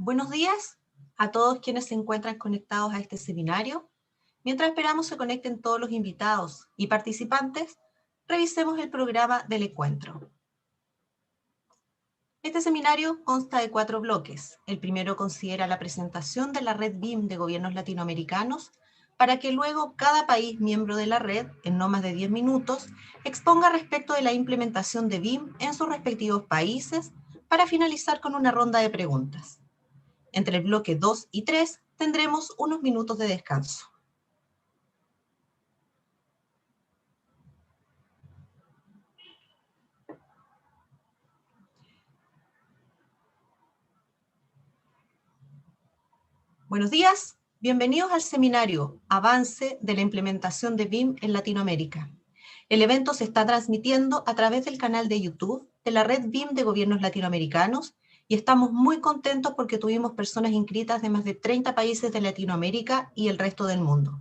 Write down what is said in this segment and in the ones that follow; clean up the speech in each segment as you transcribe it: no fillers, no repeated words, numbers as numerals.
Buenos días a todos quienes se encuentran conectados a este seminario. Mientras esperamos se conecten todos los invitados y participantes, revisemos el programa del encuentro. Este seminario consta de 4 bloques. El primero considera la presentación de la red BIM de gobiernos latinoamericanos, para que luego cada país miembro de la red, en no más de 10 minutos, exponga respecto de la implementación de BIM en sus respectivos países, para finalizar con una ronda de preguntas. Entre el bloque 2 y 3 tendremos unos minutos de descanso. Buenos días, bienvenidos al seminario Avance de la implementación de BIM en Latinoamérica. El evento se está transmitiendo a través del canal de YouTube de la red BIM de gobiernos latinoamericanos y estamos muy contentos porque tuvimos personas inscritas de más de 30 países de Latinoamérica y el resto del mundo.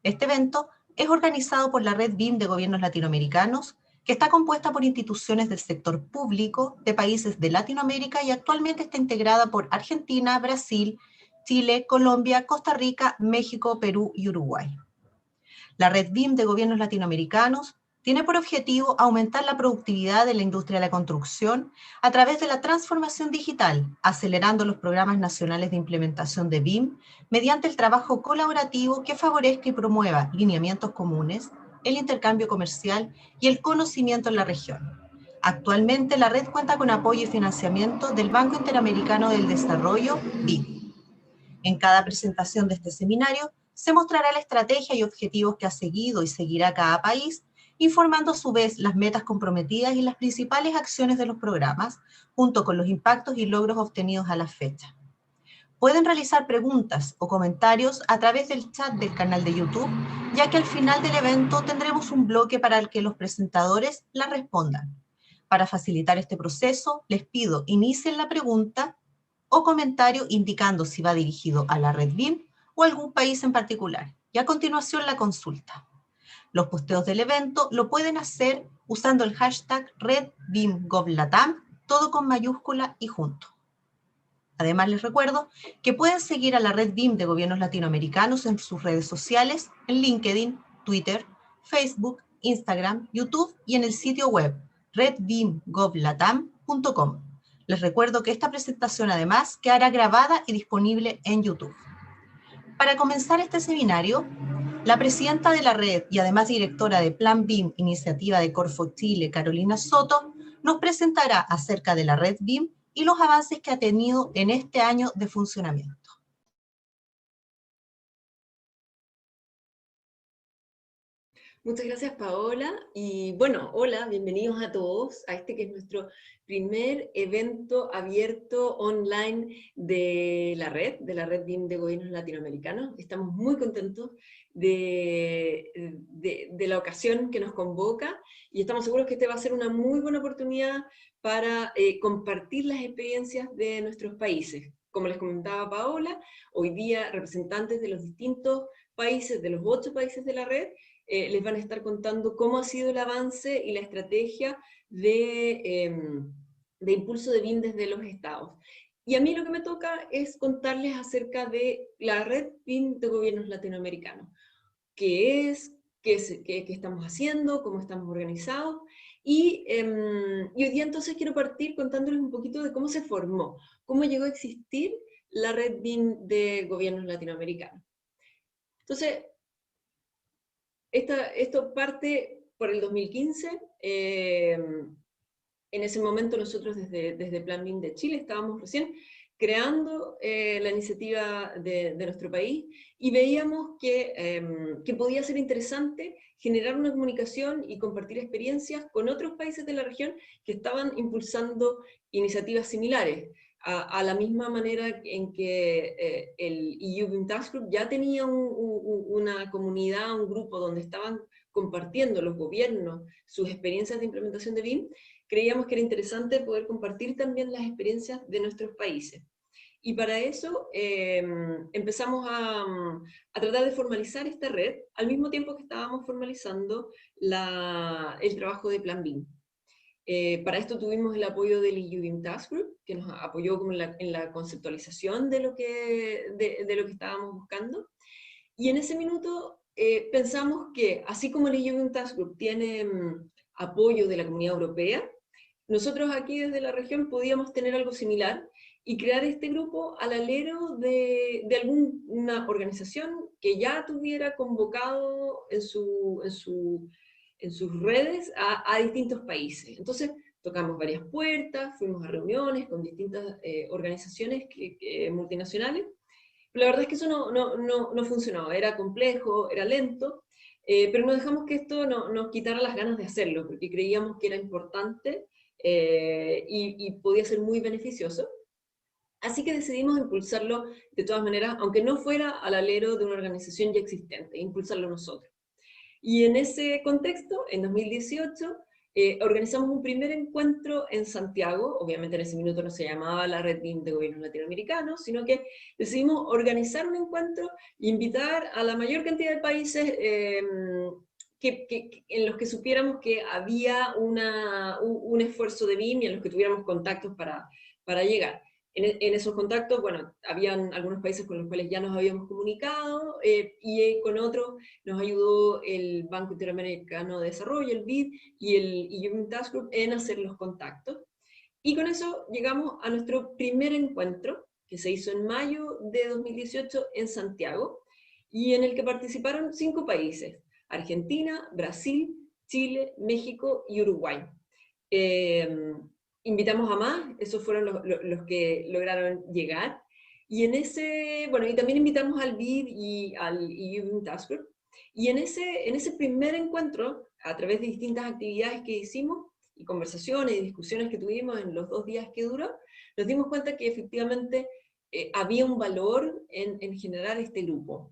Este evento es organizado por la red BIM de gobiernos latinoamericanos, que está compuesta por instituciones del sector público de países de Latinoamérica y actualmente está integrada por Argentina, Brasil, Chile, Colombia, Costa Rica, México, Perú y Uruguay. La red BIM de gobiernos latinoamericanos tiene por objetivo aumentar la productividad de la industria de la construcción a través de la transformación digital, acelerando los programas nacionales de implementación de BIM mediante el trabajo colaborativo que favorezca y promueva lineamientos comunes, el intercambio comercial y el conocimiento en la región. Actualmente la red cuenta con apoyo y financiamiento del Banco Interamericano del Desarrollo, BID. En cada presentación de este seminario se mostrará la estrategia y objetivos que ha seguido y seguirá cada país, informando a su vez las metas comprometidas y las principales acciones de los programas, junto con los impactos y logros obtenidos a la fecha. Pueden realizar preguntas o comentarios a través del chat del canal de YouTube, ya que al final del evento tendremos un bloque para el que los presentadores la respondan. Para facilitar este proceso, les pido inicien la pregunta o comentario indicando si va dirigido a la red BIM o a algún país en particular. Y a continuación la consulta. Los posteos del evento lo pueden hacer usando el hashtag RedBIMGovLatam, todo con mayúscula y junto. Además, les recuerdo que pueden seguir a la red BIM de gobiernos latinoamericanos en sus redes sociales, en LinkedIn, Twitter, Facebook, Instagram, YouTube y en el sitio web redbimgovlatam.com. Les recuerdo que esta presentación además quedará grabada y disponible en YouTube. Para comenzar este seminario, la presidenta de la red y además directora de Plan BIM, iniciativa de Corfo Chile, Carolina Soto, nos presentará acerca de la red BIM y los avances que ha tenido en este año de funcionamiento. Muchas gracias, Paola. Y bueno, hola, bienvenidos a todos a este que es nuestro primer evento abierto online de la red BIM de gobiernos latinoamericanos. Estamos muy contentos de la ocasión que nos convoca y estamos seguros que este va a ser una muy buena oportunidad para compartir las experiencias de nuestros países. Como les comentaba Paola, hoy día representantes de los distintos países, de los 8 países de la red, les van a estar contando cómo ha sido el avance y la estrategia de impulso de BIM desde los estados. Y a mí lo que me toca es contarles acerca de la red BIM de gobiernos latinoamericanos. ¿Qué es? ¿Qué estamos haciendo? ¿Cómo estamos organizados? Y hoy día entonces quiero partir contándoles un poquito de cómo se formó, cómo llegó a existir la red BIM de gobiernos latinoamericanos. Entonces, esto parte por el 2015. En ese momento nosotros desde Plan BIM de Chile estábamos recién creando la iniciativa de nuestro país y veíamos que podía ser interesante generar una comunicación y compartir experiencias con otros países de la región que estaban impulsando iniciativas similares. A la misma manera en que el EU BIM Task Group ya tenía una comunidad, un grupo donde estaban compartiendo los gobiernos sus experiencias de implementación de BIM, creíamos que era interesante poder compartir también las experiencias de nuestros países. Y para eso empezamos a tratar de formalizar esta red, al mismo tiempo que estábamos formalizando el trabajo de Plan BIM. Para esto tuvimos el apoyo del EU BIM Task Group, que nos apoyó como en la conceptualización de lo que estábamos buscando. Y en ese minuto pensamos que, así como el EU BIM Task Group tiene apoyo de la Comunidad Europea, nosotros aquí desde la región podíamos tener algo similar y crear este grupo al alero de alguna organización que ya tuviera convocado en sus redes a distintos países. Entonces, tocamos varias puertas, fuimos a reuniones con distintas organizaciones multinacionales. Pero la verdad es que eso no funcionó, era complejo, era lento, pero no dejamos que esto nos quitara las ganas de hacerlo, porque creíamos que era importante y podía ser muy beneficioso. Así que decidimos impulsarlo de todas maneras, aunque no fuera al alero de una organización ya existente, impulsarlo nosotros. Y en ese contexto, en 2018, organizamos un primer encuentro en Santiago. Obviamente en ese minuto no se llamaba la Red BIM de Gobiernos Latinoamericanos, sino que decidimos organizar un encuentro e invitar a la mayor cantidad de países en los que supiéramos que había un esfuerzo de BIM y en los que tuviéramos contactos para llegar. En esos contactos, bueno, habían algunos países con los cuales ya nos habíamos comunicado y con otros nos ayudó el Banco Interamericano de Desarrollo, el BID, y el Human Task Group en hacer los contactos. Y con eso llegamos a nuestro primer encuentro, que se hizo en mayo de 2018 en Santiago, y en el que participaron 5 países: Argentina, Brasil, Chile, México y Uruguay. Invitamos a más, esos fueron los que lograron llegar. Y en ese, bueno, y también invitamos al BID y al EU Task Group. Y en ese primer encuentro, a través de distintas actividades que hicimos, y conversaciones y discusiones que tuvimos en los 2 días que duró, nos dimos cuenta que efectivamente había un valor en generar este grupo.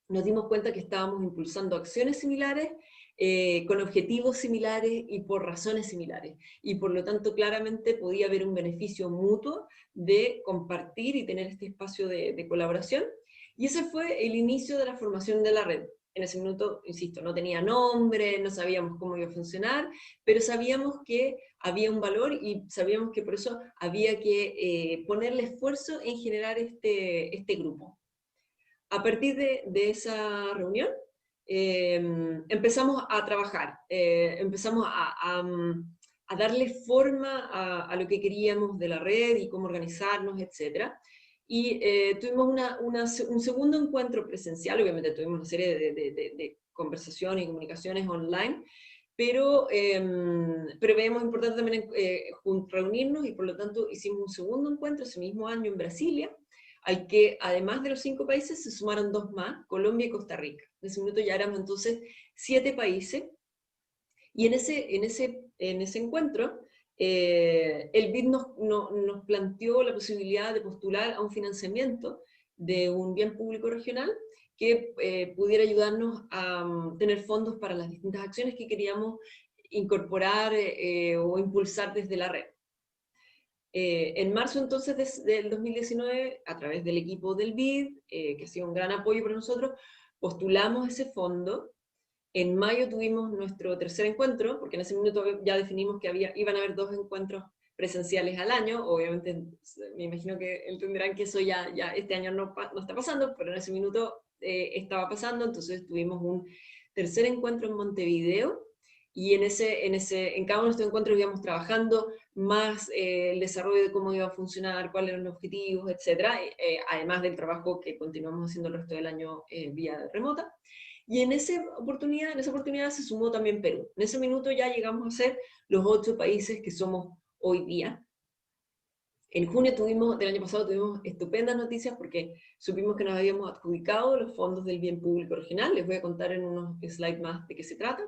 Nos dimos cuenta que estábamos impulsando acciones similares, con objetivos similares y por razones similares. Y por lo tanto, claramente podía haber un beneficio mutuo de compartir y tener este espacio de colaboración. Y ese fue el inicio de la formación de la red. En ese minuto, insisto, no tenía nombre, no sabíamos cómo iba a funcionar, pero sabíamos que había un valor y sabíamos que por eso había que ponerle esfuerzo en generar este grupo. A partir de esa reunión, empezamos a trabajar, empezamos a darle forma a lo que queríamos de la red y cómo organizarnos, etc. Y tuvimos un segundo encuentro presencial. Obviamente tuvimos una serie de conversaciones y comunicaciones online, pero veíamos importante también reunirnos, y por lo tanto hicimos un segundo encuentro ese mismo año en Brasilia, al que además de los 5 países se sumaron 2 más, Colombia y Costa Rica. En ese minuto ya éramos entonces 7 países, y en ese encuentro el BID nos planteó la posibilidad de postular a un financiamiento de un bien público regional que pudiera ayudarnos a tener fondos para las distintas acciones que queríamos incorporar o impulsar desde la red. En marzo entonces del 2019, a través del equipo del BID, que ha sido un gran apoyo para nosotros, postulamos ese fondo. En mayo tuvimos nuestro tercer encuentro, porque en ese minuto ya definimos que iban a haber 2 encuentros presenciales al año. Obviamente me imagino que entenderán que eso ya este año no está pasando, pero en ese minuto estaba pasando. Entonces tuvimos un tercer encuentro en Montevideo, y en cada uno de estos encuentros íbamos trabajando más el desarrollo de cómo iba a funcionar, cuáles eran los objetivos, etc. Además del trabajo que continuamos haciendo el resto del año vía remota. Y en esa oportunidad se sumó también Perú. En ese minuto ya llegamos a ser los 8 países que somos hoy día. En junio del año pasado tuvimos estupendas noticias, porque supimos que nos habíamos adjudicado los fondos del bien público regional. Les voy a contar en unos slides más de qué se trata.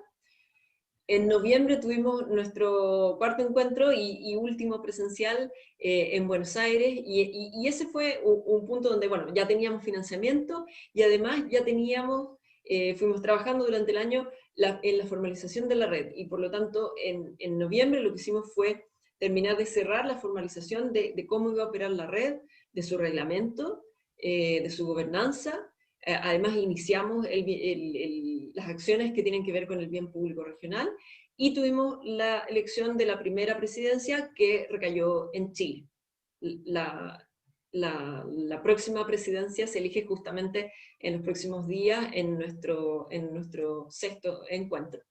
En noviembre tuvimos nuestro 4º encuentro y último presencial en Buenos Aires, y ese fue un punto donde, bueno, ya teníamos financiamiento, y además ya fuimos trabajando durante el año en la formalización de la red, y por lo tanto en noviembre lo que hicimos fue terminar de cerrar la formalización de cómo iba a operar la red, de su reglamento, de su gobernanza. Además iniciamos las acciones que tienen que ver con el bien público regional, y tuvimos la elección de la primera presidencia que recayó en Chile. La próxima presidencia se elige justamente en los próximos días en nuestro sexto encuentro.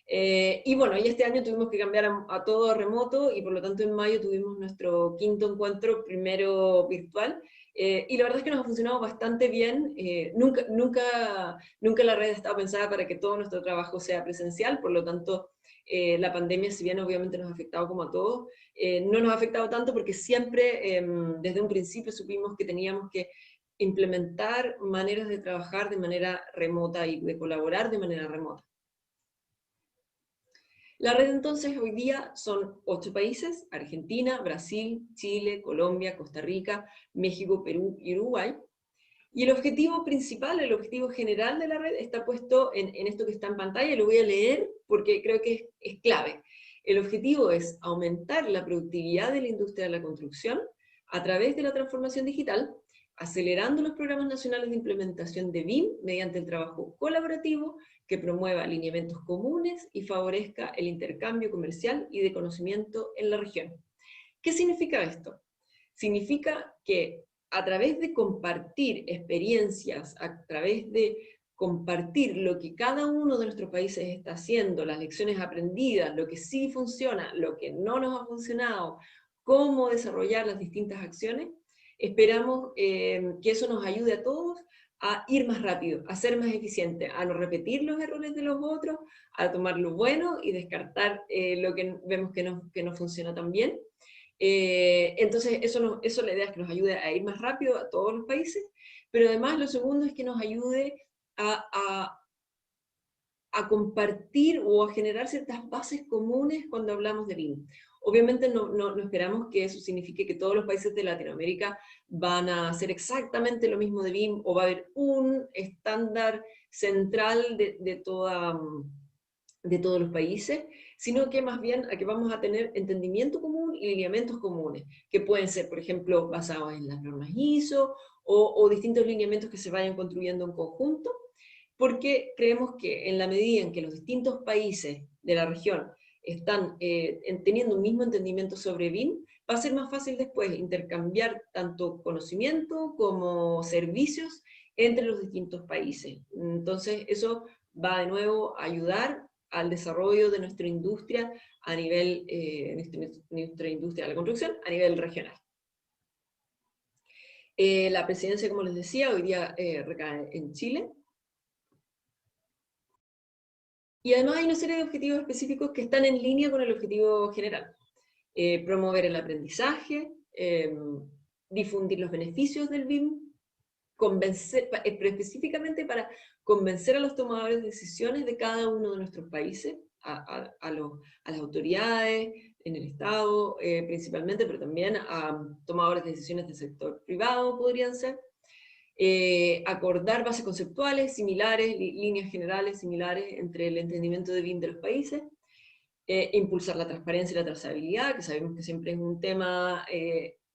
Y bueno, y este año tuvimos que cambiar a todo remoto y por lo tanto en mayo tuvimos nuestro quinto encuentro, primero virtual, y la verdad es que nos ha funcionado bastante bien. Nunca la red estaba pensada para que todo nuestro trabajo sea presencial, por lo tanto la pandemia, si bien obviamente nos ha afectado como a todos, no nos ha afectado tanto porque siempre desde un principio supimos que teníamos que implementar maneras de trabajar de manera remota y de colaborar de manera remota. La red entonces hoy día son 8 países: Argentina, Brasil, Chile, Colombia, Costa Rica, México, Perú y Uruguay. Y el objetivo principal, el objetivo general de la red está puesto en esto que está en pantalla, lo voy a leer porque creo que es clave. El objetivo es aumentar la productividad de la industria de la construcción a través de la transformación digital, acelerando los programas nacionales de implementación de BIM mediante el trabajo colaborativo que promueva alineamientos comunes y favorezca el intercambio comercial y de conocimiento en la región. ¿Qué significa esto? Significa que a través de compartir experiencias, a través de compartir lo que cada uno de nuestros países está haciendo, las lecciones aprendidas, lo que sí funciona, lo que no nos ha funcionado, cómo desarrollar las distintas acciones, esperamos que eso nos ayude a todos a ir más rápido, a ser más eficientes, a no repetir los errores de los otros, a tomar lo bueno y descartar lo que vemos que no funciona tan bien. Entonces, eso la idea es que nos ayude a ir más rápido a todos los países, pero además lo segundo es que nos ayude a compartir o a generar ciertas bases comunes cuando hablamos de BIM. Obviamente no esperamos que eso signifique que todos los países de Latinoamérica van a hacer exactamente lo mismo de BIM o va a haber un estándar central de todos los países, sino que más bien a que vamos a tener entendimiento común y lineamientos comunes, que pueden ser, por ejemplo, basados en las normas ISO o distintos lineamientos que se vayan construyendo en conjunto, porque creemos que en la medida en que los distintos países de la región están teniendo un mismo entendimiento sobre BIM, va a ser más fácil después intercambiar tanto conocimiento como servicios entre los distintos países. Entonces, eso va de nuevo a ayudar al desarrollo de nuestra industria a nivel, nuestra industria de la construcción a nivel regional. La presidencia, como les decía, hoy día recae en Chile. Y además hay una serie de objetivos específicos que están en línea con el objetivo general. Promover el aprendizaje, difundir los beneficios del BIM, específicamente para convencer a los tomadores de decisiones de cada uno de nuestros países, a las autoridades en el Estado principalmente, pero también a tomadores de decisiones del sector privado podrían ser, acordar bases conceptuales similares, líneas generales similares entre el entendimiento de BIM de los países, impulsar la transparencia y la trazabilidad, que sabemos que siempre es un tema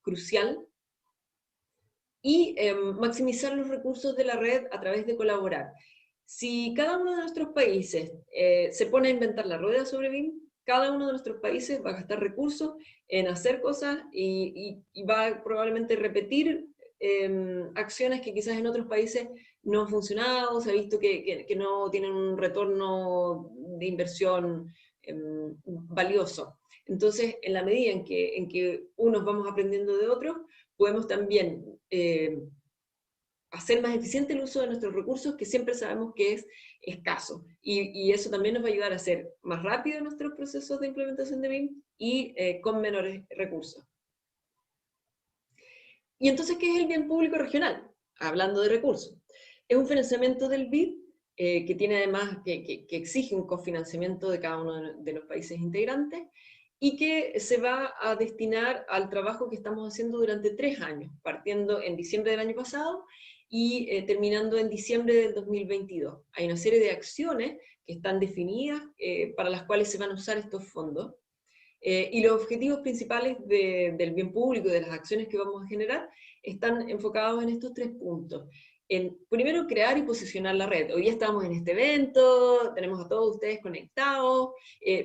crucial, y maximizar los recursos de la red a través de colaborar. Si cada uno de nuestros países se pone a inventar la rueda sobre BIM, cada uno de nuestros países va a gastar recursos en hacer cosas y va a probablemente repetir acciones que quizás en otros países no han funcionado, se ha visto que no tienen un retorno de inversión valioso. Entonces, en la medida en que unos vamos aprendiendo de otros, podemos también hacer más eficiente el uso de nuestros recursos, que siempre sabemos que es escaso. Y eso también nos va a ayudar a hacer más rápido nuestros procesos de implementación de BIM y con menores recursos. Y entonces, ¿qué es el bien público regional? Hablando de recursos. Es un financiamiento del BID que tiene además, que exige un cofinanciamiento de cada uno de los países integrantes y que se va a destinar al trabajo que estamos haciendo durante 3 años, partiendo en diciembre del año pasado y terminando en diciembre del 2022. Hay una serie de acciones que están definidas para las cuales se van a usar estos fondos. Y los objetivos principales del bien público y de las acciones que vamos a generar están enfocados en estos 3 puntos. en, primero, crear y posicionar la red. Hoy estamos en este evento, tenemos a todos ustedes conectados,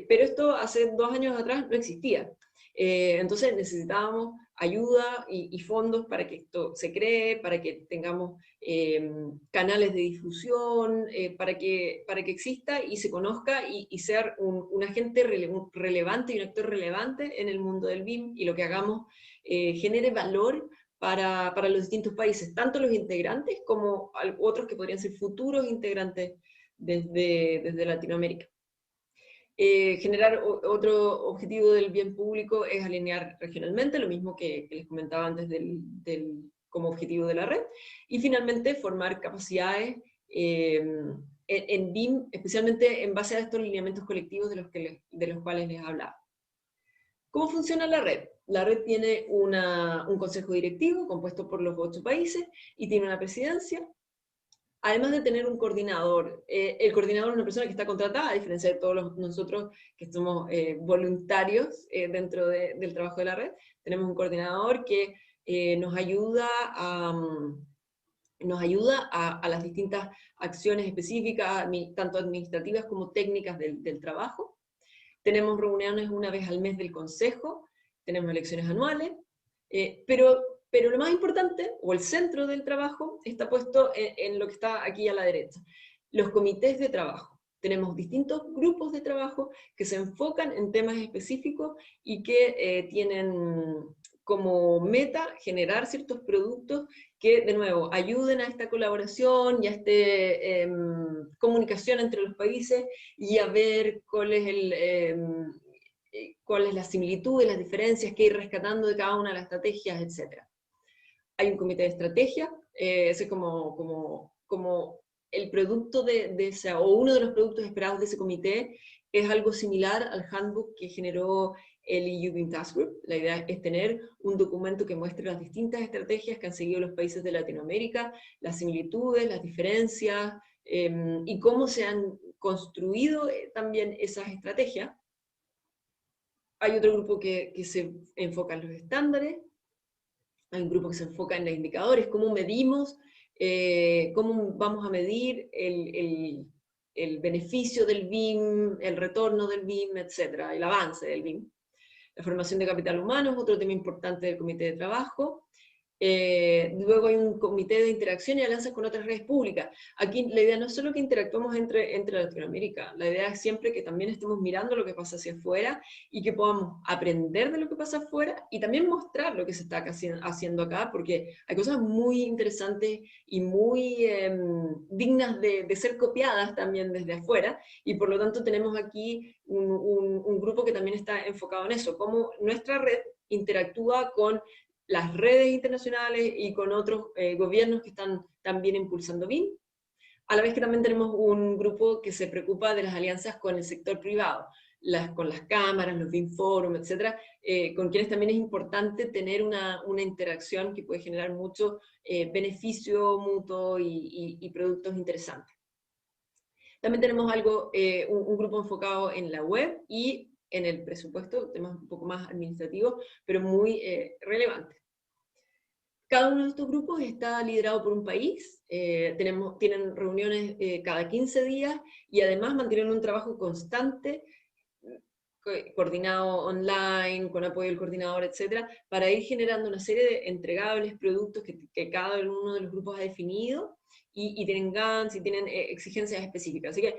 pero esto hace 2 años atrás no existía. Entonces necesitábamos ayuda y fondos para que esto se cree, para que tengamos canales de difusión, para que exista y se conozca y ser un agente relevante y un actor relevante en el mundo del BIM, y lo que hagamos genere valor para los distintos países, tanto los integrantes como otros que podrían ser futuros integrantes desde Latinoamérica. Generar otro objetivo del bien público es alinear regionalmente, lo mismo que les comentaba antes como objetivo de la red, y finalmente formar capacidades en BIM, especialmente en base a estos lineamientos colectivos de los cuales les hablaba. ¿Cómo funciona la red? La red tiene un consejo directivo compuesto por los 8 países y tiene una presidencia, además de tener un coordinador. El coordinador es una persona que está contratada, a diferencia de todos nosotros que somos voluntarios dentro del trabajo de la red. Tenemos un coordinador que nos ayuda a las distintas acciones específicas, tanto administrativas como técnicas del trabajo. Tenemos reuniones una vez al mes del consejo, tenemos elecciones anuales, pero lo más importante, o el centro del trabajo, está puesto en lo que está aquí a la derecha. Los comités de trabajo. Tenemos distintos grupos de trabajo que se enfocan en temas específicos y que tienen como meta generar ciertos productos que, de nuevo, ayuden a esta colaboración y a esta comunicación entre los países y a ver cuál es la similitud, las diferencias que ir rescatando de cada una de las estrategias, etc. Hay un comité de estrategia, ese es como el producto de esa, o uno de los productos esperados de ese comité, es algo similar al handbook que generó el EU BIM Task Group. La idea es tener un documento que muestre las distintas estrategias que han seguido los países de Latinoamérica, las similitudes, las diferencias, y cómo se han construido también esas estrategias. Hay otro grupo que se enfoca en los estándares, hay un grupo que se enfoca en los indicadores, cómo medimos, cómo vamos a medir el beneficio del BIM, el retorno del BIM, etc., el avance del BIM. La formación de capital humano es otro tema importante del comité de trabajo. Luego hay un comité de interacción y alianzas con otras redes públicas. Aquí la idea no es solo que interactuemos entre Latinoamérica, la idea es siempre que también estemos mirando lo que pasa hacia afuera y que podamos aprender de lo que pasa afuera y también mostrar lo que se está haciendo acá, porque hay cosas muy interesantes y muy dignas de ser copiadas también desde afuera, y por lo tanto tenemos aquí un grupo que también está enfocado en eso, cómo nuestra red interactúa con las redes internacionales y con otros gobiernos que están también impulsando BIM, a la vez que también tenemos un grupo que se preocupa de las alianzas con el sector privado, con las cámaras, los BIM Forum, etc., con quienes también es importante tener una interacción que puede generar mucho beneficio mutuo y productos interesantes. También tenemos un grupo enfocado en la web y en el presupuesto, temas un poco más administrativos, pero muy relevantes. Cada uno de estos grupos está liderado por un país, tienen reuniones cada 15 días y además mantienen un trabajo constante, coordinado online, con apoyo del coordinador, etcétera, para ir generando una serie de entregables, productos que cada uno de los grupos ha definido, y tienen GANs y tienen exigencias específicas. Así que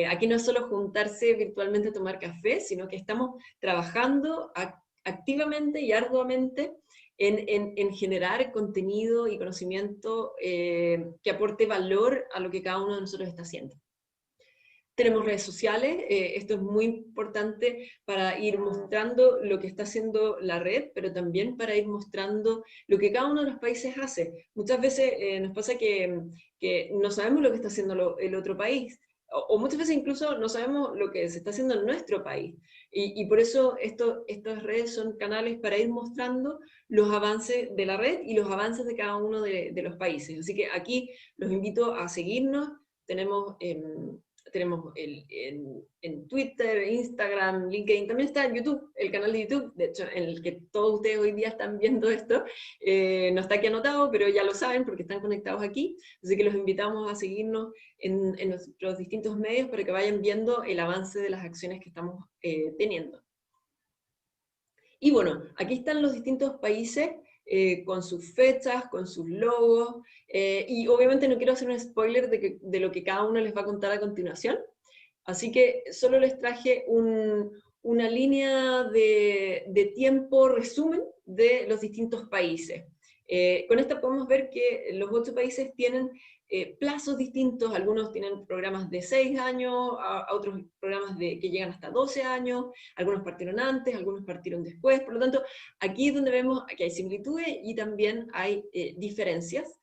aquí no es solo juntarse virtualmente a tomar café, sino que estamos trabajando activamente y arduamente en generar contenido y conocimiento que aporte valor a lo que cada uno de nosotros está haciendo. Tenemos redes sociales, esto es muy importante para ir mostrando lo que está haciendo la red, pero también para ir mostrando lo que cada uno de los países hace. Muchas veces nos pasa que no sabemos lo que está haciendo el otro país, o muchas veces incluso no sabemos lo que se está haciendo en nuestro país. Y por eso estas redes son canales para ir mostrando los avances de la red y los avances de cada uno de los países. Así que aquí los invito a seguirnos. tenemos en Twitter, Instagram, LinkedIn, también está en YouTube, el canal de YouTube, de hecho, en el que todos ustedes hoy día están viendo esto, no está aquí anotado, pero ya lo saben porque están conectados aquí, así que los invitamos a seguirnos en nuestros distintos medios para que vayan viendo el avance de las acciones que estamos teniendo. Y bueno, aquí están los distintos países con sus fechas, con sus logos, y obviamente no quiero hacer un spoiler de lo que cada uno les va a contar a continuación, así que solo les traje una línea de tiempo resumen de los distintos países. Con esta podemos ver que los 8 países tienen plazos distintos, algunos tienen programas de 6 años, a otros programas que llegan hasta 12 años, algunos partieron antes, algunos partieron después, por lo tanto, aquí es donde vemos que hay similitudes y también hay diferencias.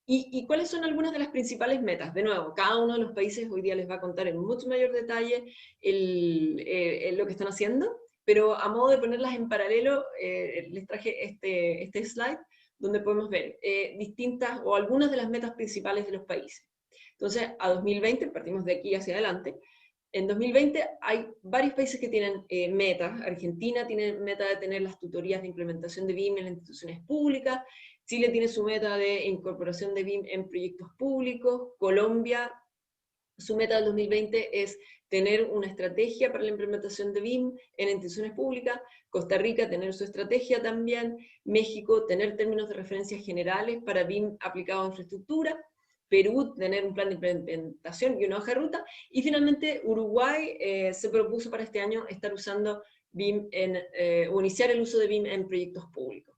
¿Y cuáles son algunas de las principales metas? De nuevo, cada uno de los países hoy día les va a contar en mucho mayor detalle lo que están haciendo, pero a modo de ponerlas en paralelo, les traje este slide, donde podemos ver distintas o algunas de las metas principales de los países. Entonces, a 2020, partimos de aquí hacia adelante, en 2020 hay varios países que tienen metas. Argentina tiene meta de tener las tutorías de implementación de BIM en las instituciones públicas, Chile tiene su meta de incorporación de BIM en proyectos públicos, Colombia, su meta del 2020 es tener una estrategia para la implementación de BIM en instituciones públicas, Costa Rica tener su estrategia también, México tener términos de referencia generales para BIM aplicado a infraestructura, Perú tener un plan de implementación y una hoja de ruta, y finalmente Uruguay se propuso para este año estar usando BIM o iniciar el uso de BIM en proyectos públicos.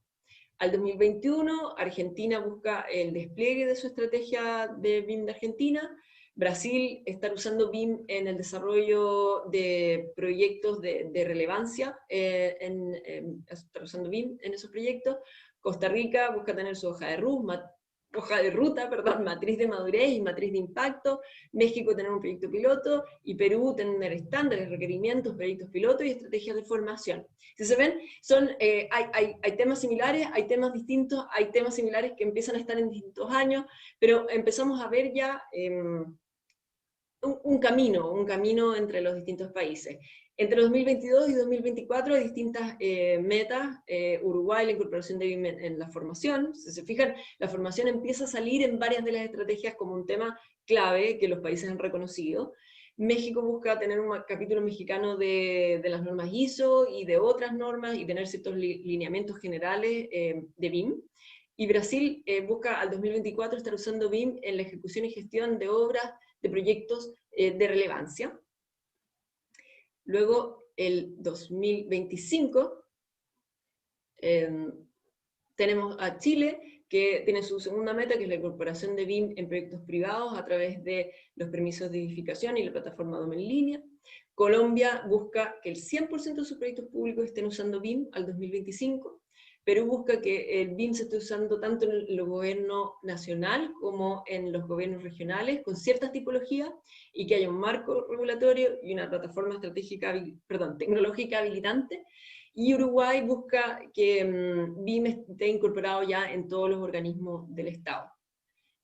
Al 2021, Argentina busca el despliegue de su estrategia de BIM de Argentina, Brasil está usando BIM en el desarrollo de proyectos de relevancia, está usando BIM en esos proyectos, Costa Rica busca tener su hoja de ruta, matriz de madurez y matriz de impacto, México tener un proyecto piloto, y Perú tener estándares, requerimientos, proyectos piloto y estrategias de formación. Si se ven, hay temas similares, hay temas distintos, hay temas similares que empiezan a estar en distintos años, pero empezamos a ver ya un camino entre los distintos países. Entre 2022 y 2024 hay distintas metas. Uruguay, la incorporación de BIM en la formación. Si se fijan, la formación empieza a salir en varias de las estrategias como un tema clave que los países han reconocido. México busca tener un capítulo mexicano de las normas ISO y de otras normas y tener ciertos lineamientos generales de BIM. Y Brasil busca al 2024 estar usando BIM en la ejecución y gestión de obras, de proyectos de relevancia. Luego, el 2025, tenemos a Chile, que tiene su segunda meta, que es la incorporación de BIM en proyectos privados a través de los permisos de edificación y la plataforma DOM en línea. Colombia busca que el 100% de sus proyectos públicos estén usando BIM al 2025. Perú busca que el BIM se esté usando tanto en el gobierno nacional como en los gobiernos regionales, con ciertas tipologías, y que haya un marco regulatorio y una plataforma tecnológica habilitante. Y Uruguay busca que BIM esté incorporado ya en todos los organismos del Estado.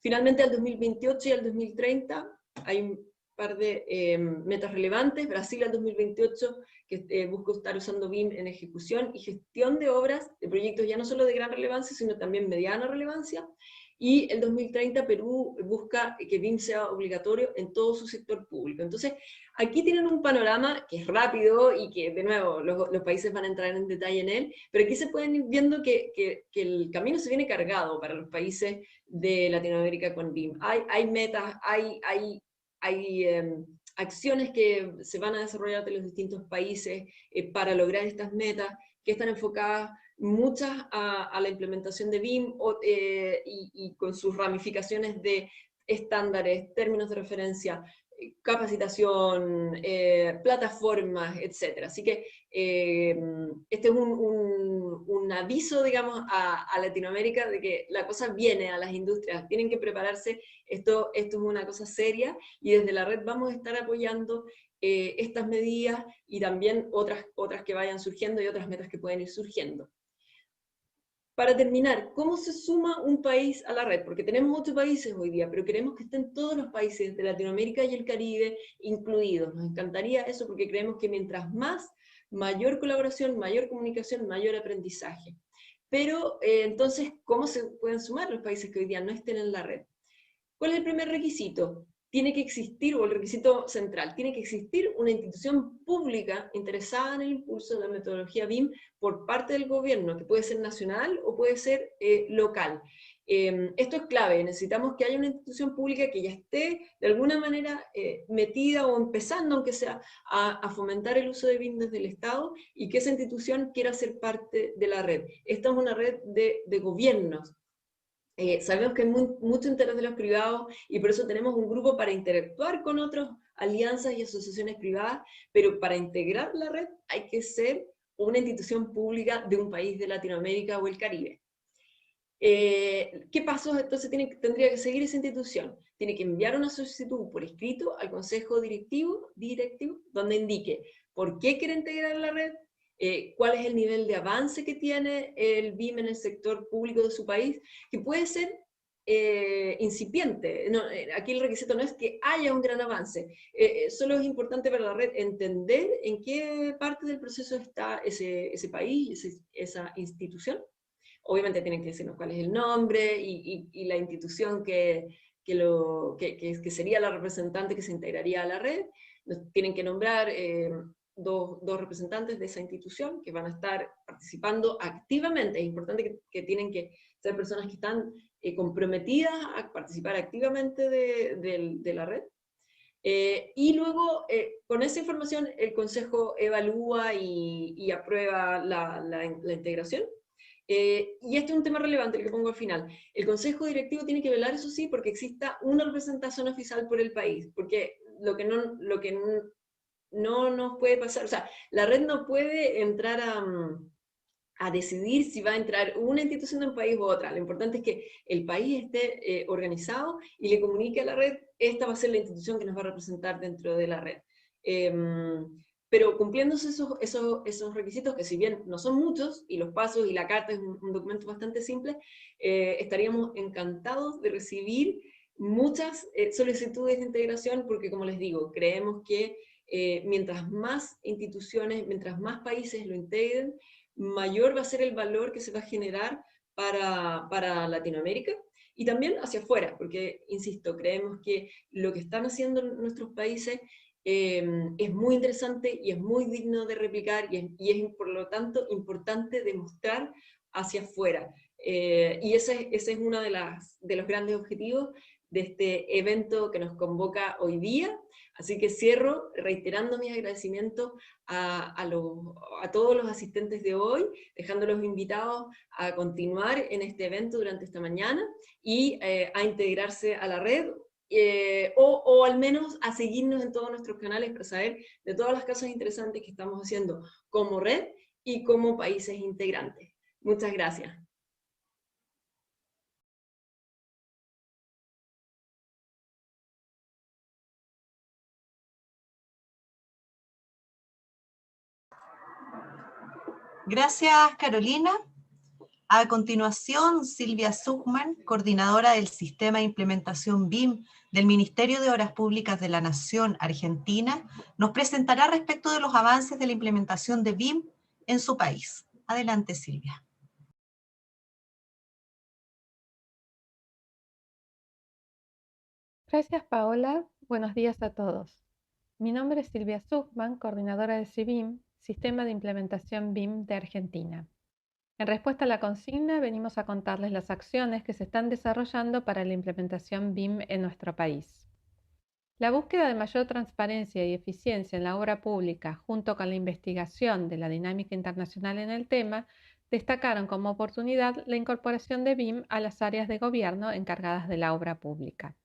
Finalmente, al 2028 y al 2030 hay un par de metas relevantes. Brasil al 2028, que busca estar usando BIM en ejecución y gestión de obras, de proyectos ya no solo de gran relevancia, sino también mediana relevancia. Y el 2030 Perú busca que BIM sea obligatorio en todo su sector público. Entonces, aquí tienen un panorama que es rápido y que, de nuevo, los países van a entrar en detalle en él, pero aquí se pueden ir viendo que el camino se viene cargado para los países de Latinoamérica con BIM. Hay metas, hay acciones que se van a desarrollar de los distintos países para lograr estas metas, que están enfocadas muchas a la implementación de BIM y con sus ramificaciones de estándares, términos de referencia, capacitación, plataformas, etc. Así que este es un aviso, digamos, a Latinoamérica de que la cosa viene a las industrias, tienen que prepararse, esto es una cosa seria, y desde la red vamos a estar apoyando estas medidas y también otras que vayan surgiendo y otras metas que pueden ir surgiendo. Para terminar, ¿cómo se suma un país a la red? Porque tenemos 8 países hoy día, pero queremos que estén todos los países de Latinoamérica y el Caribe incluidos. Nos encantaría eso porque creemos que mientras más, mayor colaboración, mayor comunicación, mayor aprendizaje. Pero entonces, ¿cómo se pueden sumar los países que hoy día no estén en la red? ¿Cuál es el primer requisito? Tiene que existir, o el requisito central, tiene que existir una institución pública interesada en el impulso de la metodología BIM por parte del gobierno, que puede ser nacional o puede ser local. Esto es clave, necesitamos que haya una institución pública que ya esté de alguna manera metida o empezando, aunque sea, a fomentar el uso de BIM desde el Estado y que esa institución quiera ser parte de la red. Esta es una red de gobiernos. Sabemos que hay mucho interés de los privados y por eso tenemos un grupo para interactuar con otras alianzas y asociaciones privadas, pero para integrar la red hay que ser una institución pública de un país de Latinoamérica o el Caribe. ¿Qué pasos entonces tendría que seguir esa institución? Tiene que enviar una solicitud por escrito al Consejo Directivo, donde indique por qué quiere integrar la red, cuál es el nivel de avance que tiene el BIM en el sector público de su país, que puede ser incipiente. No, aquí el requisito no es que haya un gran avance, solo es importante para la red entender en qué parte del proceso está ese país, esa institución. Obviamente tienen que decirnos cuál es el nombre y la institución que sería la representante que se integraría a la red. Nos tienen que nombrar dos representantes de esa institución que van a estar participando activamente. Es importante que tienen que ser personas que están comprometidas a participar activamente de la red. Y luego, con esa información, el Consejo evalúa y aprueba la integración. Y este es un tema relevante, el que pongo al final. El Consejo Directivo tiene que velar, eso sí, porque exista una representación oficial por el país, porque lo que no nos puede pasar, o sea, la red no puede entrar a decidir si va a entrar una institución de un país u otra. Lo importante es que el país esté organizado y le comunique a la red, esta va a ser la institución que nos va a representar dentro de la red. Pero cumpliéndose esos requisitos, que si bien no son muchos, y los pasos y la carta es un documento bastante simple, estaríamos encantados de recibir muchas solicitudes de integración, porque como les digo, creemos que mientras más instituciones, mientras más países lo integren, mayor va a ser el valor que se va a generar para Latinoamérica y también hacia afuera, porque, insisto, creemos que lo que están haciendo nuestros países es muy interesante y es muy digno de replicar y es por lo tanto importante demostrar hacia afuera. Y ese es uno de los grandes objetivos de este evento que nos convoca hoy día. Así que cierro reiterando mis agradecimientos a todos los asistentes de hoy, dejándolos invitados a continuar en este evento durante esta mañana y a integrarse a la red, o al menos a seguirnos en todos nuestros canales para saber de todas las cosas interesantes que estamos haciendo como red y como países integrantes. Muchas gracias. Gracias, Carolina. A continuación, Silvia Zuckman, coordinadora del Sistema de Implementación BIM del Ministerio de Obras Públicas de la Nación Argentina, nos presentará respecto de los avances de la implementación de BIM en su país. Adelante, Silvia. Gracias, Paola. Buenos días a todos. Mi nombre es Silvia Zuckman, coordinadora de SIBIM, Sistema de Implementación BIM de Argentina. En respuesta a la consigna, venimos a contarles las acciones que se están desarrollando para la implementación BIM en nuestro país. La búsqueda de mayor transparencia y eficiencia en la obra pública, junto con la investigación de la dinámica internacional en el tema, destacaron como oportunidad la incorporación de BIM a las áreas de gobierno encargadas de la obra pública.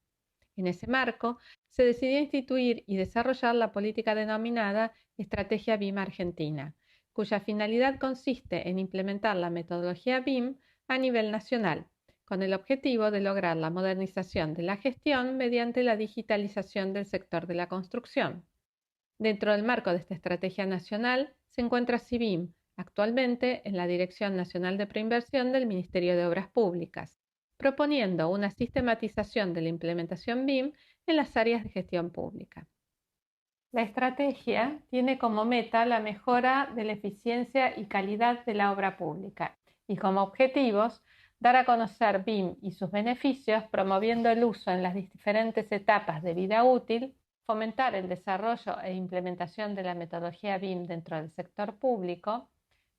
En ese marco, se decidió instituir y desarrollar la política denominada Estrategia BIM Argentina, cuya finalidad consiste en implementar la metodología BIM a nivel nacional, con el objetivo de lograr la modernización de la gestión mediante la digitalización del sector de la construcción. Dentro del marco de esta estrategia nacional se encuentra SIBIM, actualmente en la Dirección Nacional de Preinversión del Ministerio de Obras Públicas, proponiendo una sistematización de la implementación BIM en las áreas de gestión pública. La estrategia tiene como meta la mejora de la eficiencia y calidad de la obra pública y como objetivos dar a conocer BIM y sus beneficios, promoviendo el uso en las diferentes etapas de vida útil, fomentar el desarrollo e implementación de la metodología BIM dentro del sector público,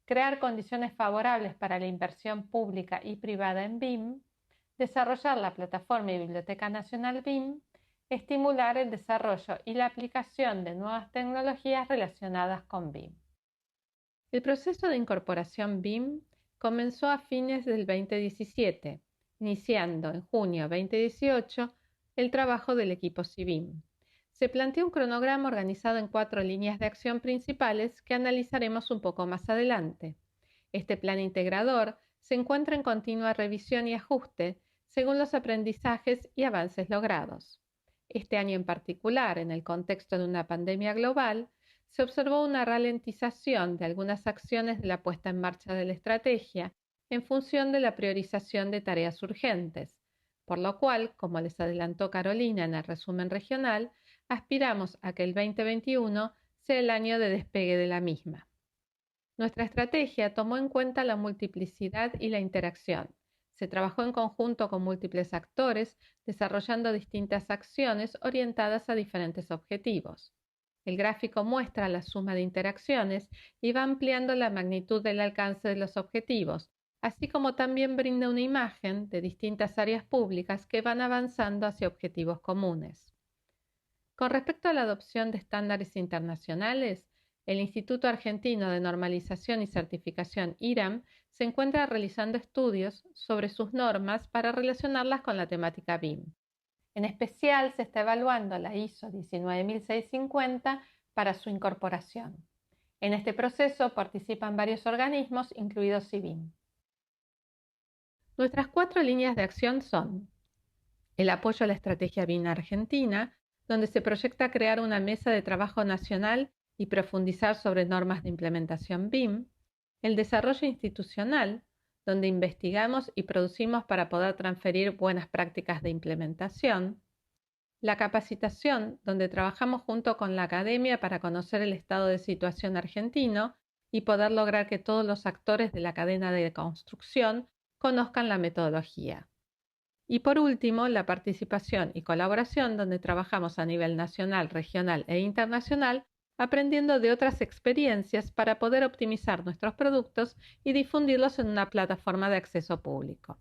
crear condiciones favorables para la inversión pública y privada en BIM, desarrollar la plataforma y biblioteca nacional BIM, estimular el desarrollo y la aplicación de nuevas tecnologías relacionadas con BIM. El proceso de incorporación BIM comenzó a fines del 2017, iniciando en junio 2018 el trabajo del equipo CIBIM. Se planteó un cronograma organizado en 4 líneas de acción principales que analizaremos un poco más adelante. Este plan integrador se encuentra en continua revisión y ajuste según los aprendizajes y avances logrados. Este año en particular, en el contexto de una pandemia global, se observó una ralentización de algunas acciones de la puesta en marcha de la estrategia en función de la priorización de tareas urgentes, por lo cual, como les adelantó Carolina en el resumen regional, aspiramos a que el 2021 sea el año de despegue de la misma. Nuestra estrategia tomó en cuenta la multiplicidad y la interacción. Se trabajó en conjunto con múltiples actores, desarrollando distintas acciones orientadas a diferentes objetivos. El gráfico muestra la suma de interacciones y va ampliando la magnitud del alcance de los objetivos, así como también brinda una imagen de distintas áreas públicas que van avanzando hacia objetivos comunes. Con respecto a la adopción de estándares internacionales, el Instituto Argentino de Normalización y Certificación IRAM se encuentra realizando estudios sobre sus normas para relacionarlas con la temática BIM. En especial se está evaluando la ISO 19650 para su incorporación. En este proceso participan varios organismos, incluidos CIBIM. Nuestras 4 líneas de acción son el apoyo a la estrategia BIM argentina, donde se proyecta crear una mesa de trabajo nacional y profundizar sobre normas de implementación BIM, el desarrollo institucional, donde investigamos y producimos para poder transferir buenas prácticas de implementación, la capacitación, donde trabajamos junto con la academia para conocer el estado de situación argentino y poder lograr que todos los actores de la cadena de construcción conozcan la metodología. Y por último, la participación y colaboración, donde trabajamos a nivel nacional, regional e internacional, aprendiendo de otras experiencias para poder optimizar nuestros productos y difundirlos en una plataforma de acceso público.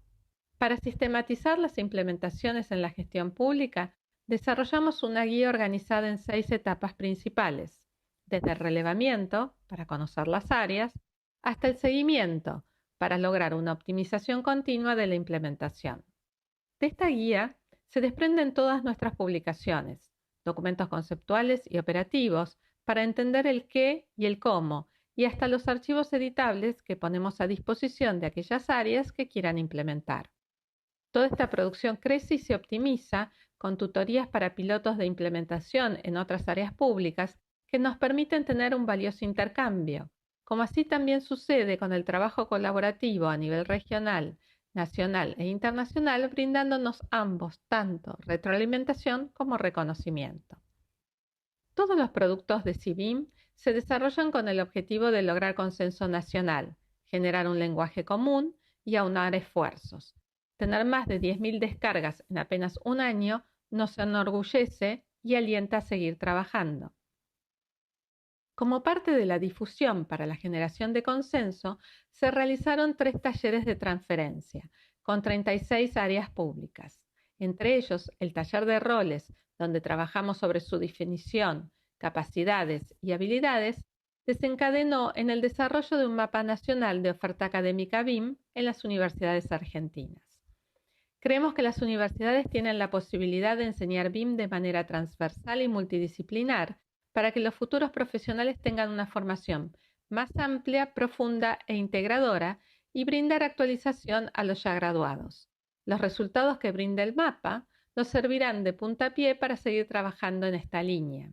Para sistematizar las implementaciones en la gestión pública, desarrollamos una guía organizada en 6 etapas principales, desde el relevamiento, para conocer las áreas, hasta el seguimiento, para lograr una optimización continua de la implementación. De esta guía se desprenden todas nuestras publicaciones, documentos conceptuales y operativos para entender el qué y el cómo, y hasta los archivos editables que ponemos a disposición de aquellas áreas que quieran implementar. Toda esta producción crece y se optimiza con tutorías para pilotos de implementación en otras áreas públicas que nos permiten tener un valioso intercambio, como así también sucede con el trabajo colaborativo a nivel regional, nacional e internacional, brindándonos ambos tanto retroalimentación como reconocimiento. Todos los productos de CIBIM se desarrollan con el objetivo de lograr consenso nacional, generar un lenguaje común y aunar esfuerzos. Tener más de 10.000 descargas en apenas un año nos enorgullece y alienta a seguir trabajando. Como parte de la difusión para la generación de consenso, se realizaron 3 talleres de transferencia, con 36 áreas públicas. Entre ellos, el taller de roles, donde trabajamos sobre su definición, capacidades y habilidades, desencadenó en el desarrollo de un mapa nacional de oferta académica BIM en las universidades argentinas. Creemos que las universidades tienen la posibilidad de enseñar BIM de manera transversal y multidisciplinar para que los futuros profesionales tengan una formación más amplia, profunda e integradora y brindar actualización a los ya graduados. Los resultados que brinda el mapa nos servirán de puntapié para seguir trabajando en esta línea.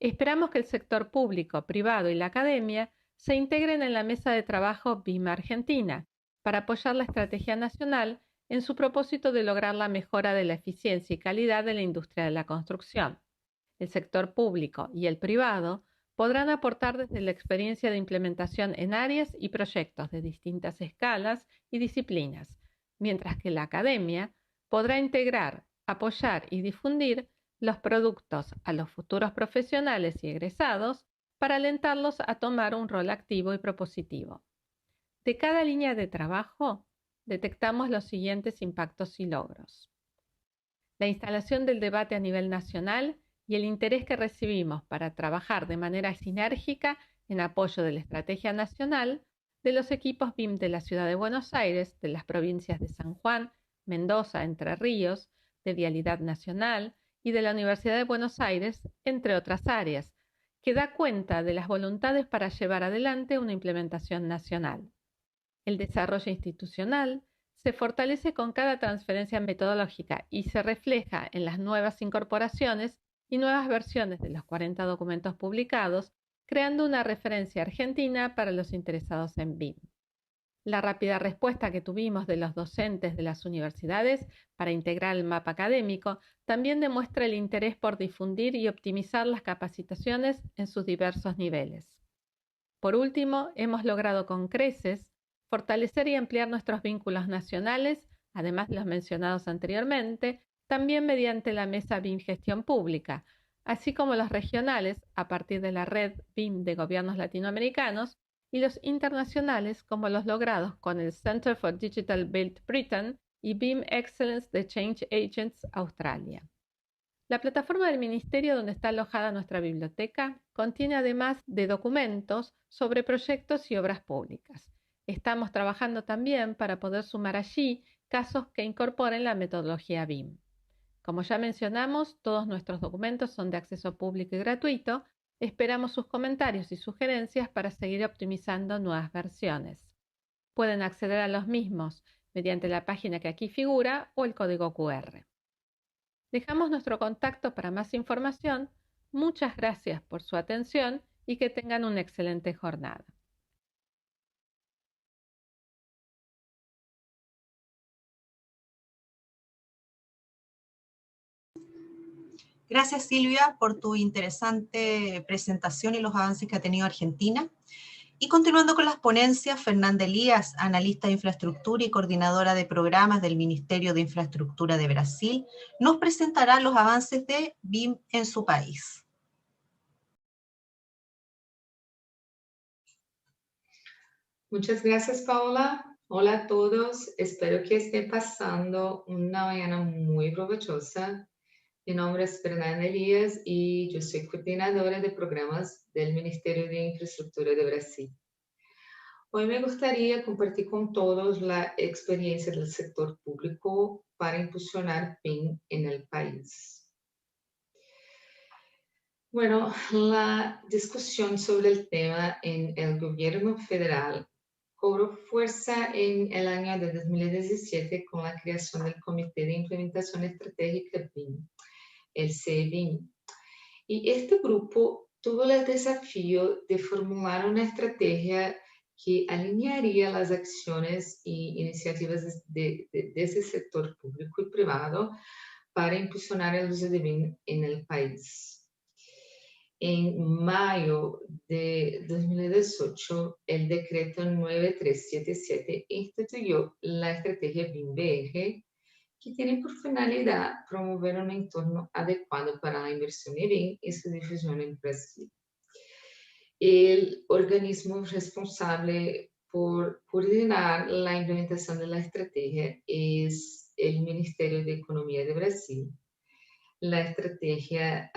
Esperamos que el sector público, privado y la academia se integren en la mesa de trabajo BIM Argentina para apoyar la estrategia nacional en su propósito de lograr la mejora de la eficiencia y calidad de la industria de la construcción. El sector público y el privado podrán aportar desde la experiencia de implementación en áreas y proyectos de distintas escalas y disciplinas, mientras que la academia podrá integrar, apoyar y difundir los productos a los futuros profesionales y egresados para alentarlos a tomar un rol activo y propositivo. De cada línea de trabajo, detectamos los siguientes impactos y logros. La instalación del debate a nivel nacional y el interés que recibimos para trabajar de manera sinérgica en apoyo de la estrategia nacional de los equipos BIM de la Ciudad de Buenos Aires, de las provincias de San Juan, Mendoza, Entre Ríos, de Vialidad Nacional y de la Universidad de Buenos Aires, entre otras áreas, que da cuenta de las voluntades para llevar adelante una implementación nacional. El desarrollo institucional se fortalece con cada transferencia metodológica y se refleja en las nuevas incorporaciones y nuevas versiones de los 40 documentos publicados, creando una referencia argentina para los interesados en BIM. La rápida respuesta que tuvimos de los docentes de las universidades para integrar el mapa académico también demuestra el interés por difundir y optimizar las capacitaciones en sus diversos niveles. Por último, hemos logrado con creces fortalecer y ampliar nuestros vínculos nacionales, además de los mencionados anteriormente, también mediante la Mesa BIM Gestión Pública, así como los regionales a partir de la red BIM de gobiernos latinoamericanos y los internacionales como los logrados con el Center for Digital Build Britain y BIM Excellence de Change Agents Australia. La plataforma del Ministerio donde está alojada nuestra biblioteca contiene además de documentos sobre proyectos y obras públicas. Estamos trabajando también para poder sumar allí casos que incorporen la metodología BIM. Como ya mencionamos, todos nuestros documentos son de acceso público y gratuito. Esperamos sus comentarios y sugerencias para seguir optimizando nuevas versiones. Pueden acceder a los mismos mediante la página que aquí figura o el código QR. Dejamos nuestro contacto para más información. Muchas gracias por su atención y que tengan una excelente jornada. Gracias, Silvia, por tu interesante presentación y los avances que ha tenido Argentina. Y continuando con las ponencias, Fernanda Elías, analista de infraestructura y coordinadora de programas del Ministerio de Infraestructura de Brasil, nos presentará los avances de BIM en su país. Muchas gracias, Paola. Hola a todos. Espero que estén pasando una mañana muy provechosa. Mi nombre es Fernanda Elías y yo soy coordinadora de programas del Ministerio de Infraestructura de Brasil. Hoy me gustaría compartir con todos la experiencia del sector público para impulsionar BIM en el país. Bueno, la discusión sobre el tema en el gobierno federal cobró fuerza en el año de 2017 con la creación del Comité de Implementación Estratégica BIM, el CEBIM. Y este grupo tuvo el desafío de formular una estrategia que alinearía las acciones y iniciativas de ese sector público y privado para impulsionar el uso de BIM en el país. En mayo de 2018, el decreto 9377 instituyó la estrategia BIM-BR, que tiene por finalidad promover un entorno adecuado para la inversión en BIM y su difusión en Brasil. El organismo responsable por coordinar la implementación de la estrategia es el Ministerio de Economía de Brasil. La estrategia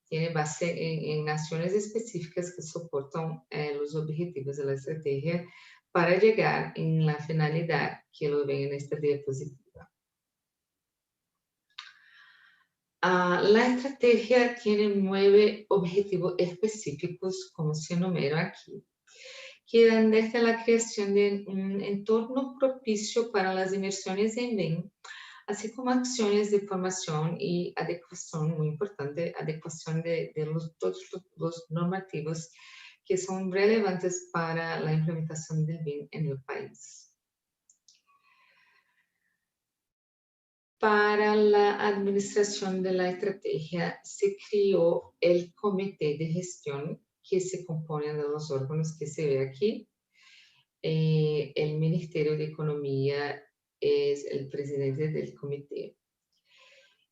tiene base en naciones específicas que soportan los objetivos de la estrategia para llegar en la finalidad que lo ven en esta diapositiva. La estrategia tiene 9 objetivos específicos, como se enumera aquí, que dan desde la creación de un entorno propicio para las inversiones en BIM, así como acciones de formación y adecuación, muy importante, adecuación de todos los normativos que son relevantes para la implementación del BIM en el país. Para la administración de la estrategia se creó el comité de gestión que se compone de los órganos que se ve aquí. El Ministerio de Economía es el presidente del comité.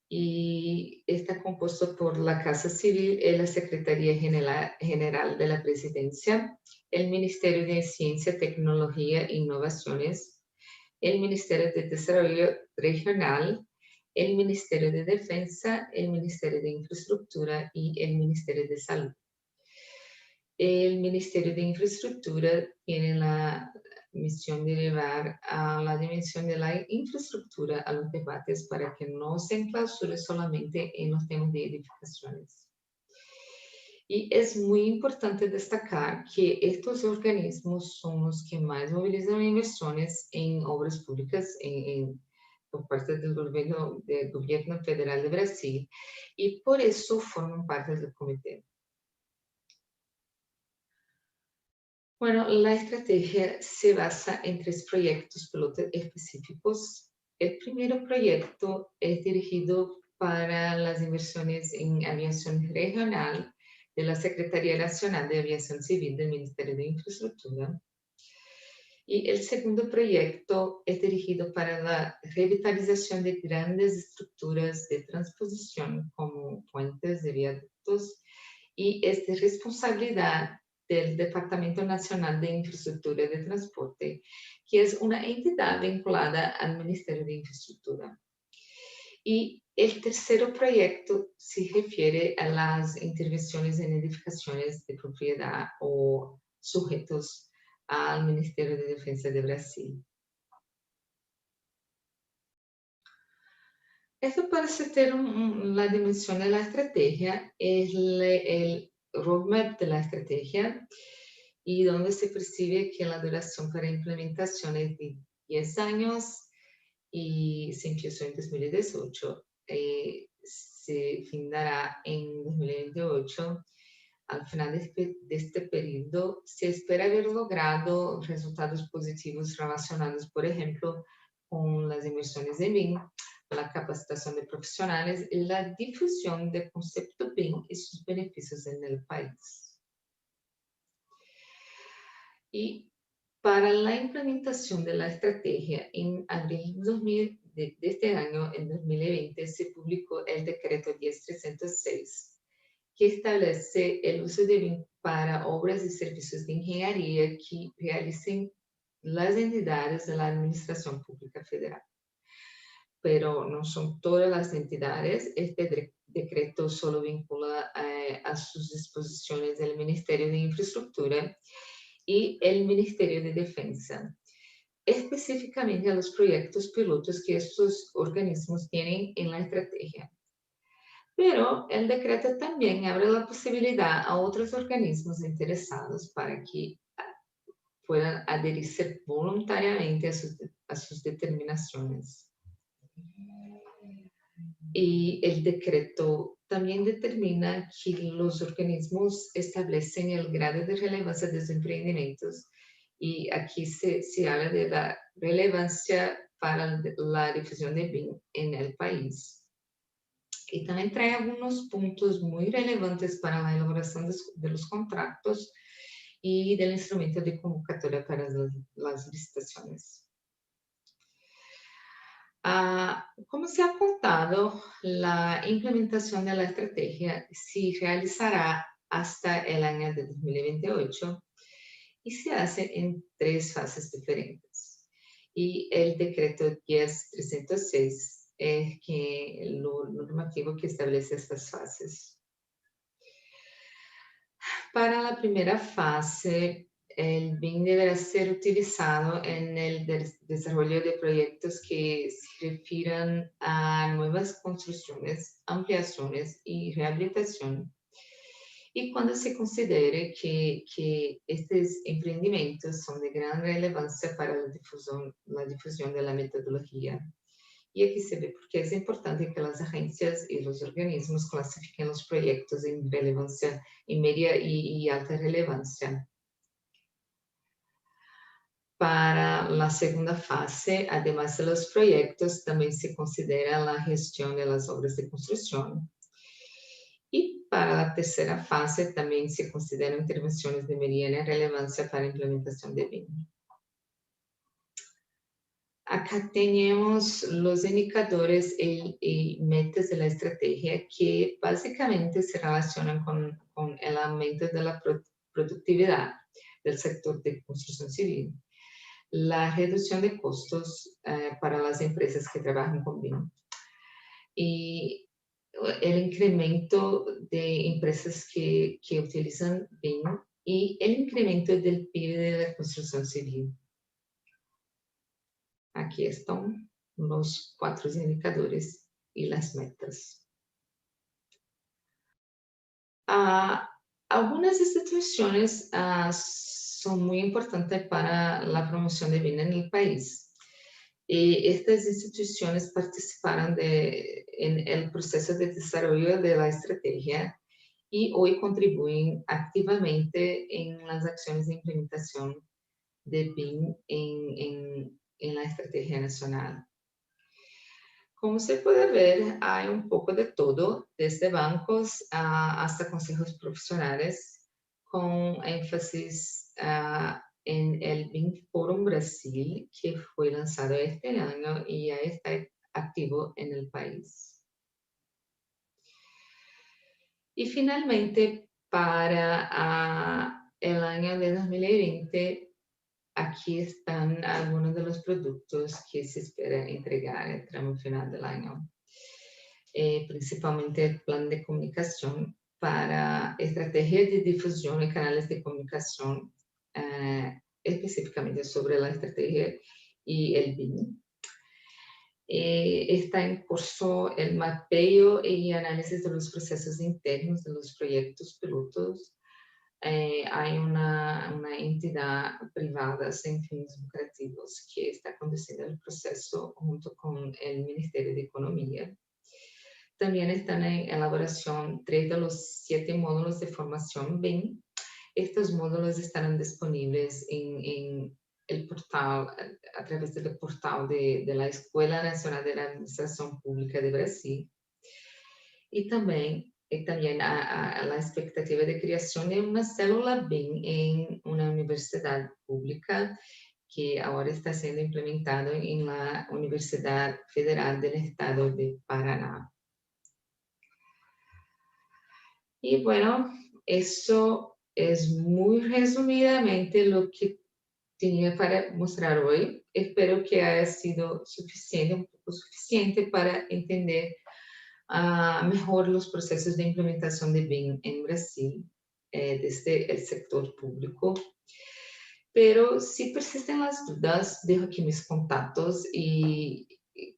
Y está compuesto por la Casa Civil y la Secretaría General de la Presidencia, el Ministerio de Ciencia, Tecnología e Innovaciones, el Ministerio de Desarrollo Regional, el Ministerio de Defensa, el Ministerio de Infraestructura y el Ministerio de Salud. El Ministerio de Infraestructura tiene la misión de llevar a la dimensión de la infraestructura a los debates para que no se enclausure solamente en los temas de edificaciones. Y es muy importante destacar que estos organismos son los que más movilizan inversiones en obras públicas por parte del gobierno federal de Brasil y por eso forman parte del comité. Bueno, la estrategia se basa en 3 proyectos pilotos específicos. El primer proyecto es dirigido para las inversiones en aviación regional de la Secretaría Nacional de Aviación Civil del Ministerio de Infraestructura. Y el segundo proyecto es dirigido para la revitalización de grandes estructuras de transposición como puentes de viaductos y es de responsabilidad del Departamento Nacional de Infraestructura de Transporte, que es una entidad vinculada al Ministerio de Infraestructura. Y el tercer proyecto se refiere a las intervenciones en edificaciones de propiedad o sujetos al Ministerio de Defensa de Brasil. Esto parece ser la dimensión de la estrategia, es el roadmap de la estrategia y donde se percibe que la duración para implementación es de 10 años y se empezó en 2018, se findará en 2028. Al final de este periodo, se espera haber logrado resultados positivos relacionados, por ejemplo, con las inversiones de BIM, la capacitación de profesionales y la difusión del concepto BIM y sus beneficios en el país. Y para la implementación de la estrategia, en abril de este año, en 2020, se publicó el decreto 10.306, que establece el uso de BIM para obras y servicios de ingeniería que realicen las entidades de la Administración Pública Federal. Pero no son todas las entidades. Este decreto solo vincula a sus disposiciones del Ministerio de Infraestructura y el Ministerio de Defensa, específicamente a los proyectos pilotos que estos organismos tienen en la estrategia. Pero el decreto también abre la posibilidad a otros organismos interesados para que puedan adherirse voluntariamente a sus determinaciones. Y el decreto también determina que los organismos establecen el grado de relevancia de los emprendimientos y aquí se habla de la relevancia para la difusión de BIM en el país. Y también trae algunos puntos muy relevantes para la elaboración de los contratos y del instrumento de convocatoria para las licitaciones. Como se ha contado, la implementación de la estrategia se realizará hasta el año de 2028 y se hace en 3 fases diferentes. Y el decreto 10.306 es lo normativo que establece estas fases. Para la primera fase, el BIM deberá ser utilizado en el desarrollo de proyectos que se refieran a nuevas construcciones, ampliaciones y rehabilitación. Y cuando se considere que estos emprendimientos son de gran relevancia para la difusión de la metodología Y aquí se ve por qué es importante que las agencias y los organismos clasifiquen los proyectos en relevancia, en media y alta relevancia. Para la segunda fase, además de los proyectos, también se considera la gestión de las obras de construcción. Y para la tercera fase también se consideran intervenciones de mediana relevancia para implementación de BIM. Acá tenemos los indicadores y metas de la estrategia que básicamente se relacionan con el aumento de la productividad del sector de construcción civil, la reducción de costos para las empresas que trabajan con BIM y el incremento de empresas que utilizan BIM y el incremento del PIB de la construcción civil. Aquí están los 4 indicadores y las metas. Algunas instituciones son muy importantes para la promoción de BIM en el país. Y estas instituciones participaron en el proceso de desarrollo de la estrategia y hoy contribuyen activamente en las acciones de implementación de BIM en la estrategia nacional. Como se puede ver, hay un poco de todo, desde bancos hasta consejos profesionales, con énfasis en el BIM Forum Brasil, que fue lanzado este año y ya está activo en el país. Y finalmente, para el año de 2020, aquí están algunos de los productos que se espera entregar en el tramo final del año. Principalmente el plan de comunicación para estrategias de difusión y canales de comunicación, específicamente sobre la estrategia y el BIM. Está en curso el mapeo y análisis de los procesos internos de los proyectos pilotos. Hay una entidad privada sin fines lucrativos que está conduciendo el proceso junto con el Ministerio de Economía. También están en elaboración 3 de los 7 módulos de formación BIM. Estos módulos estarán disponibles en el portal, a través del portal de la Escuela Nacional de la Administración Pública de Brasil. Y también a la expectativa de creación de una célula BIM en una universidad pública que ahora está siendo implementado en la Universidad Federal del Estado de Paraná. Y bueno, eso es muy resumidamente lo que tenía para mostrar hoy. Espero que haya sido suficiente, un poco suficiente para entender mejor los procesos de implementación de BIM en Brasil desde el sector público. Pero si persisten las dudas, dejo aquí mis contactos y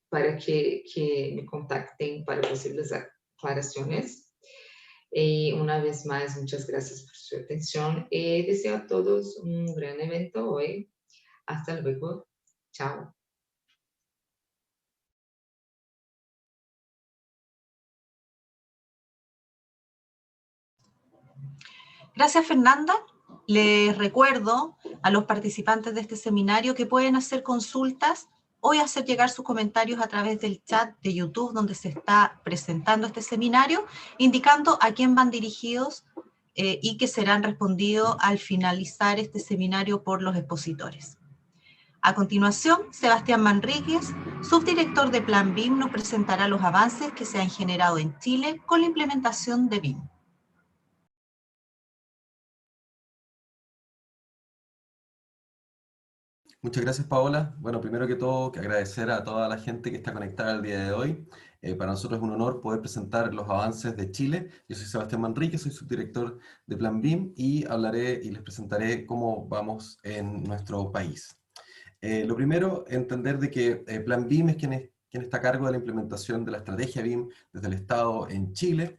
para que me contacten para posibles aclaraciones. Y una vez más, muchas gracias por su atención y deseo a todos un gran evento hoy. Hasta luego. Chao. Gracias, Fernanda. Les recuerdo a los participantes de este seminario que pueden hacer consultas o hacer llegar sus comentarios a través del chat de YouTube donde se está presentando este seminario, indicando a quién van dirigidos y que serán respondidos al finalizar este seminario por los expositores. A continuación, Sebastián Manríquez, subdirector de Plan BIM, nos presentará los avances que se han generado en Chile con la implementación de BIM. Muchas gracias, Paola. Bueno, primero que todo, agradecer a toda la gente que está conectada el día de hoy. Para nosotros es un honor poder presentar los avances de Chile. Yo soy Sebastián Manríquez, soy subdirector de Plan BIM y hablaré y les presentaré cómo vamos en nuestro país. Lo primero, entender de que Plan BIM es quien quien está a cargo de la implementación de la estrategia BIM desde el Estado en Chile.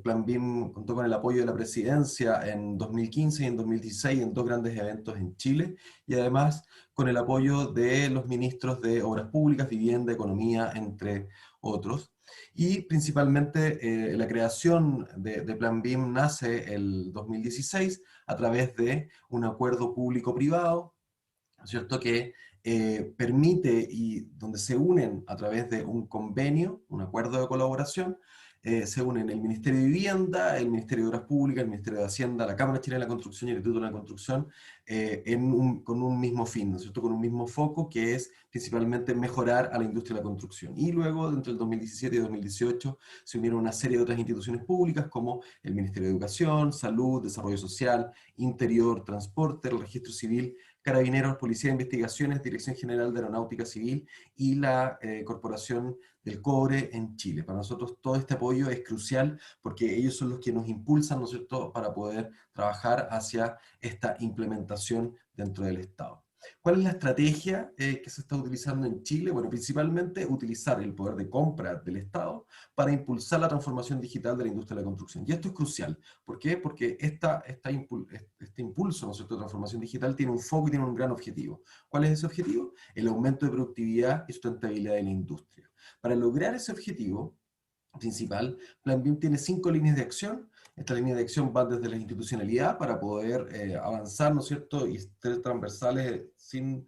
Plan BIM contó con el apoyo de la Presidencia en 2015 y en 2016 en 2 grandes eventos en Chile, y además con el apoyo de los ministros de Obras Públicas, Vivienda, Economía, entre otros. Y principalmente la creación de Plan BIM nace el 2016 a través de un acuerdo público-privado, ¿cierto?, que permite y donde se unen a través de un convenio, un acuerdo de colaboración, se unen el Ministerio de Vivienda, el Ministerio de Obras Públicas, el Ministerio de Hacienda, la Cámara Chilena de la Construcción y el Instituto de la Construcción, con un mismo fin, ¿no es cierto?, con un mismo foco, que es principalmente mejorar a la industria de la construcción. Y luego, entre el 2017 y 2018, se unieron una serie de otras instituciones públicas, como el Ministerio de Educación, Salud, Desarrollo Social, Interior, Transporte, el Registro Civil, Carabineros, Policía de Investigaciones, Dirección General de Aeronáutica Civil y la Corporación del Cobre en Chile. Para nosotros todo este apoyo es crucial porque ellos son los que nos impulsan, ¿no es cierto?, para poder trabajar hacia esta implementación dentro del Estado. ¿Cuál es la estrategia que se está utilizando en Chile? Bueno, principalmente utilizar el poder de compra del Estado para impulsar la transformación digital de la industria de la construcción. Y esto es crucial. ¿Por qué? Porque este impulso, ¿no es cierto?, de transformación digital tiene un foco y tiene un gran objetivo. ¿Cuál es ese objetivo? El aumento de productividad y sustentabilidad de la industria. Para lograr ese objetivo principal, Plan BIM tiene 5 líneas de acción. Estas líneas de acción van desde la institucionalidad para poder avanzar, ¿no es cierto?, y ser transversales sin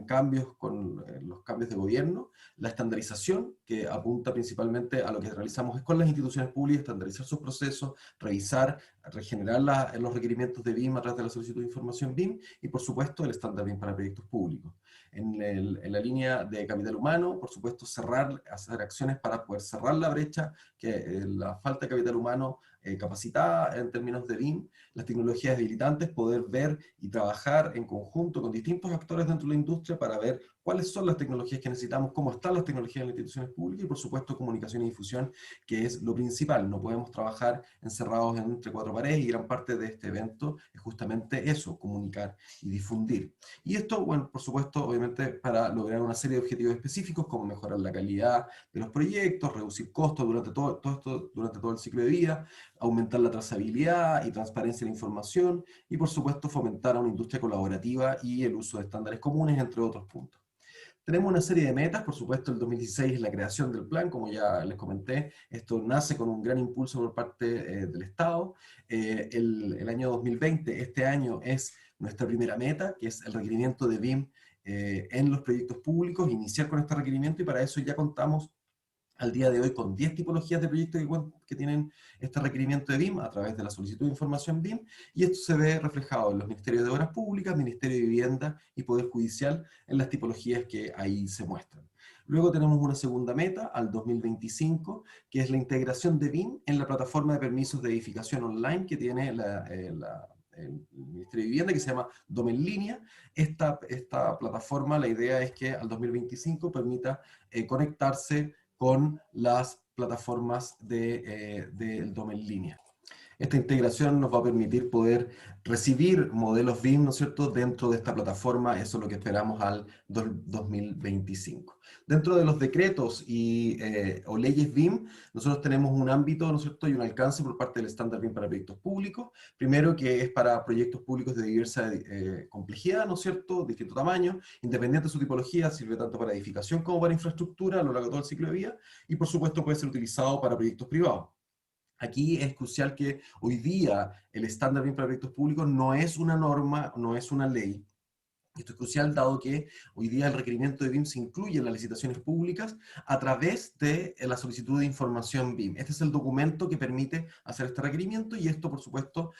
cambios con los cambios de gobierno. La estandarización, que apunta principalmente a lo que realizamos con las instituciones públicas, estandarizar sus procesos, revisar, regenerar los requerimientos de BIM a través de la solicitud de información BIM, y por supuesto el estándar BIM para proyectos públicos. En la línea de capital humano, por supuesto, hacer acciones para poder cerrar la brecha, que la falta de capital humano capacitada en términos de BIM, las tecnologías habilitantes, poder ver y trabajar en conjunto con distintos actores dentro de la industria para ver cuáles son las tecnologías que necesitamos, cómo están las tecnologías en las instituciones públicas, y por supuesto comunicación y difusión, que es lo principal. No podemos trabajar encerrados entre 4 paredes, y gran parte de este evento es justamente eso, comunicar y difundir. Y esto, bueno, por supuesto, obviamente para lograr una serie de objetivos específicos, como mejorar la calidad de los proyectos, reducir costos durante todo el ciclo de vida, aumentar la trazabilidad y transparencia de la información, y por supuesto fomentar a una industria colaborativa y el uso de estándares comunes, entre otros puntos. Tenemos una serie de metas. Por supuesto, el 2016 es la creación del plan, como ya les comenté. Esto nace con un gran impulso por parte del Estado. El año 2020, este año, es nuestra primera meta, que es el requerimiento de BIM en los proyectos públicos, iniciar con este requerimiento, y para eso ya contamos al día de hoy con 10 tipologías de proyectos que tienen este requerimiento de BIM a través de la solicitud de información BIM, y esto se ve reflejado en los Ministerios de Obras Públicas, Ministerio de Vivienda y Poder Judicial, en las tipologías que ahí se muestran. Luego tenemos una segunda meta al 2025, que es la integración de BIM en la plataforma de permisos de edificación online que tiene el Ministerio de Vivienda, que se llama DOM en línea. Esta plataforma, la idea es que al 2025 permita conectarse con las plataformas del DOM en línea. Esta integración nos va a permitir poder recibir modelos BIM, ¿no es cierto?, dentro de esta plataforma. Eso es lo que esperamos al 2025. Dentro de los decretos o leyes BIM, nosotros tenemos un ámbito, ¿no es cierto?, y un alcance por parte del estándar BIM para proyectos públicos. Primero, que es para proyectos públicos de diversa complejidad, ¿no es cierto?, distinto tamaño, independiente de su tipología, sirve tanto para edificación como para infraestructura a lo largo de todo el ciclo de vida, y por supuesto puede ser utilizado para proyectos privados. Aquí es crucial que hoy día el estándar BIM para proyectos públicos no es una norma, no es una ley. Esto es crucial dado que hoy día el requerimiento de BIM se incluye en las licitaciones públicas a través de la solicitud de información BIM. Este es el documento que permite hacer este requerimiento, y esto, por supuesto,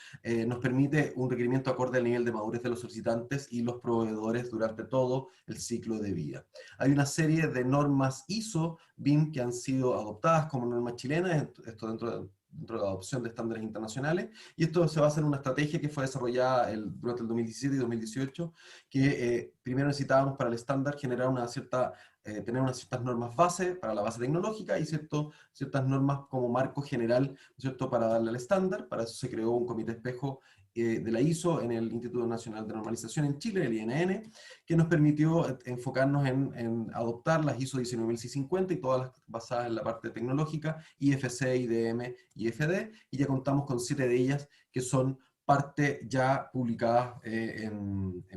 nos permite un requerimiento acorde al nivel de madurez de los solicitantes y los proveedores durante todo el ciclo de vida. Hay una serie de normas ISO BIM que han sido adoptadas como normas chilenas, esto dentro de la adopción de estándares internacionales, y esto se basa en una estrategia que fue desarrollada durante el 2017 y 2018, que primero necesitábamos para el estándar generar tener unas ciertas normas base para la base tecnológica y ciertas normas como marco general, ¿no es cierto?, para darle al estándar. Para eso se creó un comité espejo de la ISO en el Instituto Nacional de Normalización en Chile, el INN, que nos permitió enfocarnos en adoptar las ISO 19050 y todas las basadas en la parte tecnológica, IFC, IDM, IFD, y ya contamos con 7 de ellas que son parte ya publicadas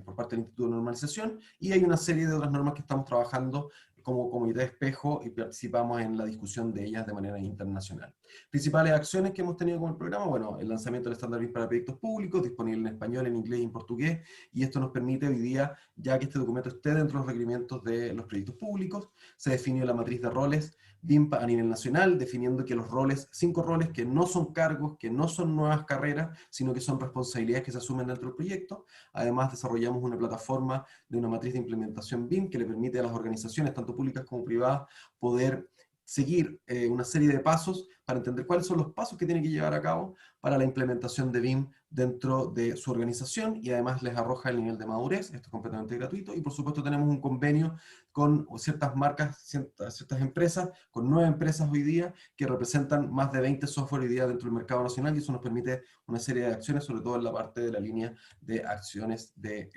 por parte del Instituto de Normalización, y hay una serie de otras normas que estamos trabajando como comité de espejo y participamos en la discusión de ellas de manera internacional. Principales acciones que hemos tenido con el programa, bueno, el lanzamiento del estándar BIM para proyectos públicos, disponible en español, en inglés y en portugués, y esto nos permite hoy día, ya que este documento esté dentro de los requerimientos de los proyectos públicos. Se definió la matriz de roles BIM a nivel nacional, definiendo que los roles, 5 roles que no son cargos, que no son nuevas carreras, sino que son responsabilidades que se asumen dentro del proyecto. Además, desarrollamos una plataforma de una matriz de implementación BIM que le permite a las organizaciones, tanto públicas como privadas, poder seguir una serie de pasos para entender cuáles son los pasos que tienen que llevar a cabo para la implementación de BIM dentro de su organización, y además les arroja el nivel de madurez. Esto es completamente gratuito, y por supuesto tenemos un convenio con ciertas marcas, ciertas empresas, con 9 empresas hoy día, que representan más de 20 software hoy día dentro del mercado nacional, y eso nos permite una serie de acciones, sobre todo en la parte de la línea de acciones de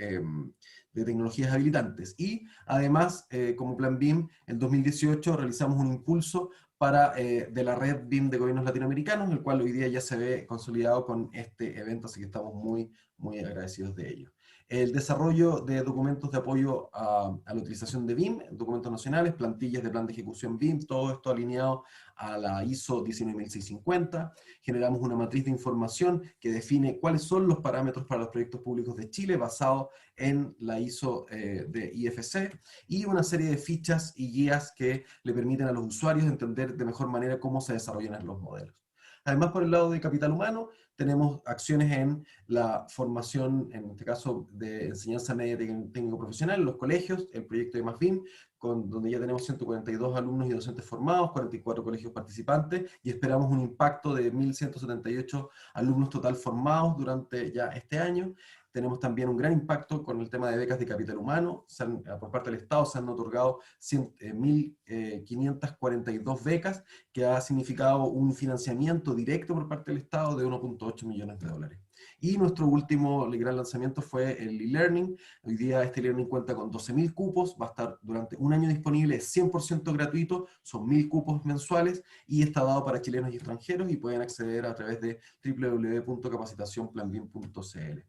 tecnologías habilitantes. Y además, como Plan BIM, en 2018 realizamos un impulso de la red BIM de gobiernos latinoamericanos, el cual hoy día ya se ve consolidado con este evento, así que estamos muy, muy agradecidos de ello. El desarrollo de documentos de apoyo a la utilización de BIM, documentos nacionales, plantillas de plan de ejecución BIM, todo esto alineado a la ISO 19650. Generamos una matriz de información que define cuáles son los parámetros para los proyectos públicos de Chile, basado en la ISO de IFC, y una serie de fichas y guías que le permiten a los usuarios entender de mejor manera cómo se desarrollan los modelos. Además, por el lado de capital humano, tenemos acciones en la formación, en este caso de enseñanza media técnico profesional, en los colegios, el proyecto de MAFBIM, donde ya tenemos 142 alumnos y docentes formados, 44 colegios participantes, y esperamos un impacto de 1.178 alumnos total formados durante ya este año. Tenemos también un gran impacto con el tema de becas de capital humano. Por parte del Estado se han otorgado 1.542 becas, que ha significado un financiamiento directo por parte del Estado de 1.8 millones de dólares. Y nuestro último gran lanzamiento fue el e-learning. Hoy día este e-learning cuenta con 12.000 cupos, va a estar durante un año disponible, es 100% gratuito, son 1.000 cupos mensuales, y está dado para chilenos y extranjeros, y pueden acceder a través de www.capacitacionplanbim.cl.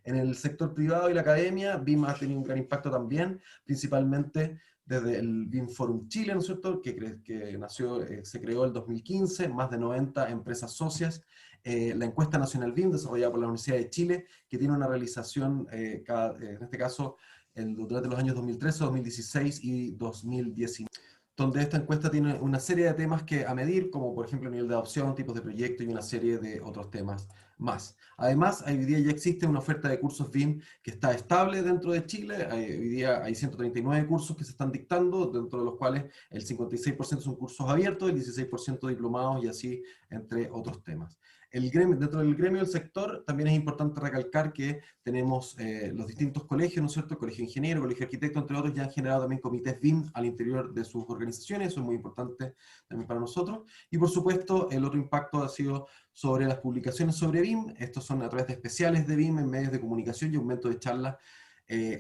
En el sector privado y la academia, BIM ha tenido un gran impacto también, principalmente desde el BIM Forum Chile, ¿no es cierto?, que nació, se creó en el 2015, más de 90 empresas socias. La encuesta nacional BIM, desarrollada por la Universidad de Chile, que tiene una realización, en este caso, durante los años 2013, 2016 y 2019. Donde esta encuesta tiene una serie de temas que a medir, como por ejemplo nivel de adopción, tipos de proyectos y una serie de otros temas más. Además, hoy día ya existe una oferta de cursos BIM que está estable dentro de Chile. Hoy día hay 139 cursos que se están dictando, dentro de los cuales el 56% son cursos abiertos, el 16% diplomados, y así entre otros temas. Dentro del gremio del sector también es importante recalcar que tenemos los distintos colegios, ¿no es cierto? Colegio de Ingeniero, Colegio de Arquitecto, entre otros, ya han generado también comités BIM al interior de sus organizaciones. Eso es muy importante también para nosotros. Y por supuesto, el otro impacto ha sido sobre las publicaciones sobre BIM. Estos son a través de especiales de BIM en medios de comunicación y aumento de charlas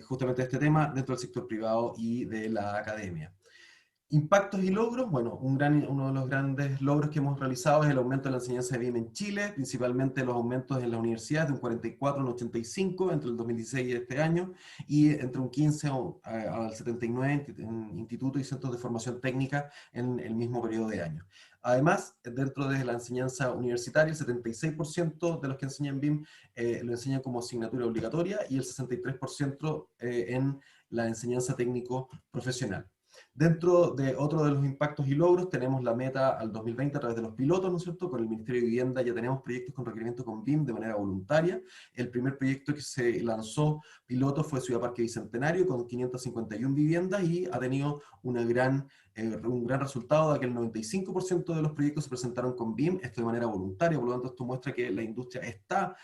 justamente de este tema dentro del sector privado y de la academia. Impactos y logros, bueno, uno de los grandes logros que hemos realizado es el aumento de la enseñanza de BIM en Chile, principalmente los aumentos en la universidad de un 44 a un 85 entre el 2016 y este año, y entre un 15 al 79 en institutos y centros de formación técnica en el mismo periodo de año. Además, dentro de la enseñanza universitaria, el 76% de los que enseñan BIM lo enseñan como asignatura obligatoria, y el 63% en la enseñanza técnico profesional. Dentro de otro de los impactos y logros, tenemos la meta al 2020 a través de los pilotos, ¿no es cierto? Con el Ministerio de Vivienda ya tenemos proyectos con requerimiento con BIM de manera voluntaria. El primer proyecto que se lanzó piloto fue Ciudad Parque Bicentenario, con 551 viviendas, y ha tenido una gran un gran resultado, de que el 95% de los proyectos se presentaron con BIM, esto de manera voluntaria, por lo tanto esto muestra que la industria está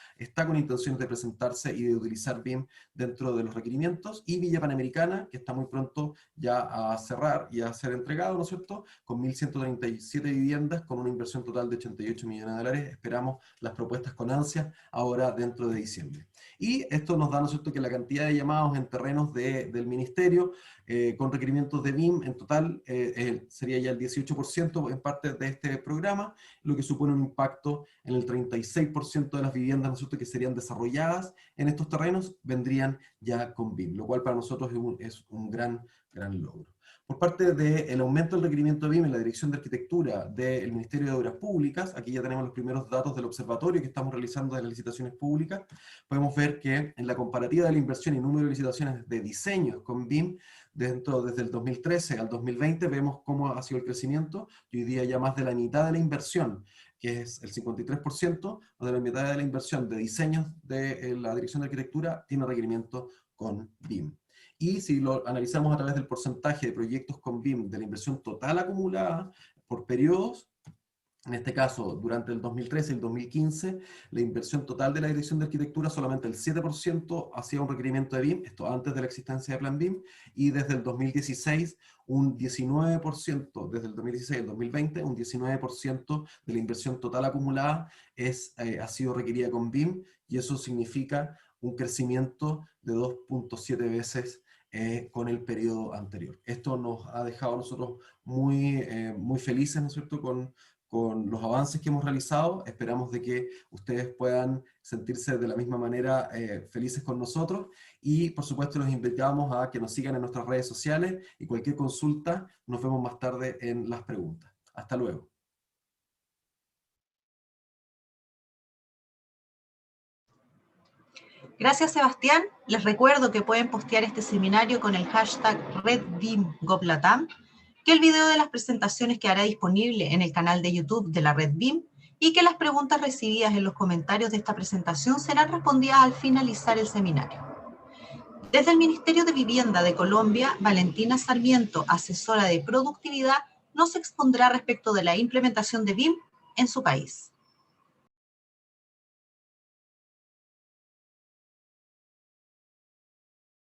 con intenciones de presentarse y de utilizar BIM dentro de los requerimientos, y Villa Panamericana, que está muy pronto ya a cerrar y a ser entregado, ¿no es cierto?, con 1.137 viviendas, con una inversión total de 88 millones de dólares, esperamos las propuestas con ansia ahora dentro de diciembre. Y esto nos da, ¿no es cierto?, que la cantidad de llamados en terrenos del Ministerio, con requerimientos de BIM en total, sería ya el 18% en parte de este programa, lo que supone un impacto en el 36% de las viviendas, ¿no es cierto?, que serían desarrolladas en estos terrenos, vendrían ya con BIM, lo cual para nosotros es un gran logro. Por parte del aumento del requerimiento de BIM en la Dirección de Arquitectura del Ministerio de Obras Públicas, aquí ya tenemos los primeros datos del observatorio que estamos realizando de las licitaciones públicas, podemos ver que en la comparativa de la inversión y número de licitaciones de diseños con BIM, desde el 2013 al 2020, vemos cómo ha sido el crecimiento, y hoy día ya más de la mitad de la inversión, que es el 53%, o de la mitad de la inversión de diseños de la Dirección de Arquitectura, tiene requerimiento con BIM. Y si lo analizamos a través del porcentaje de proyectos con BIM de la inversión total acumulada por periodos, en este caso, durante el 2013 y el 2015, la inversión total de la Dirección de Arquitectura, solamente el 7% hacía un requerimiento de BIM, esto antes de la existencia de Plan BIM, y desde el 2016, un 19%, desde el 2016 al 2020, un 19% de la inversión total acumulada ha sido requerida con BIM, y eso significa un crecimiento de 2.7 veces con el periodo anterior. Esto nos ha dejado a nosotros muy felices, ¿no es cierto?, con los avances que hemos realizado. Esperamos de que ustedes puedan sentirse de la misma manera felices con nosotros, y por supuesto los invitamos a que nos sigan en nuestras redes sociales, y cualquier consulta nos vemos más tarde en las preguntas. Hasta luego. Gracias, Sebastián. Les recuerdo que pueden postear este seminario con el hashtag RedBIMGovLatam, que el video de las presentaciones quedará disponible en el canal de YouTube de la Red BIM, y que las preguntas recibidas en los comentarios de esta presentación serán respondidas al finalizar el seminario. Desde el Ministerio de Vivienda de Colombia, Valentina Sarmiento, asesora de productividad, nos expondrá respecto de la implementación de BIM en su país.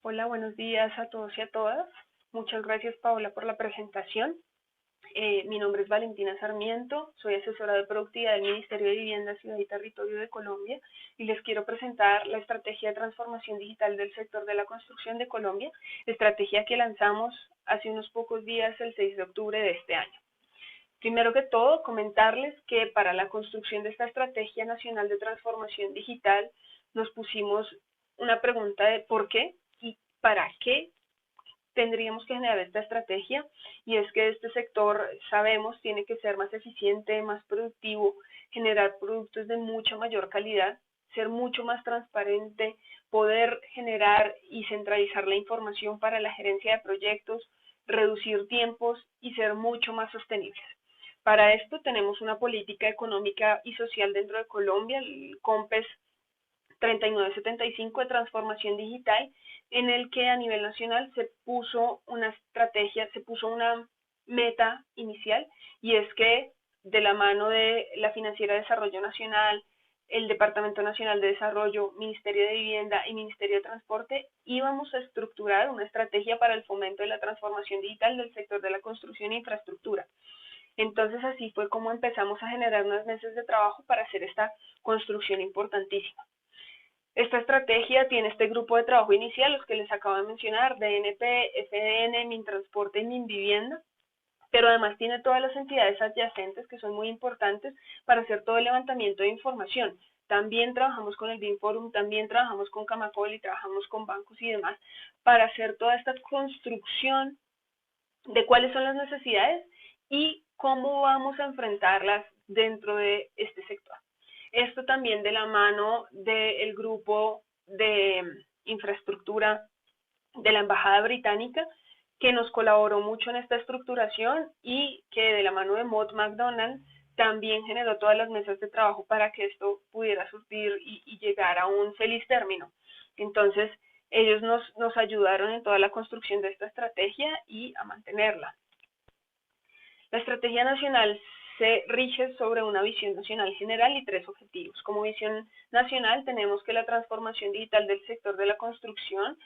Hola, buenos días a todos y a todas. Muchas gracias, Paola, por la presentación. Mi nombre es Valentina Sarmiento, soy asesora de productividad del Ministerio de Vivienda, Ciudad y Territorio de Colombia, y les quiero presentar la estrategia de transformación digital del sector de la construcción de Colombia, estrategia que lanzamos hace unos pocos días, el 6 de octubre de este año. Primero que todo, comentarles que para la construcción de esta Estrategia Nacional de Transformación Digital nos pusimos una pregunta de por qué y para qué tendríamos que generar esta estrategia, y es que este sector, sabemos, tiene que ser más eficiente, más productivo, generar productos de mucha mayor calidad, ser mucho más transparente, poder generar y centralizar la información para la gerencia de proyectos, reducir tiempos y ser mucho más sostenibles. Para esto tenemos una política económica y social dentro de Colombia, el COMPES 3975 de transformación digital, en el que a nivel nacional se puso una estrategia, se puso una meta inicial, y es que de la mano de la Financiera de Desarrollo Nacional, el Departamento Nacional de Desarrollo, Ministerio de Vivienda y Ministerio de Transporte, íbamos a estructurar una estrategia para el fomento de la transformación digital del sector de la construcción e infraestructura. Entonces así fue como empezamos a generar unas mesas de trabajo para hacer esta construcción importantísima. Esta estrategia tiene este grupo de trabajo inicial, los que les acabo de mencionar, DNP, FDN, Mintransporte y Minvivienda, pero además tiene todas las entidades adyacentes que son muy importantes para hacer todo el levantamiento de información. También trabajamos con el BIM Forum, también trabajamos con Camacol y trabajamos con bancos y demás para hacer toda esta construcción de cuáles son las necesidades y cómo vamos a enfrentarlas dentro de este sector. Esto también de la mano del grupo de infraestructura de la Embajada Británica, que nos colaboró mucho en esta estructuración, y que de la mano de Mott MacDonald también generó todas las mesas de trabajo para que esto pudiera surtir y llegar a un feliz término. Entonces, ellos nos ayudaron en toda la construcción de esta estrategia y a mantenerla. La estrategia nacional se rige sobre una visión nacional general y 3 objetivos. Como visión nacional tenemos que la transformación digital del sector de la construcción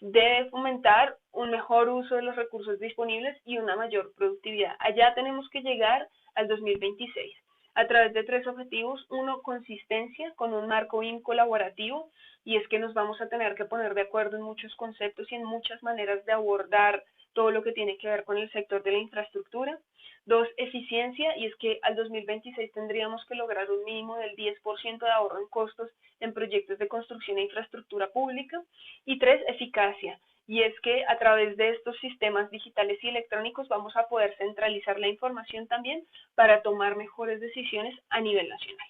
debe fomentar un mejor uso de los recursos disponibles y una mayor productividad. Allá tenemos que llegar al 2026 a través de 3 objetivos. Uno, consistencia con un marco BIM colaborativo, y es que nos vamos a tener que poner de acuerdo en muchos conceptos y en muchas maneras de abordar todo lo que tiene que ver con el sector de la infraestructura. 2, eficiencia, y es que al 2026 tendríamos que lograr un mínimo del 10% de ahorro en costos en proyectos de construcción e infraestructura pública. Y 3, eficacia, y es que a través de estos sistemas digitales y electrónicos vamos a poder centralizar la información también para tomar mejores decisiones a nivel nacional.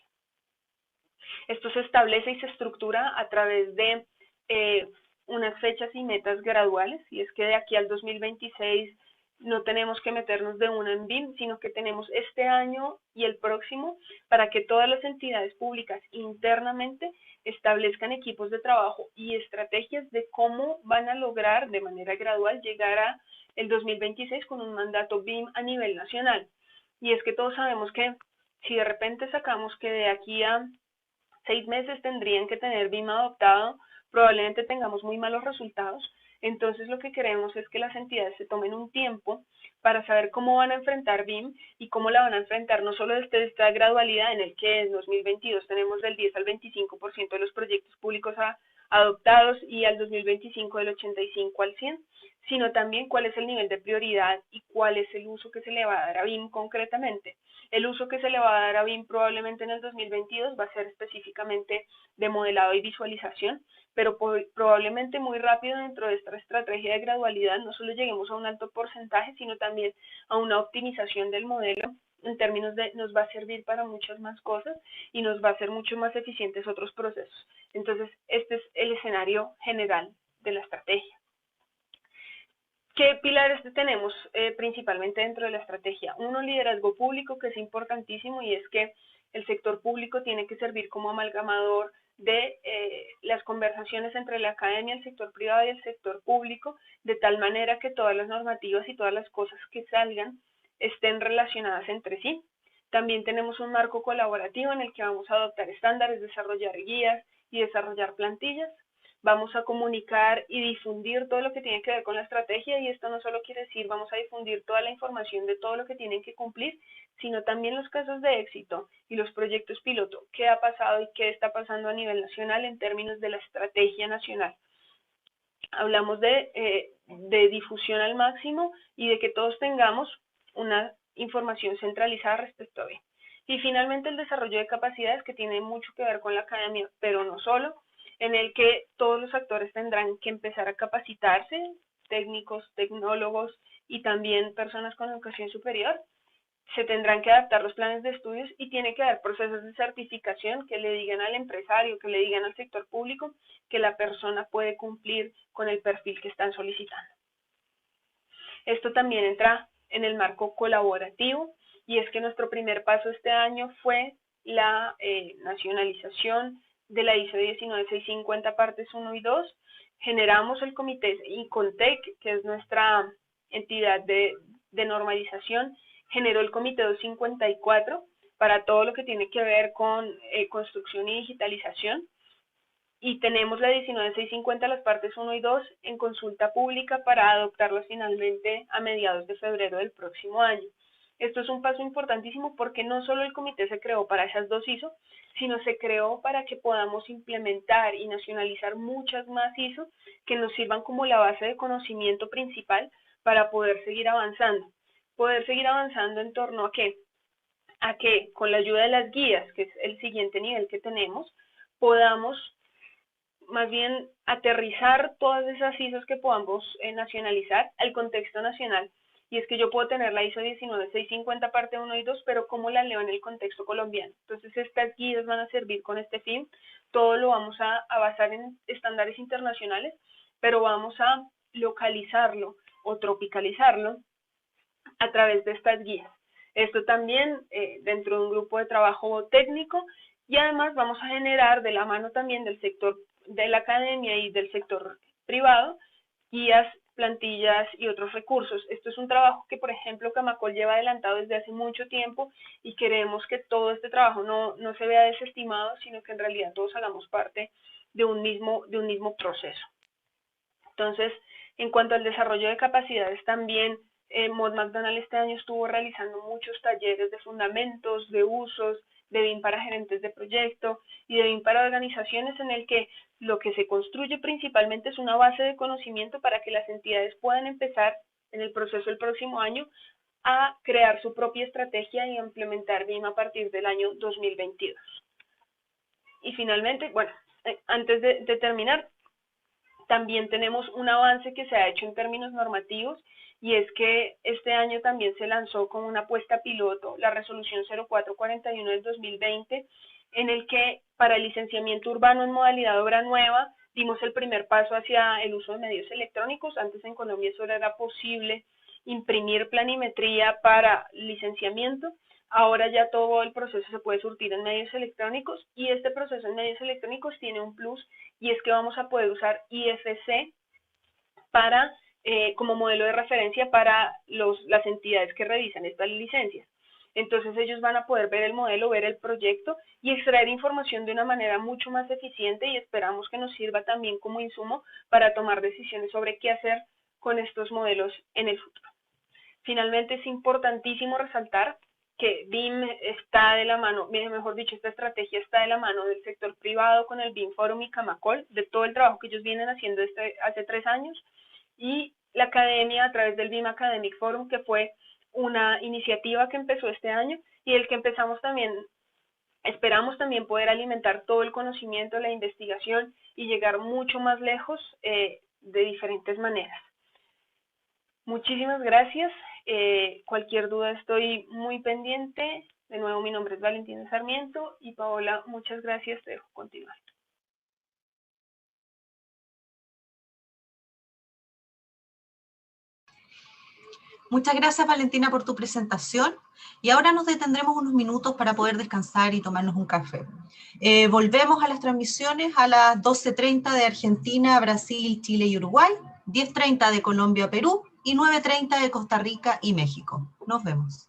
Esto se establece y se estructura a través de unas fechas y metas graduales, y es que de aquí al 2026 no tenemos que meternos de una en BIM, sino que tenemos este año y el próximo para que todas las entidades públicas internamente establezcan equipos de trabajo y estrategias de cómo van a lograr de manera gradual llegar a el 2026 con un mandato BIM a nivel nacional. Y es que todos sabemos que si de repente sacamos que de aquí a 6 meses tendrían que tener BIM adoptado, probablemente tengamos muy malos resultados. Entonces lo que queremos es que las entidades se tomen un tiempo para saber cómo van a enfrentar BIM y cómo la van a enfrentar no solo desde esta gradualidad en el que en 2022 tenemos del 10 al 25% de los proyectos públicos adoptados y al 2025 del 85 al 100, sino también cuál es el nivel de prioridad y cuál es el uso que se le va a dar a BIM concretamente. El uso que se le va a dar a BIM probablemente en el 2022 va a ser específicamente de modelado y visualización, pero probablemente muy rápido dentro de esta estrategia de gradualidad no solo lleguemos a un alto porcentaje, sino también a una optimización del modelo en términos de nos va a servir para muchas más cosas y nos va a hacer mucho más eficientes otros procesos. Entonces, este es el escenario general de la estrategia. ¿Qué pilares tenemos principalmente dentro de la estrategia? Uno, liderazgo público, que es importantísimo, y es que el sector público tiene que servir como amalgamador de las conversaciones entre la academia, el sector privado y el sector público, de tal manera que todas las normativas y todas las cosas que salgan estén relacionadas entre sí. También tenemos un marco colaborativo en el que vamos a adoptar estándares, desarrollar guías y desarrollar plantillas. Vamos a comunicar y difundir todo lo que tiene que ver con la estrategia, y esto no solo quiere decir vamos a difundir toda la información de todo lo que tienen que cumplir, sino también los casos de éxito y los proyectos piloto, qué ha pasado y qué está pasando a nivel nacional en términos de la estrategia nacional. Hablamos de difusión al máximo y de que todos tengamos una información centralizada respecto a BIM. Y finalmente el desarrollo de capacidades, que tiene mucho que ver con la academia, pero no solo, en el que todos los actores tendrán que empezar a capacitarse, técnicos, tecnólogos y también personas con educación superior. Se tendrán que adaptar los planes de estudios y tiene que haber procesos de certificación que le digan al empresario, que le digan al sector público que la persona puede cumplir con el perfil que están solicitando. Esto también entra en el marco colaborativo, y es que nuestro primer paso este año fue la nacionalización de la ISO 19650 partes 1 y 2, generamos el comité INCONTEC, que es nuestra entidad de normalización, generó el comité 254 para todo lo que tiene que ver con construcción y digitalización, y tenemos la 19650, las partes 1 y 2, en consulta pública para adoptarlas finalmente a mediados de febrero del próximo año. Esto es un paso importantísimo porque no solo el comité se creó para esas 2 ISO, sino se creó para que podamos implementar y nacionalizar muchas más ISO que nos sirvan como la base de conocimiento principal para poder seguir avanzando. Poder seguir avanzando en torno a qué? A que con la ayuda de las guías, que es el siguiente nivel que tenemos, podamos más bien aterrizar todas esas ISOs que podamos nacionalizar al contexto nacional. Y es que yo puedo tener la ISO 19650 parte 1 y 2, pero ¿cómo la leo en el contexto colombiano? Entonces estas guías van a servir con este fin. Todo lo vamos a basar en estándares internacionales, pero vamos a localizarlo o tropicalizarlo a través de estas guías. Esto también dentro de un grupo de trabajo técnico, y además vamos a generar de la mano también del sector de la academia y del sector privado guías plantillas y otros recursos. Esto es un trabajo que, por ejemplo, Camacol lleva adelantado desde hace mucho tiempo y queremos que todo este trabajo no se vea desestimado, sino que en realidad todos hagamos parte de un mismo proceso. Entonces, en cuanto al desarrollo de capacidades, también Mott MacDonald este año estuvo realizando muchos talleres de fundamentos, de usos, de BIM para gerentes de proyecto y de BIM para organizaciones, en el que lo que se construye principalmente es una base de conocimiento para que las entidades puedan empezar en el proceso del próximo año a crear su propia estrategia y a implementar BIM a partir del año 2022. Y finalmente, bueno, antes de terminar, también tenemos un avance que se ha hecho en términos normativos, y es que este año también se lanzó como una apuesta piloto la resolución 0441 del 2020, en el que para el licenciamiento urbano en modalidad de obra nueva dimos el primer paso hacia el uso de medios electrónicos. Antes en Colombia solo era posible imprimir planimetría para licenciamiento. Ahora ya todo el proceso se puede surtir en medios electrónicos, y este proceso en medios electrónicos tiene un plus, y es que vamos a poder usar IFC para, como modelo de referencia para las entidades que revisan estas licencias. Entonces ellos van a poder ver el modelo, ver el proyecto y extraer información de una manera mucho más eficiente, y esperamos que nos sirva también como insumo para tomar decisiones sobre qué hacer con estos modelos en el futuro. Finalmente, es importantísimo resaltar que BIM está de la mano, mejor dicho, esta estrategia está de la mano del sector privado con el BIM Forum y Camacol, de todo el trabajo que ellos vienen haciendo hace 3 años, y la academia a través del BIM Academic Forum, que fue una iniciativa que empezó este año y el que esperamos también poder alimentar todo el conocimiento, la investigación y llegar mucho más lejos de diferentes maneras. Muchísimas gracias. Cualquier duda estoy muy pendiente. De nuevo, mi nombre es Valentina Sarmiento, y Paola, muchas gracias. Te dejo continuar. Muchas gracias, Valentina, por tu presentación. Y ahora nos detendremos unos minutos para poder descansar y tomarnos un café. Volvemos a las transmisiones a las 12:30 de Argentina, Brasil, Chile y Uruguay, 10:30 de Colombia, Perú y 9:30 de Costa Rica y México. Nos vemos.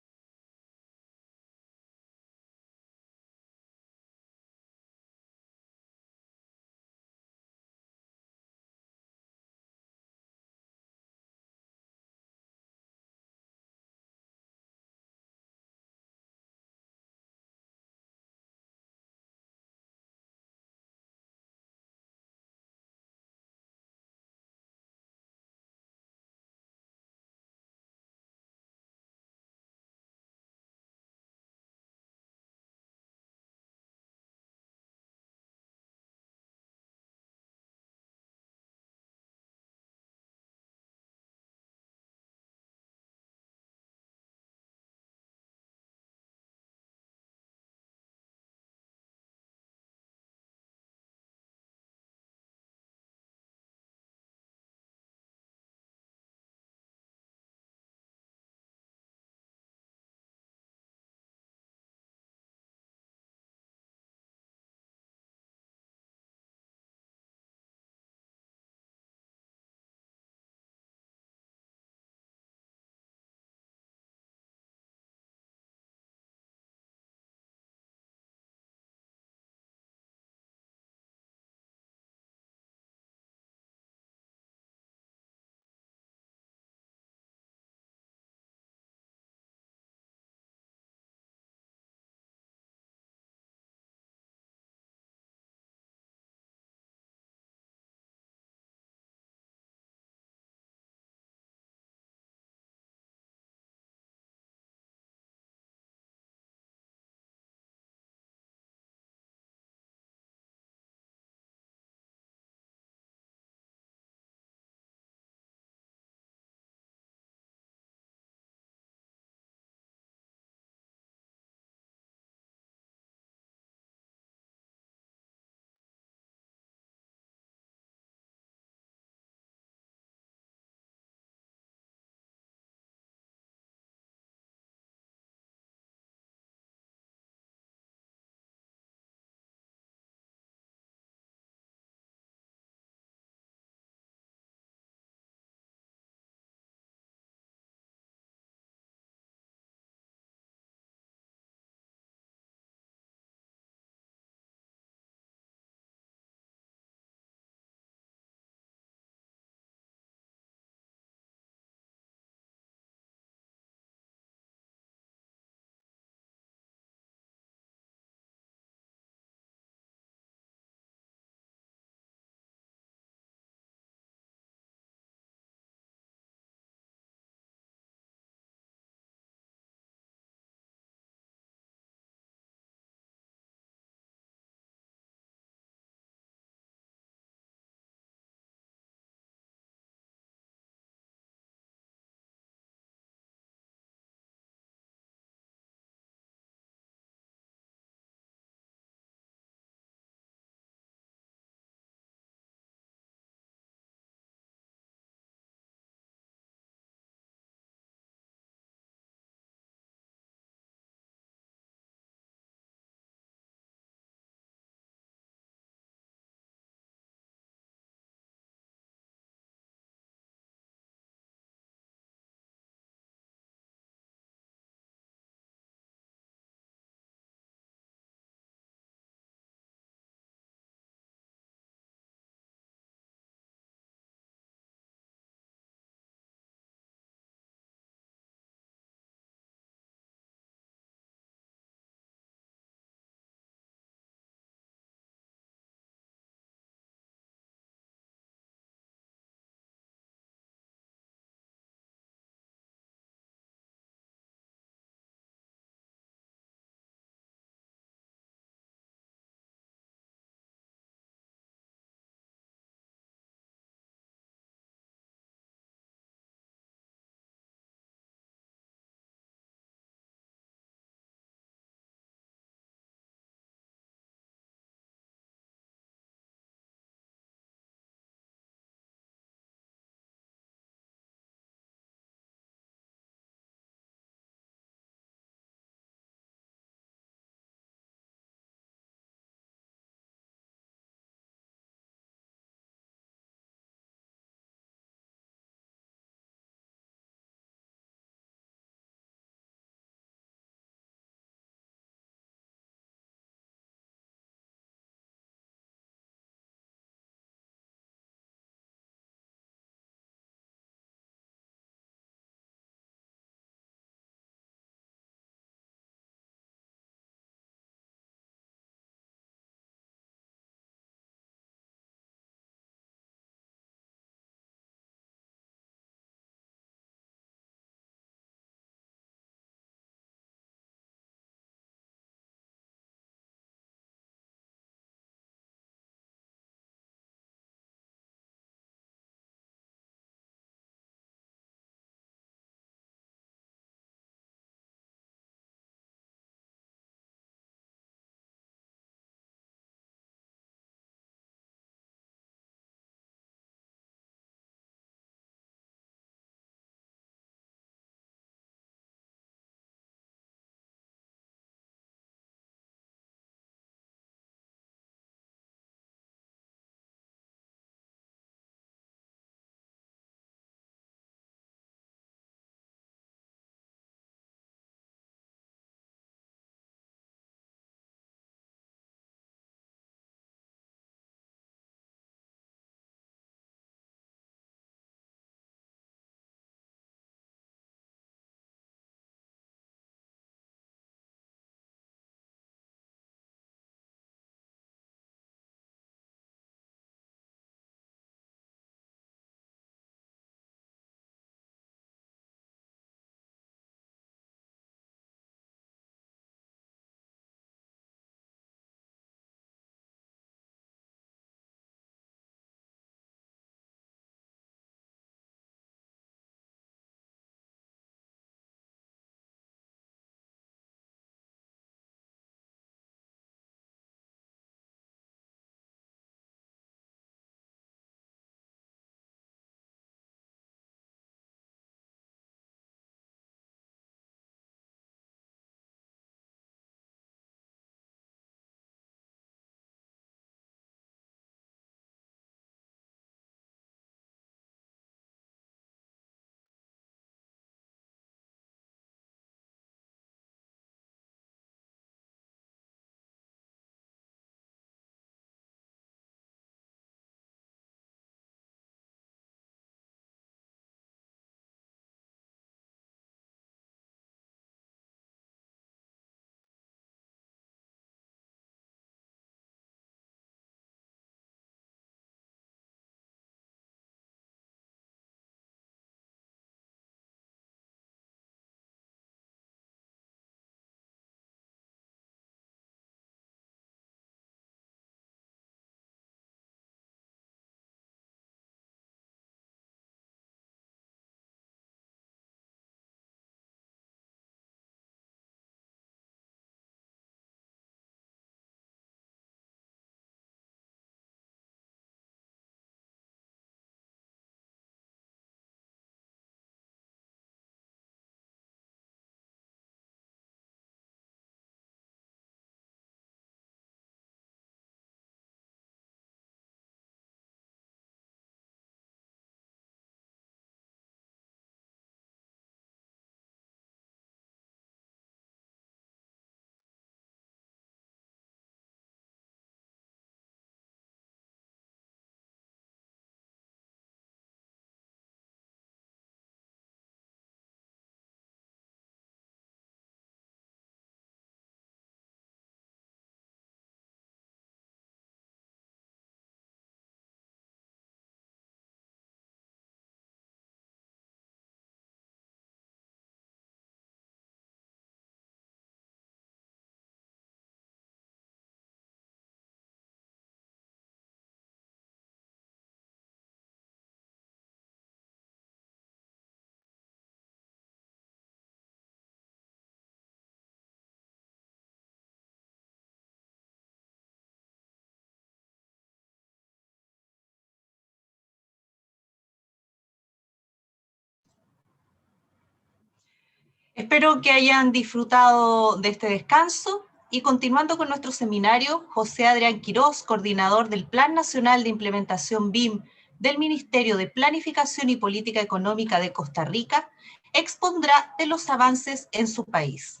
Espero que hayan disfrutado de este descanso y continuando con nuestro seminario, José Adrián Quirós, coordinador del Plan Nacional de Implementación BIM del Ministerio de Planificación y Política Económica de Costa Rica, expondrá de los avances en su país.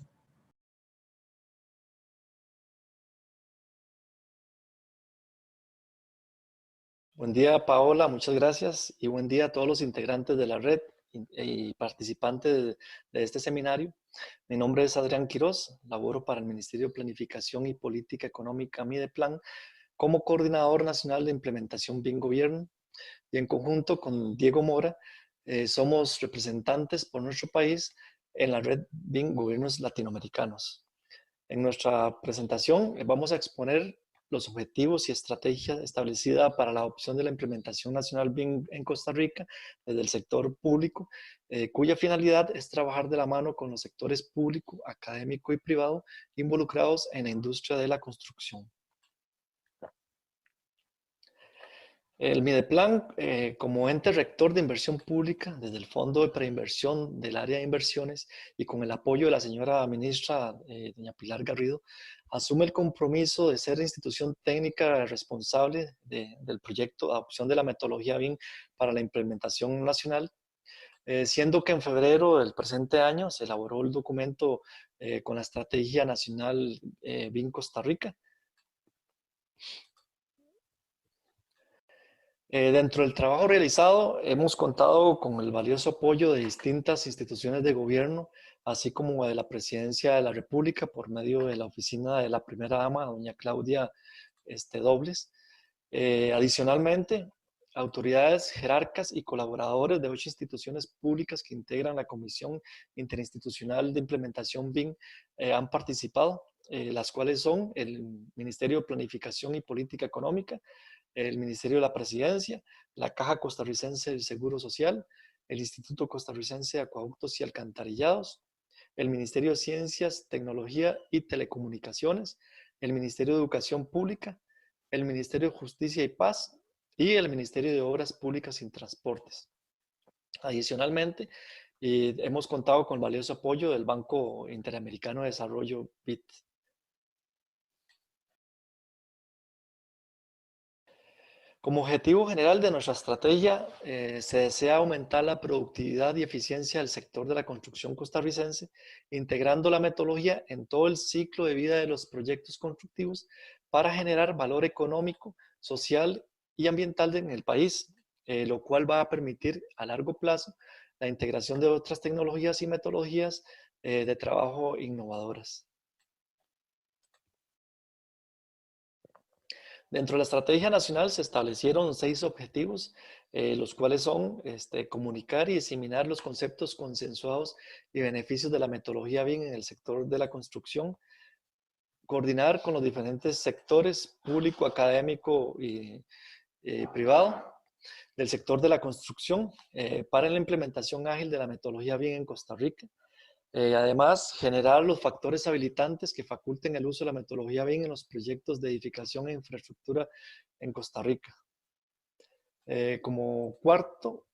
Buen día, Paola, muchas gracias y buen día a todos los integrantes de la red y participantes de este seminario. Mi nombre es Adrián Quirós, laboro para el Ministerio de Planificación y Política Económica Mideplan como Coordinador Nacional de Implementación BIM Gobierno y en conjunto con Diego Mora somos representantes por nuestro país en la red BIM Gobiernos Latinoamericanos. En nuestra presentación vamos a exponer los objetivos y estrategias establecida para la adopción de la implementación nacional BIM en Costa Rica desde el sector público, cuya finalidad es trabajar de la mano con los sectores público, académico y privado involucrados en la industria de la construcción. El Mideplan, como ente rector de inversión pública desde el Fondo de Preinversión del área de inversiones y con el apoyo de la señora ministra, doña Pilar Garrido, asume el compromiso de ser institución técnica responsable del proyecto de adopción de la metodología BIM para la implementación nacional, siendo que en febrero del presente año se elaboró el documento con la Estrategia Nacional BIM Costa Rica. Dentro del trabajo realizado hemos contado con el valioso apoyo de distintas instituciones de gobierno, así como de la Presidencia de la República por medio de la oficina de la primera dama, doña Claudia Dobles. Adicionalmente, autoridades jerarcas y colaboradores de 8 instituciones públicas que integran la Comisión Interinstitucional de Implementación BIM han participado, las cuales son el Ministerio de Planificación y Política Económica, el Ministerio de la Presidencia, la Caja Costarricense del Seguro Social, el Instituto Costarricense de Acueductos y Alcantarillados, el Ministerio de Ciencias, Tecnología y Telecomunicaciones, el Ministerio de Educación Pública, el Ministerio de Justicia y Paz y el Ministerio de Obras Públicas y Transportes. Adicionalmente, hemos contado con valioso apoyo del Banco Interamericano de Desarrollo, BID. Como objetivo general de nuestra estrategia, se desea aumentar la productividad y eficiencia del sector de la construcción costarricense, integrando la metodología en todo el ciclo de vida de los proyectos constructivos para generar valor económico, social y ambiental en el país, lo cual va a permitir a largo plazo la integración de otras tecnologías y metodologías de trabajo innovadoras. Dentro de la estrategia nacional se establecieron 6 objetivos, los cuales son comunicar y diseminar los conceptos consensuados y beneficios de la metodología BIM en el sector de la construcción, coordinar con los diferentes sectores público, académico y privado del sector de la construcción para la implementación ágil de la metodología BIM en Costa Rica. Además, generar los factores habilitantes que faculten el uso de la metodología BIM en los proyectos de edificación e infraestructura en Costa Rica. Como cuarto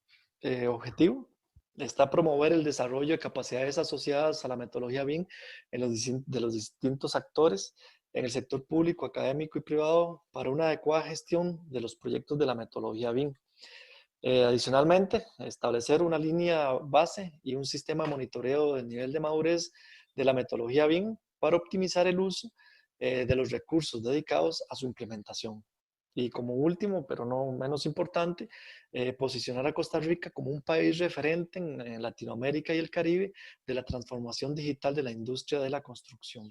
objetivo, está promover el desarrollo de capacidades asociadas a la metodología BIM de los distintos actores en el sector público, académico y privado para una adecuada gestión de los proyectos de la metodología BIM. Adicionalmente, establecer una línea base y un sistema de monitoreo del nivel de madurez de la metodología BIM para optimizar el uso de los recursos dedicados a su implementación. Y como último, pero no menos importante, posicionar a Costa Rica como un país referente en Latinoamérica y el Caribe de la transformación digital de la industria de la construcción.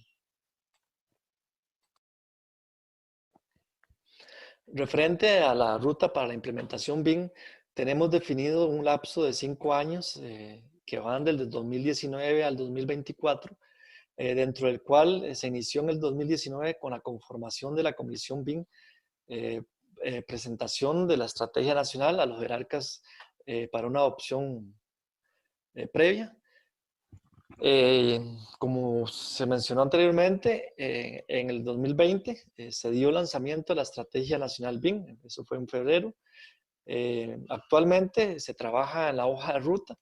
Referente a la ruta para la implementación BIM, tenemos definido un lapso de 5 años que van desde el 2019 al 2024, dentro del cual se inició en el 2019 con la conformación de la Comisión BIM, presentación de la Estrategia Nacional a los jerarcas para una adopción previa. Como se mencionó anteriormente, en el 2020 se dio lanzamiento de la Estrategia Nacional BIM, eso fue en febrero. Actualmente se trabaja en la hoja de ruta